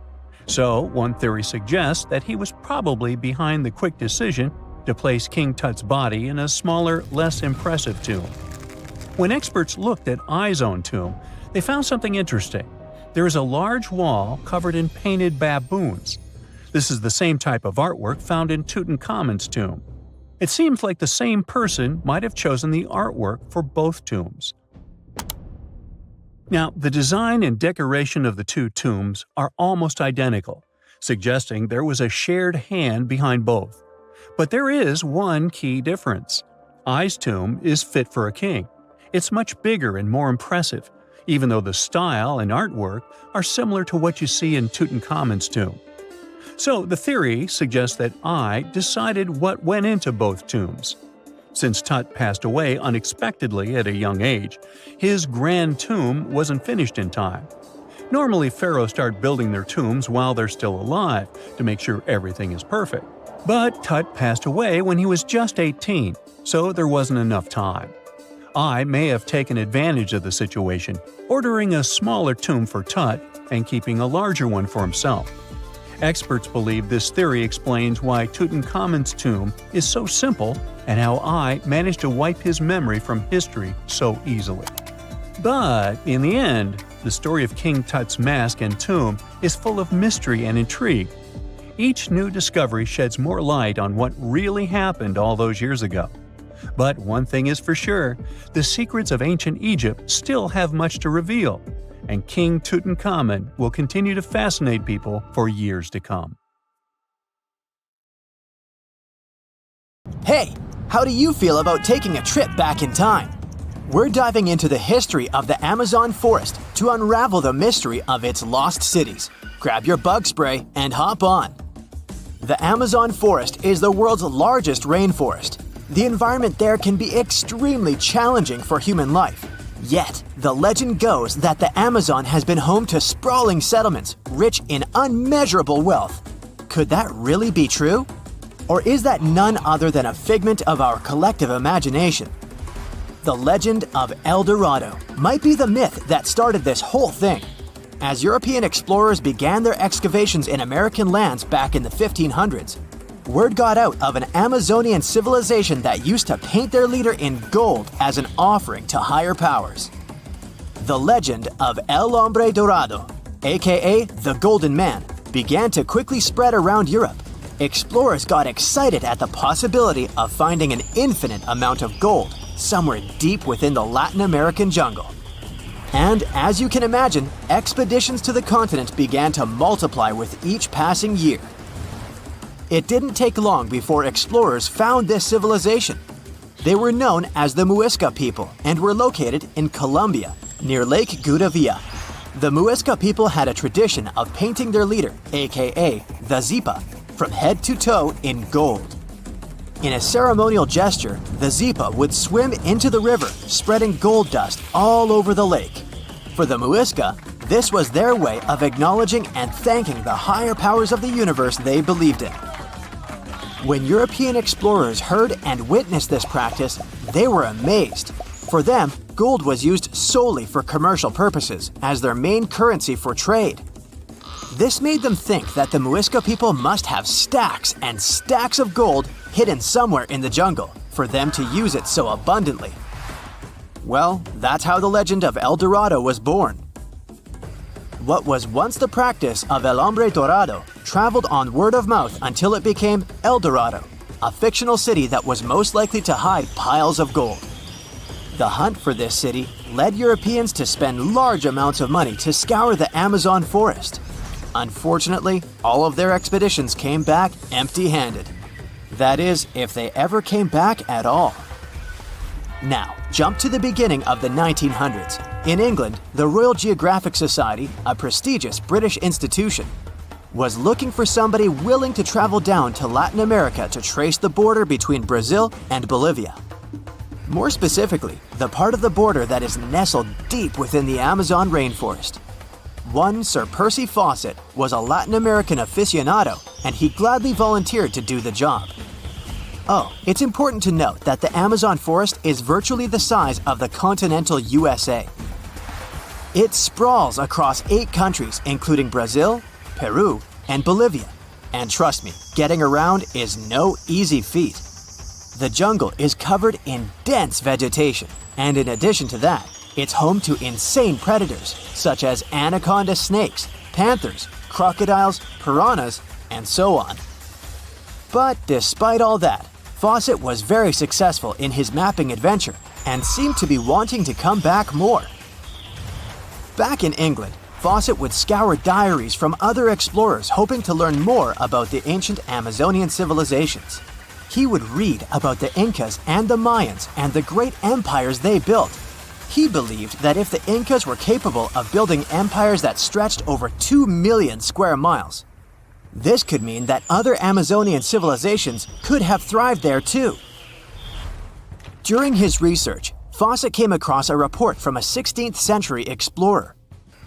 So, one theory suggests that he was probably behind the quick decision to place King Tut's body in a smaller, less impressive tomb. When experts looked at I's own tomb, they found something interesting. There is a large wall covered in painted baboons. This is the same type of artwork found in Tutankhamun's tomb. It seems like the same person might have chosen the artwork for both tombs. Now, the design and decoration of the two tombs are almost identical, suggesting there was a shared hand behind both. But there is one key difference. I's tomb is fit for a king. It's much bigger and more impressive, even though the style and artwork are similar to what you see in Tutankhamun's tomb. So the theory suggests that I decided what went into both tombs. Since Tut passed away unexpectedly at a young age, his grand tomb wasn't finished in time. Normally, pharaohs start building their tombs while they're still alive to make sure everything is perfect. But Tut passed away when he was just 18, so there wasn't enough time. I may have taken advantage of the situation, ordering a smaller tomb for Tut and keeping a larger one for himself. Experts believe this theory explains why Tutankhamun's tomb is so simple and how I managed to wipe his memory from history so easily. But in the end, the story of King Tut's mask and tomb is full of mystery and intrigue. Each new discovery sheds more light on what really happened all those years ago. But one thing is for sure, the secrets of ancient Egypt still have much to reveal, and King Tutankhamun will continue to fascinate people for years to come. Hey, how do you feel about taking a trip back in time? We're diving into the history of the Amazon forest to unravel the mystery of its lost cities. Grab your bug spray and hop on. The Amazon forest is the world's largest rainforest. The environment there can be extremely challenging for human life. Yet, the legend goes that the Amazon has been home to sprawling settlements, rich in unmeasurable wealth. Could that really be true? Or is that none other than a figment of our collective imagination? The legend of El Dorado might be the myth that started this whole thing. As European explorers began their excavations in American lands back in the 1500s, word got out of an Amazonian civilization that used to paint their leader in gold as an offering to higher powers. The legend of El Hombre Dorado, aka the Golden Man, began to quickly spread around Europe. Explorers got excited at the possibility of finding an infinite amount of gold somewhere deep within the Latin American jungle. And as you can imagine, expeditions to the continent began to multiply with each passing year. It didn't take long before explorers found this civilization. They were known as the Muisca people and were located in Colombia, near Lake Gudavia. The Muisca people had a tradition of painting their leader, aka the Zipa, from head to toe in gold. In a ceremonial gesture, the Zipa would swim into the river, spreading gold dust all over the lake. For the Muisca, this was their way of acknowledging and thanking the higher powers of the universe they believed in. When European explorers heard and witnessed this practice, they were amazed. For them, gold was used solely for commercial purposes as their main currency for trade. This made them think that the Muisca people must have stacks and stacks of gold hidden somewhere in the jungle for them to use it so abundantly. Well, that's how the legend of El Dorado was born. What was once the practice of El Hombre Dorado traveled on word of mouth until it became El Dorado, a fictional city that was most likely to hide piles of gold. The hunt for this city led Europeans to spend large amounts of money to scour the Amazon forest. Unfortunately, all of their expeditions came back empty-handed. That is, if they ever came back at all. Now, jump to the beginning of the 1900s. In England, the Royal Geographic Society, a prestigious British institution, was looking for somebody willing to travel down to Latin America to trace the border between Brazil and Bolivia. More specifically, the part of the border that is nestled deep within the Amazon rainforest. One Sir Percy Fawcett was a Latin American aficionado, and he gladly volunteered to do the job. Oh, it's important to note that the Amazon forest is virtually the size of the continental USA. It sprawls across 8 countries, including Brazil, Peru, and Bolivia. And trust me, getting around is no easy feat. The jungle is covered in dense vegetation, and in addition to that, it's home to insane predators such as anaconda snakes, panthers, crocodiles, piranhas, and so on. But despite all that, Fawcett was very successful in his mapping adventure and seemed to be wanting to come back more. Back in England, Fawcett would scour diaries from other explorers hoping to learn more about the ancient Amazonian civilizations. He would read about the Incas and the Mayans and the great empires they built. He believed that if the Incas were capable of building empires that stretched over 2 million square miles, this could mean that other Amazonian civilizations could have thrived there too. During his research, Fawcett came across a report from a 16th century explorer.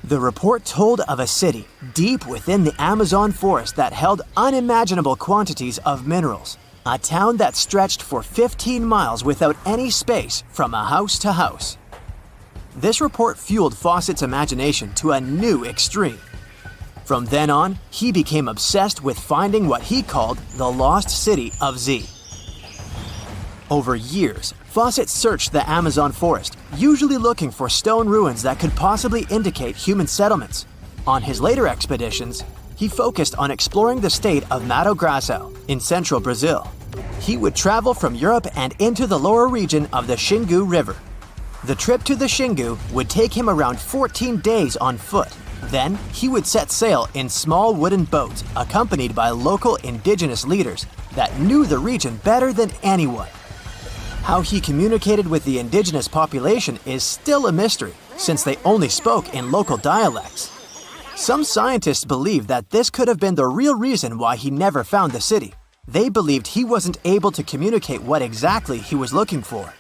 The report told of a city deep within the Amazon forest that held unimaginable quantities of minerals, a town that stretched for 15 miles without any space from a house to house. This report fueled Fawcett's imagination to a new extreme. From then on, he became obsessed with finding what he called the lost city of Z. Over years, Fawcett searched the Amazon forest, usually looking for stone ruins that could possibly indicate human settlements. On his later expeditions, he focused on exploring the state of Mato Grosso in central Brazil. He would travel from Europe and into the lower region of the Xingu River. The trip to the Xingu would take him around 14 days on foot. Then, he would set sail in small wooden boats accompanied by local indigenous leaders that knew the region better than anyone. How he communicated with the indigenous population is still a mystery, since they only spoke in local dialects. Some scientists believe that this could have been the real reason why he never found the city. They believed he wasn't able to communicate what exactly he was looking for.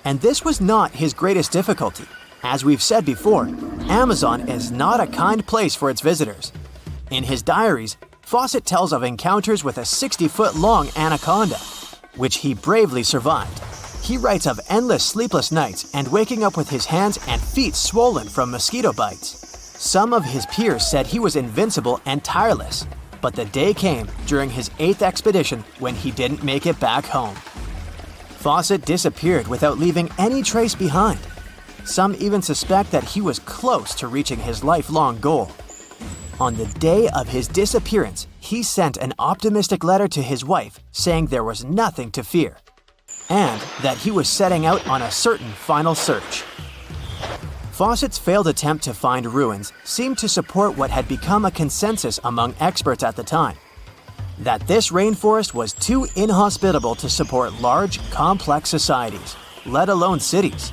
And this was not his greatest difficulty. As we've said before, Amazon is not a kind place for its visitors. In his diaries, Fawcett tells of encounters with a 60-foot-long anaconda, which he bravely survived. He writes of endless sleepless nights and waking up with his hands and feet swollen from mosquito bites. Some of his peers said he was invincible and tireless, but the day came during his 8th expedition when he didn't make it back home. Fawcett disappeared without leaving any trace behind. Some even suspect that he was close to reaching his lifelong goal. On the day of his disappearance, he sent an optimistic letter to his wife saying there was nothing to fear, and that he was setting out on a certain final search. Fawcett's failed attempt to find ruins seemed to support what had become a consensus among experts at the time, that this rainforest was too inhospitable to support large, complex societies, let alone cities.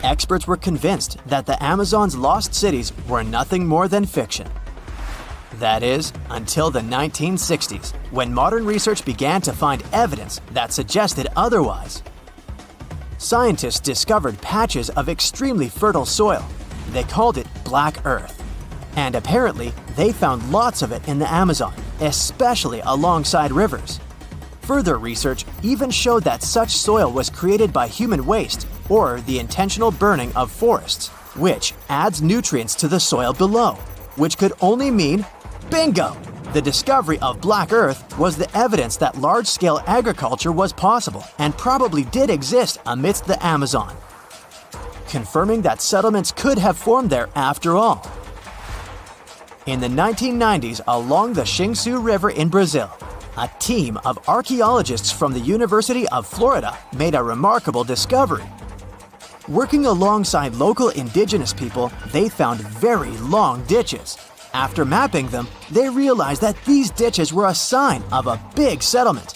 Experts were convinced that the Amazon's lost cities were nothing more than fiction. That is, until the 1960s, when modern research began to find evidence that suggested otherwise. Scientists discovered patches of extremely fertile soil. They called it Black Earth. And apparently, they found lots of it in the Amazon, especially alongside rivers. Further research even showed that such soil was created by human waste or the intentional burning of forests, which adds nutrients to the soil below, which could only mean bingo! The discovery of Black Earth was the evidence that large-scale agriculture was possible and probably did exist amidst the Amazon, confirming that settlements could have formed there after all. In the 1990s, along the Xingu River in Brazil, a team of archaeologists from the University of Florida made a remarkable discovery. Working alongside local indigenous people, they found very long ditches. After mapping them, they realized that these ditches were a sign of a big settlement.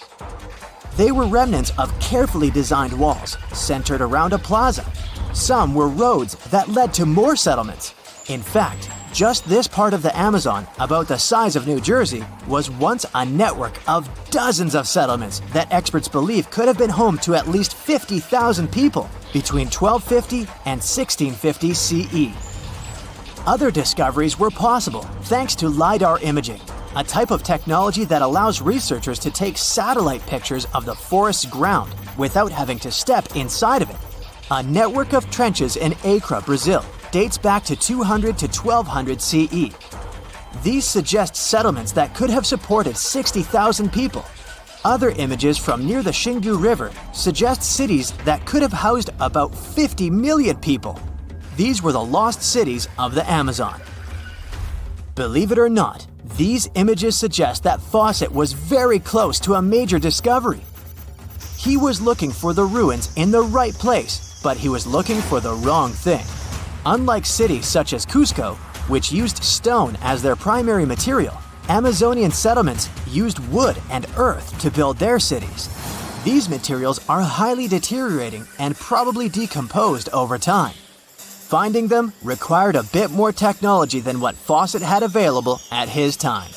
They were remnants of carefully designed walls centered around a plaza. Some were roads that led to more settlements. In fact, just this part of the Amazon, about the size of New Jersey, was once a network of dozens of settlements that experts believe could have been home to at least 50,000 people between 1250 and 1650 CE. Other discoveries were possible thanks to LiDAR imaging, a type of technology that allows researchers to take satellite pictures of the forest's ground without having to step inside of it. A network of trenches in Acre, Brazil, dates back to 200 to 1200 CE. These suggest settlements that could have supported 60,000 people. Other images from near the Xingu River suggest cities that could have housed about 50 million people. These were the lost cities of the Amazon. Believe it or not, these images suggest that Fawcett was very close to a major discovery. He was looking for the ruins in the right place, but he was looking for the wrong thing. Unlike cities such as Cusco, which used stone as their primary material, Amazonian settlements used wood and earth to build their cities. These materials are highly deteriorating and probably decomposed over time. Finding them required a bit more technology than what Fawcett had available at his time.